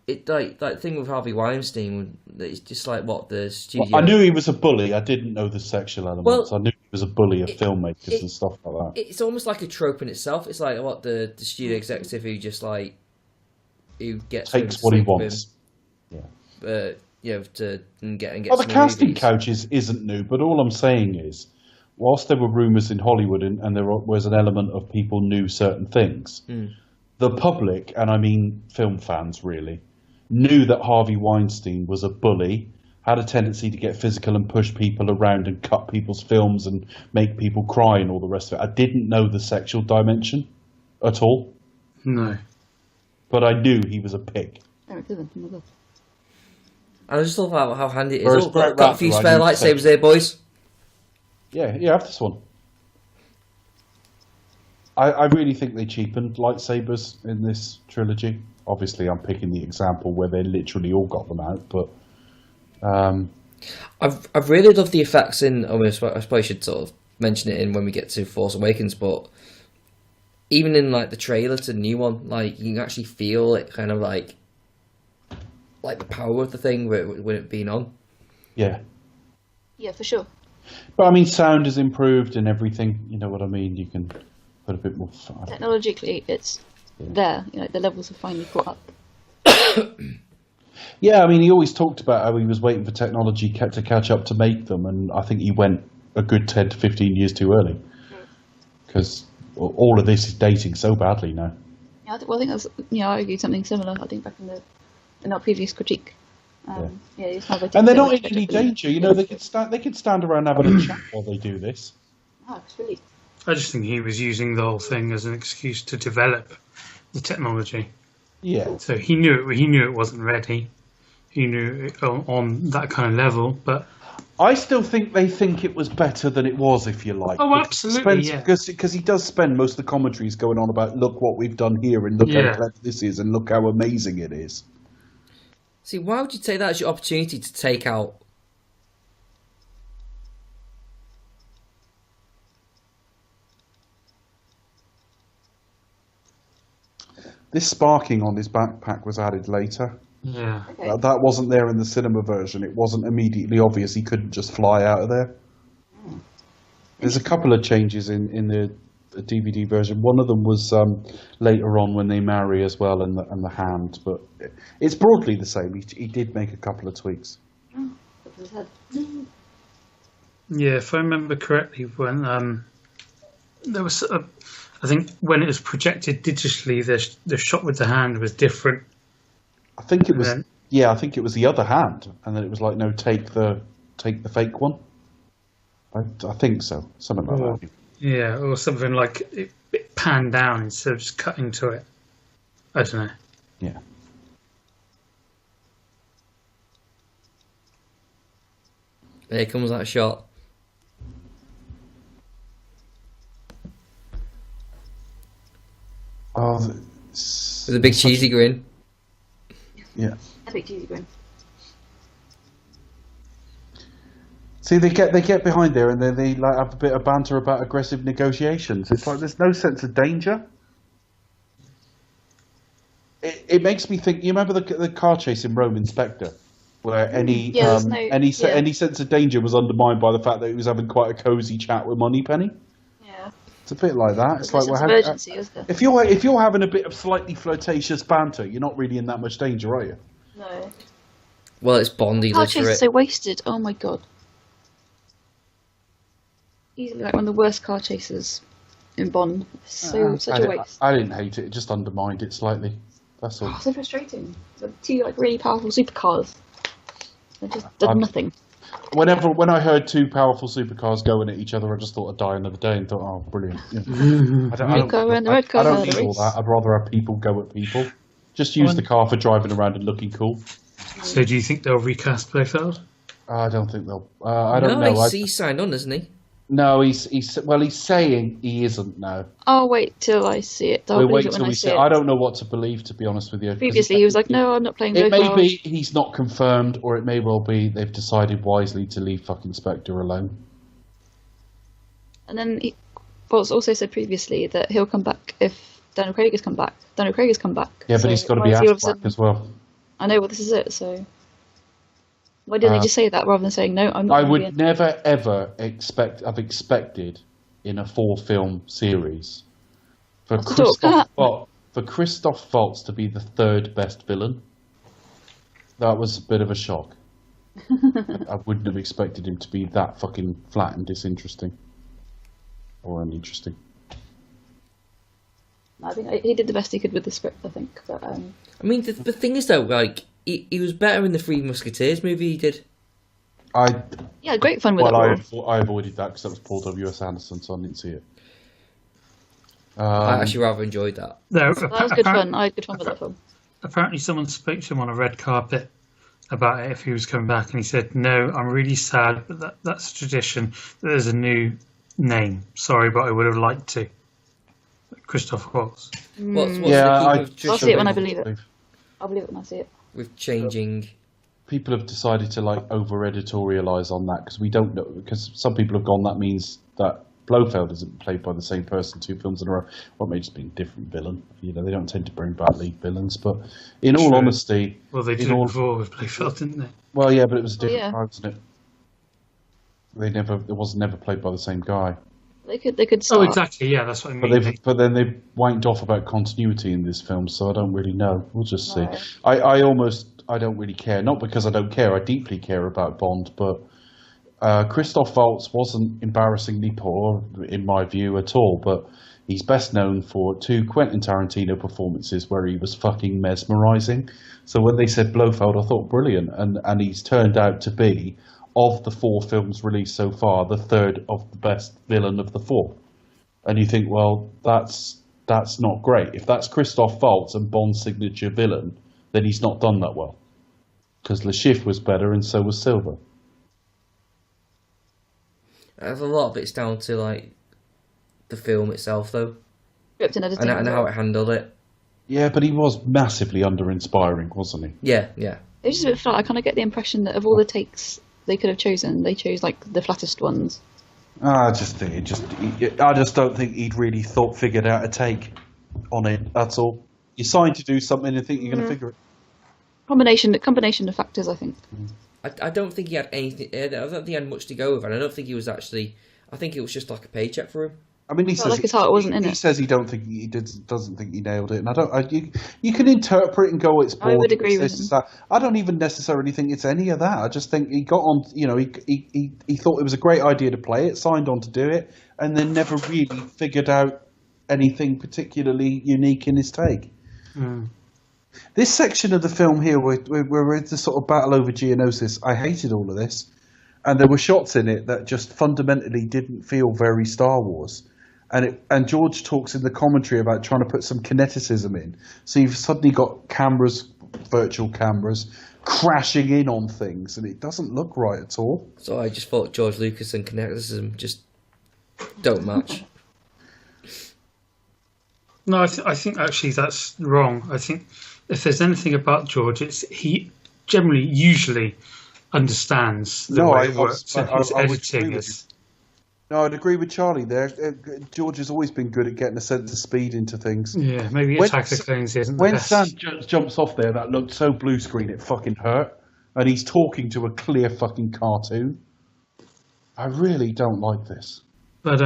It like the thing with Harvey Weinstein. It's just like what the studio. Well, I knew he was a bully. I didn't know the sexual elements. I knew he was a bully of filmmakers and stuff like that. It's almost like a trope in itself. It's like what the studio executive who just like who gets takes what he wants. To get. Well, the casting couch isn't new, but all I'm saying is, whilst there were rumours in Hollywood and there was an element of people knew certain things, the public, and I mean film fans really, knew that Harvey Weinstein was a bully, had a tendency to get physical and push people around and cut people's films and make people cry and all the rest of it. I didn't know the sexual dimension at all. No. But I knew he was a pig. Oh my God. I just thought about how handy it Whereas is. Got a few spare lightsabers there, boys. Yeah, have this one. I really think they cheapened lightsabers in this trilogy. Obviously, I'm picking the example where they literally all got them out, but I've really loved the effects in. I suppose I should sort of mention it in when we get to Force Awakens, but even in like the trailer to the new one, like you can actually feel it, kind of like the power of the thing when it being on. Yeah. Yeah, for sure. But I mean, sound has improved and everything. You know what I mean? You can put a bit more. Technologically, it's there. The levels have finally caught up. Yeah, I mean, he always talked about how he was waiting for technology to catch up to make them, and I think he went a good 10 to 15 years too early because all of this is dating so badly now. Yeah, I think that's. I argued something similar. I think back in our previous critique. And they're not in any danger. They could stand around having a chat while they do this. Oh, it's really. I just think he was using the whole thing as an excuse to develop the technology. Yeah. So he knew it wasn't ready. He knew it on that kind of level, but I still think they think it was better than it was, if you like. Oh, absolutely, yeah. Because he does spend most of the commentaries going on about, look what we've done here, and look how clever this is, and look how amazing it is. See, why would you take that as your opportunity to take out? This sparking on his backpack was added later. Yeah. Okay. That wasn't there in the cinema version. It wasn't immediately obvious he couldn't just fly out of there. There's a couple of changes in the a DVD version. One of them was later on when they marry as well, and the hand. But it's broadly the same. He did make a couple of tweaks. Yeah, if I remember correctly, when there was, I think when it was projected digitally, the shot with the hand was different. I think it was. I think it was the other hand, and then it was like, no, take the fake one. I think so, something like that. Yeah, or something like it panned down instead of just cutting to it. I don't know. Yeah. There comes that shot. Oh, with a big cheesy grin. Yeah. A big cheesy grin. See, they get behind there, and then they like have a bit of banter about aggressive negotiations. It's like there's no sense of danger. It makes me think. You remember the car chase in Rome Inspector, where any sense of danger was undermined by the fact that he was having quite a cozy chat with Moneypenny. Yeah. It's a bit like that. It's like emergency, is there? if you're having a bit of slightly flirtatious banter, you're not really in that much danger, are you? No. Well, it's Bond. He Car lives for chase it. is so wasted. Oh my god. Easily like one of the worst car chases in Bond. Such a waste. I didn't hate it. It just undermined it slightly. That's all. Oh, so frustrating. The two really powerful supercars. They just did nothing. When I heard two powerful supercars going at each other, I just thought I'd die another day and thought, oh, brilliant. Yeah. I don't need all that. I'd rather have people go at people. Just use the car for driving around and looking cool. So do you think they'll recast Blofeld? I don't think they'll. I don't know. He's signed on, isn't he? No, he's saying he isn't now. I'll wait till I see it. We'll wait till we see it. I don't know what to believe, to be honest with you. Previously, he was like, "No, I'm not playing." It may be he's not confirmed, or it may well be they've decided wisely to leave fucking Spectre alone. And then Bolt's also said previously that he'll come back if Daniel Craig has come back. Daniel Craig has come back. Yeah, but he's got to be asked back as well. I know, well, this is it, so... Why didn't they just say that rather than saying, no, I'm not... I would never, ever have expected in a 4-film series for Christoph Waltz to be the third best villain. That was a bit of a shock. I wouldn't have expected him to be that fucking flat and disinteresting. Or uninteresting. I think he did the best he could with the script, I think. But, I mean, the thing is, though, like, he was better in the Three Musketeers movie he did. Yeah, great fun with it. I avoided that because that was Paul W.S. Anderson, so I didn't see it. I actually rather enjoyed that. That was good fun. I had good fun with that film. Apparently someone spoke to him on a red carpet about it if he was coming back, and he said, no, I'm really sad, but that's a tradition. There's a new name. Sorry, but I would have liked to. Christoph Waltz. I'll see it when I believe it. I'll believe it when I see it. With changing... People have decided to over-editorialise on that because we don't know, because some people have gone, that means that Blofeld isn't played by the same person 2 films in a row. Well, it may just be a different villain. You know, they don't tend to bring back lead villains, but in all honesty... Well, they did before with Blofeld, didn't they? Well, yeah, but it was a different time, wasn't it? It was never played by the same guy. They could start. Oh, exactly, yeah, that's what I mean. But then they wanked off about continuity in this film, so I don't really know. We'll just see. I don't really care. Not because I don't care. I deeply care about Bond, but Christoph Waltz wasn't embarrassingly poor, in my view, at all, but he's best known for 2 Quentin Tarantino performances where he was fucking mesmerising. So when they said Blofeld, I thought brilliant, and he's turned out to be, of the 4 films released so far, the third of the best villain of the 4. And you think, well, that's not great. If that's Christoph Waltz and Bond's signature villain, then he's not done that well. Because Le Chiffre was better and so was Silver. A lot of it's down to, like, the film itself, though. Script and editing. And how it handled it. Yeah, but he was massively under-inspiring, wasn't he? Yeah. It was just a bit flat. I kind of get the impression that of all the takes they could have chosen, they chose, like, the flattest ones. I just don't think he'd really figured out a take on it. That's all. You're signed to do something and think you're going to figure it. Combination of factors, I think. I don't think he had anything. I don't think he had much to go with, and I don't think he was actually. I think it was just like a paycheck for him. I mean, he Felt says like his heart wasn't in he it. says he doesn't think he nailed it, and you can interpret and go, it's boring. I would agree with this, him. that. I don't even necessarily think it's any of that. I just think he got on. He thought it was a great idea to play it, signed on to do it, and then never really figured out anything particularly unique in his take. This section of the film here, we're in the sort of battle over Geonosis. I hated all of this, and there were shots in it that just fundamentally didn't feel very Star Wars. And George talks in the commentary about trying to put some kineticism in. So you've suddenly got cameras, virtual cameras, crashing in on things, and it doesn't look right at all. So I just thought George Lucas and kineticism just don't match. No, I think actually that's wrong. I think if there's anything about George, it's he usually understands the way it works, and his editing is. No, I'd agree with Charlie there. George has always been good at getting a sense of speed into things. Yeah, maybe Attack of the Clones isn't the best. When Sam jumps off there, that looked so blue screen it fucking hurt. And he's talking to a clear fucking cartoon. I really don't like this. But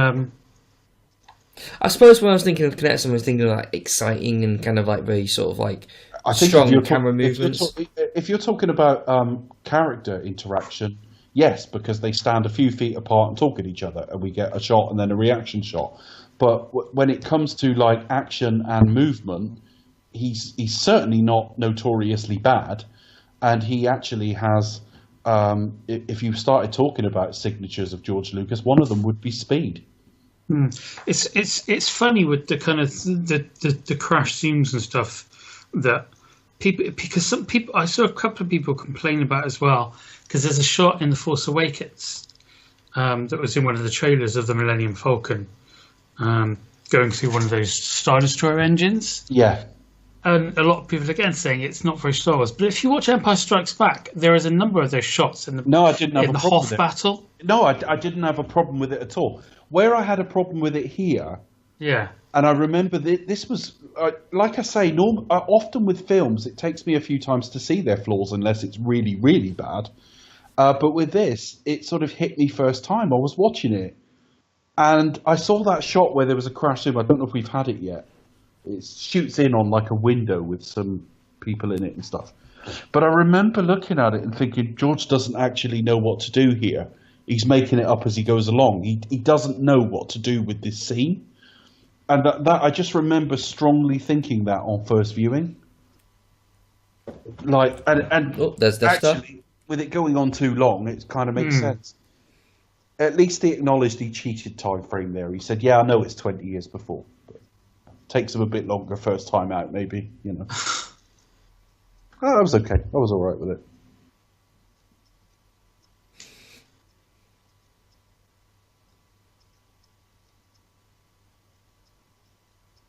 I suppose when I was thinking of kineticism, I was thinking of like exciting and kind of like very sort of like strong camera movements. If you're talking about character interaction, yes, because they stand a few feet apart and talk at each other, and we get a shot and then a reaction shot. But when it comes to like action and movement, he's certainly not notoriously bad, and he actually has. If you started talking about signatures of George Lucas, one of them would be speed. It's funny with the kind of the crash zooms and stuff that people, because some people, I saw a couple of people complain about as well, because there's a shot in The Force Awakens that was in one of the trailers of the Millennium Falcon going through one of those Star Destroyer engines. Yeah. And a lot of people again saying it's not very Star Wars. But if you watch Empire Strikes Back, there is a number of those shots in the Hoth battle. No, I didn't have a problem with it at all. Where I had a problem with it here, and I remember this was, like I say, often with films, it takes me a few times to see their flaws unless it's really, really bad. But with this, it sort of hit me first time. I was watching it, and I saw that shot where there was a crash zoom. I don't know if we've had it yet. It shoots in on like a window with some people in it and stuff. But I remember looking at it and thinking, George doesn't actually know what to do here. He's making it up as he goes along. He doesn't know what to do with this scene. And that I just remember strongly thinking that on first viewing. Like, and there's actually, with it going on too long, it kind of makes sense. At least he acknowledged he cheated time frame there. He said, yeah, I know it's 20 years before. Takes him a bit longer first time out, maybe, you know. Oh, that was okay. I was all right with it.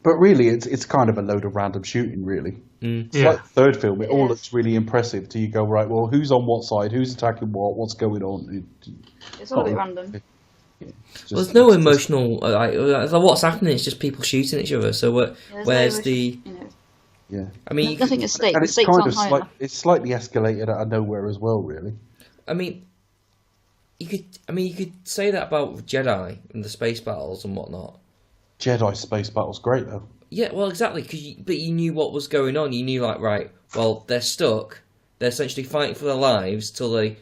But really, it's kind of a load of random shooting, really. It's like the third film. It all looks really impressive till you go, right, well, who's on what side? Who's attacking what? What's going on? It's all a bit random. There's no emotional. What's happening? It's just people shooting each other. So where's the? Yeah. I mean, nothing at stake. And the stakes aren't high enough. It's slightly escalated out of nowhere as well, really. I mean, you could say that about Jedi and the space battles and whatnot. Jedi space battle's great though. Yeah, well, exactly. But you knew what was going on. You knew, like, right, well, they're stuck. They're essentially fighting for their lives till they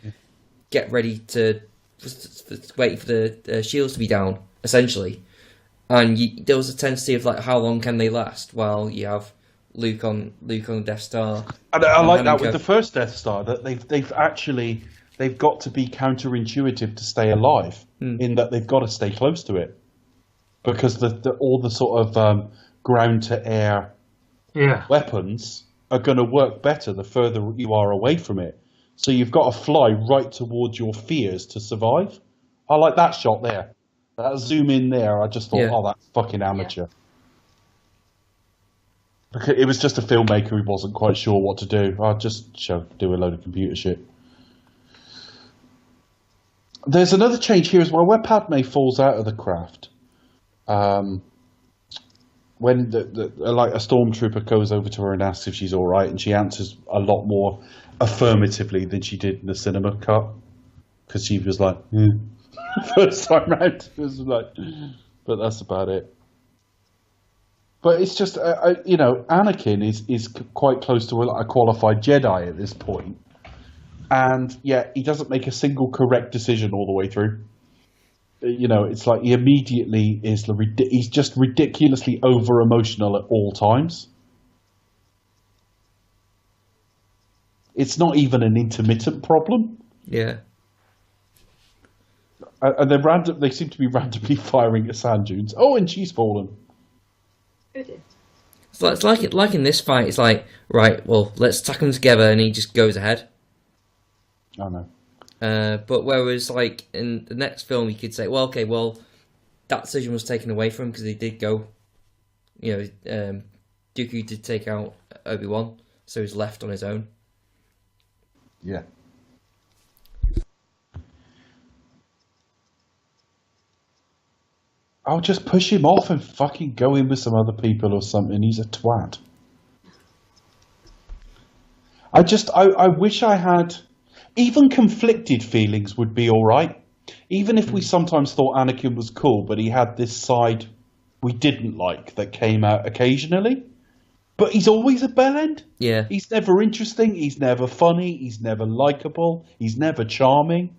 get ready to wait for the shields to be down, essentially. And there was a tendency of like, how long can they last? While you have Luke on the Death Star. And I like that with the first Death Star, that they've got to be counterintuitive to stay alive. In that they've got to stay close to it, because all the sort of ground to air weapons are going to work better the further you are away from it. So you've got to fly right towards your fears to survive. I like that shot there. That zoom in there, I just thought, oh, that's fucking amateur. Yeah. It was just a filmmaker who wasn't quite sure what to do. I'll just do a load of computer shit. There's another change here as well, where Padme falls out of the craft. When like a stormtrooper goes over to her and asks if she's all right, and she answers a lot more affirmatively than she did in the cinema cut, because she was like, first time round, it was like, but that's about it. But it's just, Anakin is quite close to a qualified Jedi at this point. And yet he doesn't make a single correct decision all the way through. It's like he immediately he's just ridiculously over-emotional at all times. It's not even an intermittent problem. Yeah. And they seem to be randomly firing at sand dunes. Oh, and she's fallen. It's like in this fight, it's like, right, well, let's attack them together, and he just goes ahead. I know. But whereas, like, in the next film, you could say, well, okay, well, that decision was taken away from him because he did go, Dooku did take out Obi-Wan, so he's left on his own. Yeah. I'll just push him off and fucking go in with some other people or something. He's a twat. I wish I had... Even conflicted feelings would be alright. Even if we sometimes thought Anakin was cool, but he had this side we didn't like that came out occasionally. But he's always a bellend. Yeah. He's never interesting. He's never funny. He's never likable. He's never charming.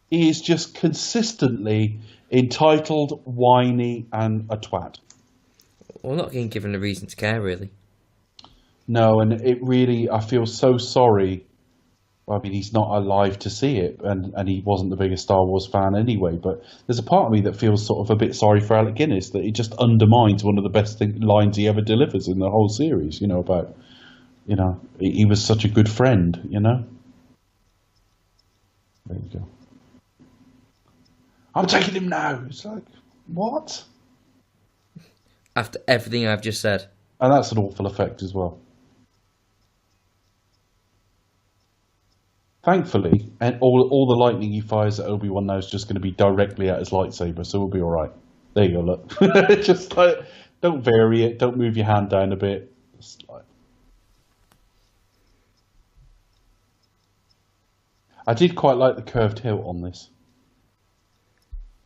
He is just consistently entitled, whiny, and a twat. Well, not getting given a reason to care, really. No, and it really, I feel so sorry. I mean, he's not alive to see it, and he wasn't the biggest Star Wars fan anyway, but there's a part of me that feels sort of a bit sorry for Alec Guinness, that he just undermines one of the best lines he ever delivers in the whole series, about, he was such a good friend, There you go. I'm taking him now. It's like, what? After everything I've just said. And that's an awful effect as well. Thankfully, and all the lightning he fires at Obi-Wan now is just going to be directly at his lightsaber, so we'll be all right. There you go, look. Just like, don't vary it. Don't move your hand down a bit. I did quite like the curved hilt on this.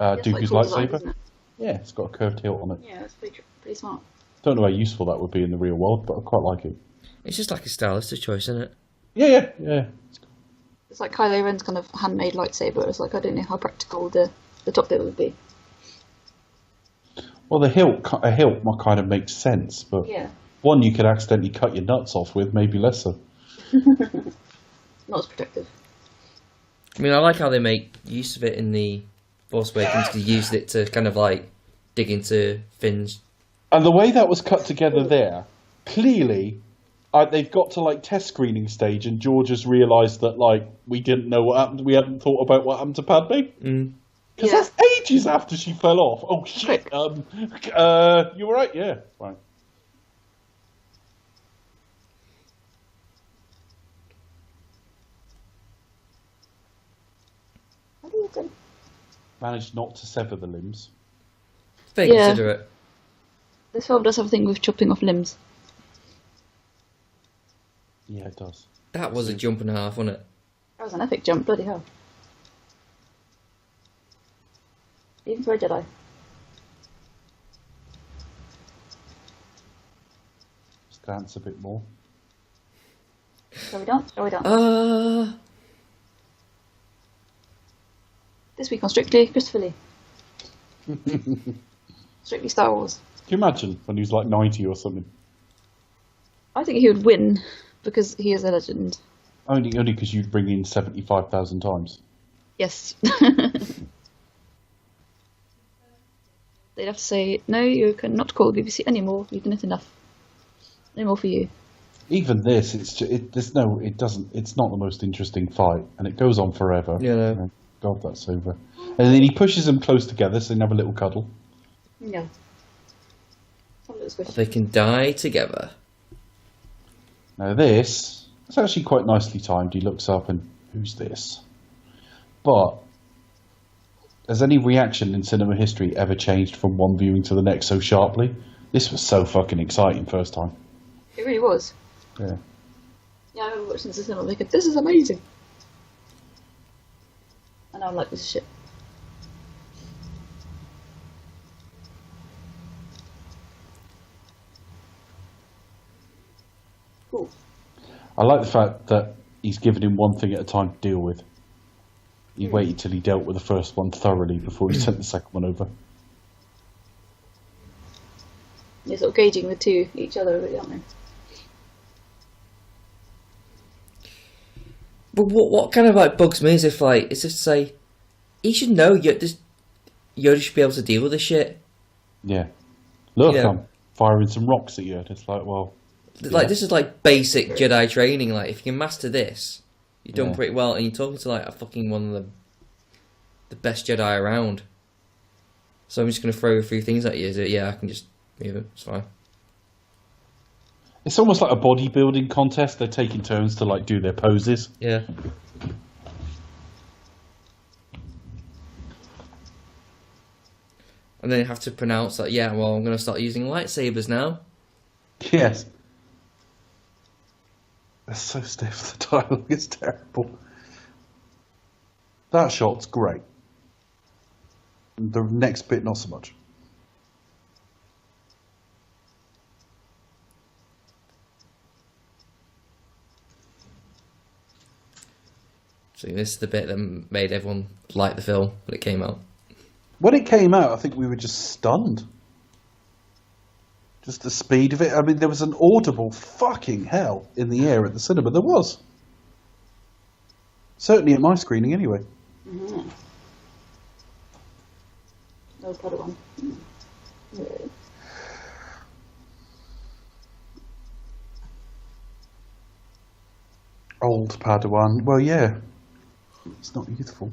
Dooku's lightsaber. Design, yeah, it's got a curved hilt on it. Yeah, it's pretty smart. Don't know how useful that would be in the real world, but I quite like it. It's just like a stylistic choice, isn't it? Yeah. It's like Kylo Ren's kind of handmade lightsaber. It's like, I don't know how practical the top bit would be. Well, a hilt might kind of makes sense, but Yeah. one you could accidentally cut your nuts off with, maybe less so. Not as protective. I mean, I like how they make use of it in the Force Awakens, because you used it to kind of like dig into Finn's. And the way that was cut together there, clearly, they've got to like test screening stage, and George has realised that like we didn't know what happened. We hadn't thought about what happened to Padme. Because that's ages after she fell off. Oh shit! You all right? Yeah, fine. Managed not to sever the limbs. Very considerate. This film does have a thing with chopping off limbs. Yeah, it does. That was a jump and a half, wasn't it? That was an epic jump, bloody hell. Even for a Jedi. Just dance a bit more. Shall we dance? This week on Strictly Christopher Lee. Strictly Star Wars. Can you imagine when he was like 90 or something? I think he would win because he is a legend. Only because you'd bring in 75,000 times. Yes. They'd have to say, no, you cannot call BBC anymore. You've done it enough. No more for you. Even this, it's not the most interesting fight, and it goes on forever. Yeah. God, that's over. And then he pushes them close together so they can have a little cuddle. Yeah. They can die together. Now this, it's actually quite nicely timed. He looks up and, who's this? But, has any reaction in cinema history ever changed from one viewing to the next so sharply? This was so fucking exciting first time. It really was. Yeah. Yeah, I remember watching this in cinema thinking, this is amazing. And now I'm like, this is shit. Cool. I like the fact that he's given him one thing at a time to deal with. He waited till he dealt with the first one thoroughly before he sent the second one over. You're sort of gauging the two each other, aren't they? But what kind of like bugs me is if like it's just say he should know Yoda should be able to deal with this shit. Yeah. Look, You know. I'm firing some rocks at you. And it's like, well... Like yeah. this is like basic Jedi training. Like if you can master this, you're done Yeah. pretty well. And you're talking to like a fucking one of the best Jedi around. So I'm just gonna throw a few things at you. Is it? Yeah, I can just move it. It's fine. It's almost like a bodybuilding contest. They're taking turns to like do their poses. Yeah. And then you have to pronounce that. Yeah. Well, I'm gonna start using lightsabers now. Yes. That's so stiff. The dialogue is terrible. That shot's great. The next bit, not so much. So this is the bit that made everyone like the film when it came out. When it came out, I think we were just stunned. Just the speed of it. I mean, there was an audible fucking hell in the air at the cinema. There was. Certainly at my screening, anyway. Mm-hmm. That was part of one. Yeah. Old Padawan. Well, yeah. It's not youthful.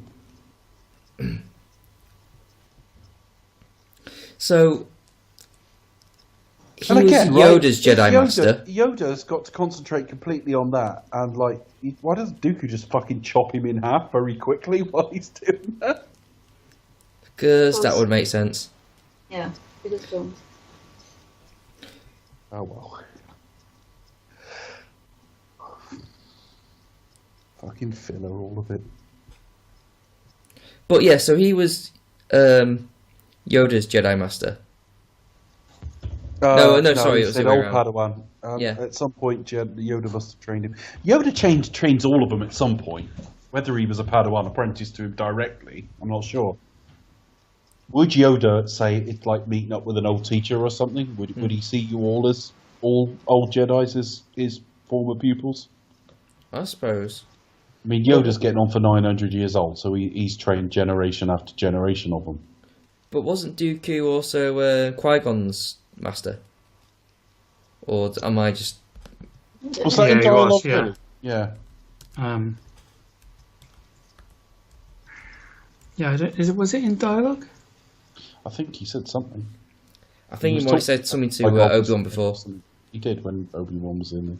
So he And was again, Yoda's right, Jedi Master. Yoda's got to concentrate completely on that. And, like, why doesn't Dooku just fucking chop him in half very quickly while he's doing that? Because that would make sense. Yeah, it is filmed. Oh, well. Fucking filler, all of it. But yeah, so he was Yoda's Jedi Master. No, sorry, it was the way old around. Padawan. Yeah. At some point, Yoda must have trained him. Yoda trains all of them at some point. Whether he was a Padawan apprentice to him directly, I'm not sure. Would Yoda say it's like meeting up with an old teacher or something? Would he see you all as all old Jedis as his former pupils? I suppose. I mean, Yoda's getting on for 900 years old, so he's trained generation after generation of them. But wasn't Dooku also Qui-Gon's master? Or am I just... Was that in he dialogue? was, yeah. Really? Yeah. Yeah, was it in dialogue? I think he said something. I think was he might have talking said something to Like Obi-Wan before. He did when Obi-Wan was in there.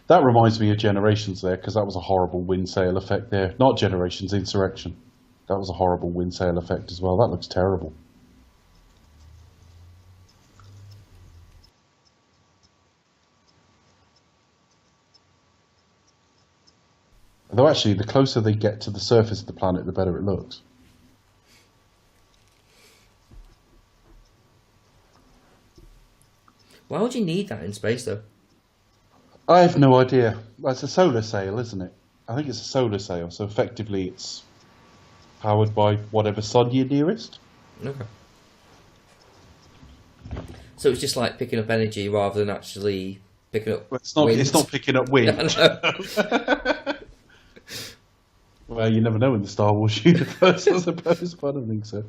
That reminds me of Generations there, because that was a horrible wind sail effect there. Not Generations, Insurrection. That was a horrible wind sail effect as well. That looks terrible. Though actually, the closer they get to the surface of the planet, the better it looks. Why would you need that in space, though? I have no idea. Well, it's a solar sail, isn't it? I think it's a solar sail, so effectively it's powered by whatever sun you're nearest. Okay. So it's just like picking up energy rather than actually picking up Well, wind. it's not picking up wind. No. Well, you never know in the Star Wars universe, I suppose, but I don't think so.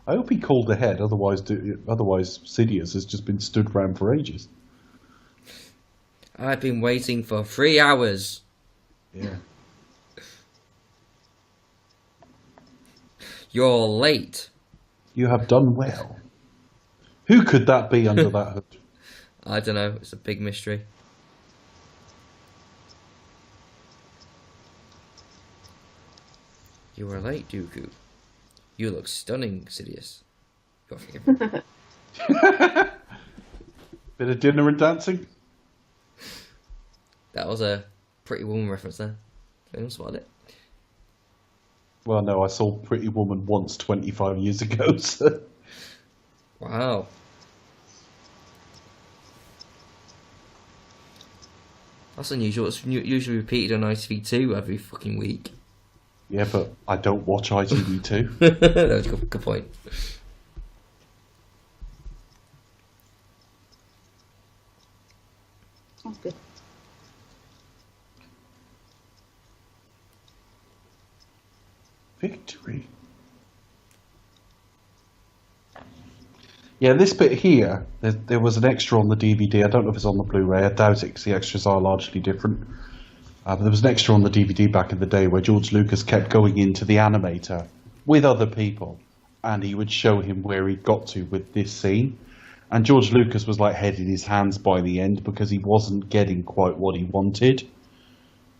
I hope he called ahead, otherwise Sidious has just been stood round for ages. I've been waiting for 3 hours. Yeah. You're late. You have done well. Who could that be under that hood? I don't know. It's a big mystery. You are late, Dooku. You look stunning, Sidious. You're forgiven. Bit of dinner and dancing? That was a Pretty Woman reference there. Anyone spotted it? Well, no, I saw Pretty Woman once 25 years ago, so... Wow. That's unusual. It's usually repeated on ITV2 every fucking week. Yeah, but I don't watch ITV2. That's a good point. Sounds good. Victory. Yeah, this bit here, there was an extra on the DVD. I don't know if it's on the Blu-ray. I doubt it because the extras are largely different. But there was an extra on the DVD back in the day where George Lucas kept going into the animator with other people, and he would show him where he got to with this scene. And George Lucas was like head in his hands by the end because he wasn't getting quite what he wanted.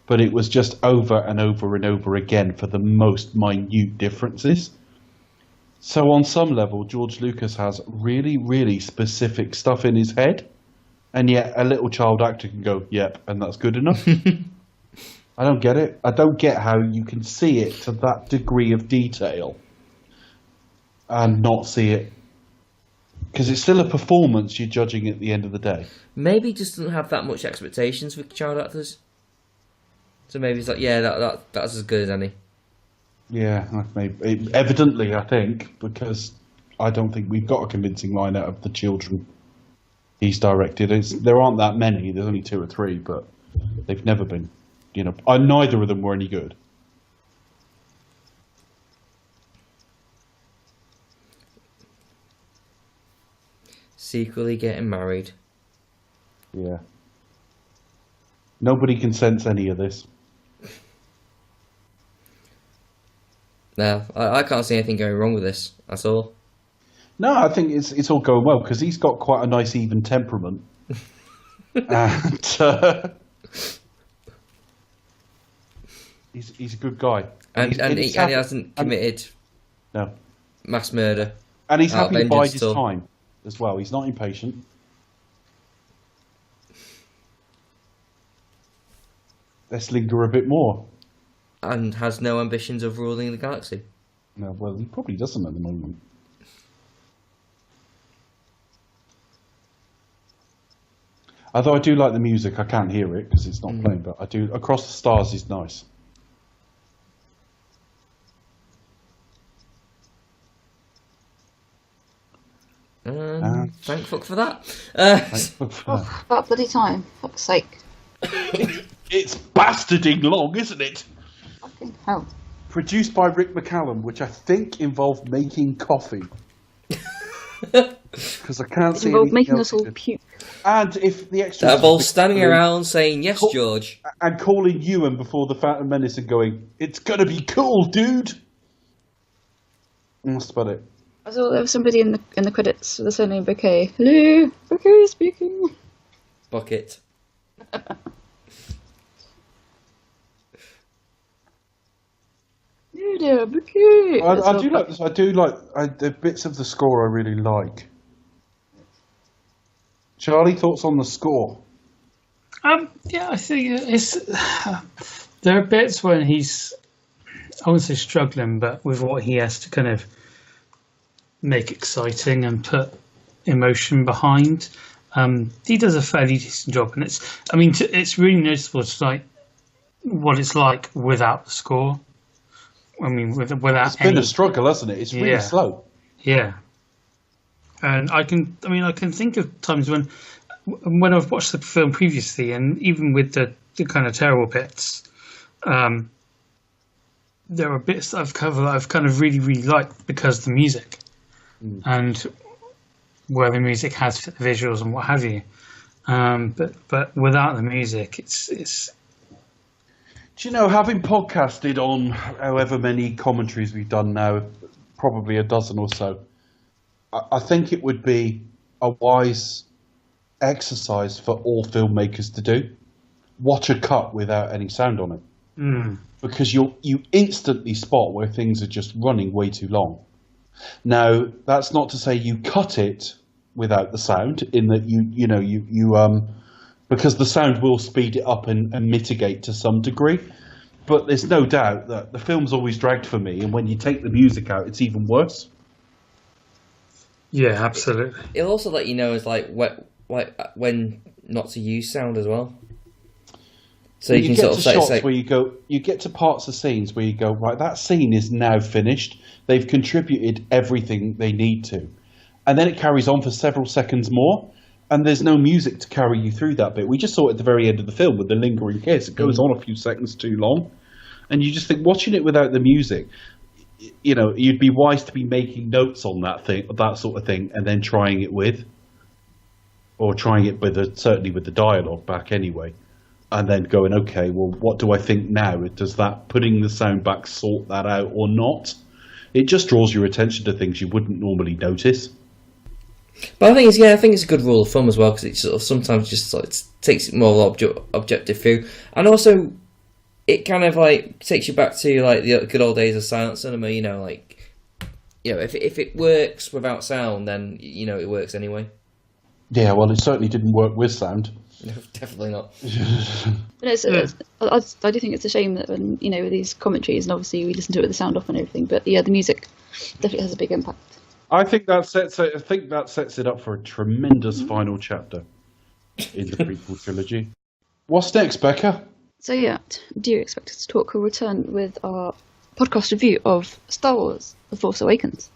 But it was just over and over and over again for the most minute differences. So on some level, George Lucas has really, really specific stuff in his head, and yet a little child actor can go, yep, and that's good enough. I don't get it. I don't get how you can see it to that degree of detail and not see it. Because it's still a performance you're judging at the end of the day. Maybe he just doesn't have that much expectations for child actors. So maybe it's like, yeah, that's as good as any. Yeah, maybe. Evidently, I think, because I don't think we've got a convincing line out of the children he's directed. There aren't that many. There's only 2 or 3, but they've never been. Neither of them were any good. Secretly getting married. Yeah. Nobody can sense any of this. No, I can't see anything going wrong with this at all. No, I think it's all going well because he's got quite a nice even temperament. And he's a good guy. And he hasn't committed mass murder. And he's happy to bide his still. time as well. He's not impatient. Let's linger a bit more. And has no ambitions of ruling the galaxy. No, well, he probably doesn't at the moment. Although I do like the music, I can't hear it because it's not playing, but I do. Across the Stars is nice. Thank fuck for that. About bloody time. Fuck's sake. It's bastarding long, isn't it? Fucking hell. Produced by Rick McCallum, which I think involved making coffee. Because I can't see Involved anything making else us all it could. puke. And if the extras... They're all standing around saying, yes, George. And calling Ewan before the Phantom Menace and going, it's gonna be cool, dude! And that's about it. I saw there was somebody in the credits with the surname Becca. Hello, Becca speaking. Bucket. Hello there, Becca. I do like this. I do like the bits of the score I really like. Charlie, thoughts on the score? Yeah, I think there are bits when he's, I wouldn't say struggling, but with what he has to kind of make exciting and put emotion behind. He does a fairly decent job, and it's really noticeable to like what it's like without the score. I mean, without it's been a struggle, hasn't it? It's really slow. Yeah, and I can think of times when I've watched the film previously, and even with the kind of terrible bits, there are bits that I've covered that I've kind of really, really liked because of the music, and where the music has fit the visuals and what have you. But without the music, it's. Do you know, having podcasted on however many commentaries we've done now, probably a dozen or so, I think it would be a wise exercise for all filmmakers to do. Watch a cut without any sound on it. Because you instantly spot where things are just running way too long. Now, that's not to say you cut it without the sound, in that you because the sound will speed it up and mitigate to some degree. But there's no doubt that the film's always dragged for me, and when you take the music out, it's even worse. Yeah, absolutely. It'll also let you know as like when not to use sound as well. So you can get sort to of say, shots where you get to parts of scenes where you go, right, that scene is now finished. They've contributed everything they need to. And then it carries on for several seconds more, and there's no music to carry you through that bit. We just saw it at the very end of the film with the lingering kiss. It goes on a few seconds too long. And you just think, watching it without the music, you know, you'd be wise to be making notes on that sort of thing, and then trying it with certainly with the dialogue back anyway. And then going, okay, well, what do I think now? Does that putting the sound back sort that out or not? It just draws your attention to things you wouldn't normally notice. But I think it's a good rule of thumb as well, because it sort of sometimes just like takes it more objective view, and also it kind of like takes you back to like the good old days of silent cinema. You know, like, you know, if it works without sound, then you know it works anyway. Yeah, well, it certainly didn't work with sound. No, definitely not. I do think it's a shame that when, you know, with these commentaries, and obviously we listen to it with the sound off and everything, but yeah, the music definitely has a big impact. I think that sets it up for a tremendous final chapter in the prequel trilogy. What's next, Becca? So yeah, do you expect us to talk or return with our podcast review of Star Wars: The Force Awakens?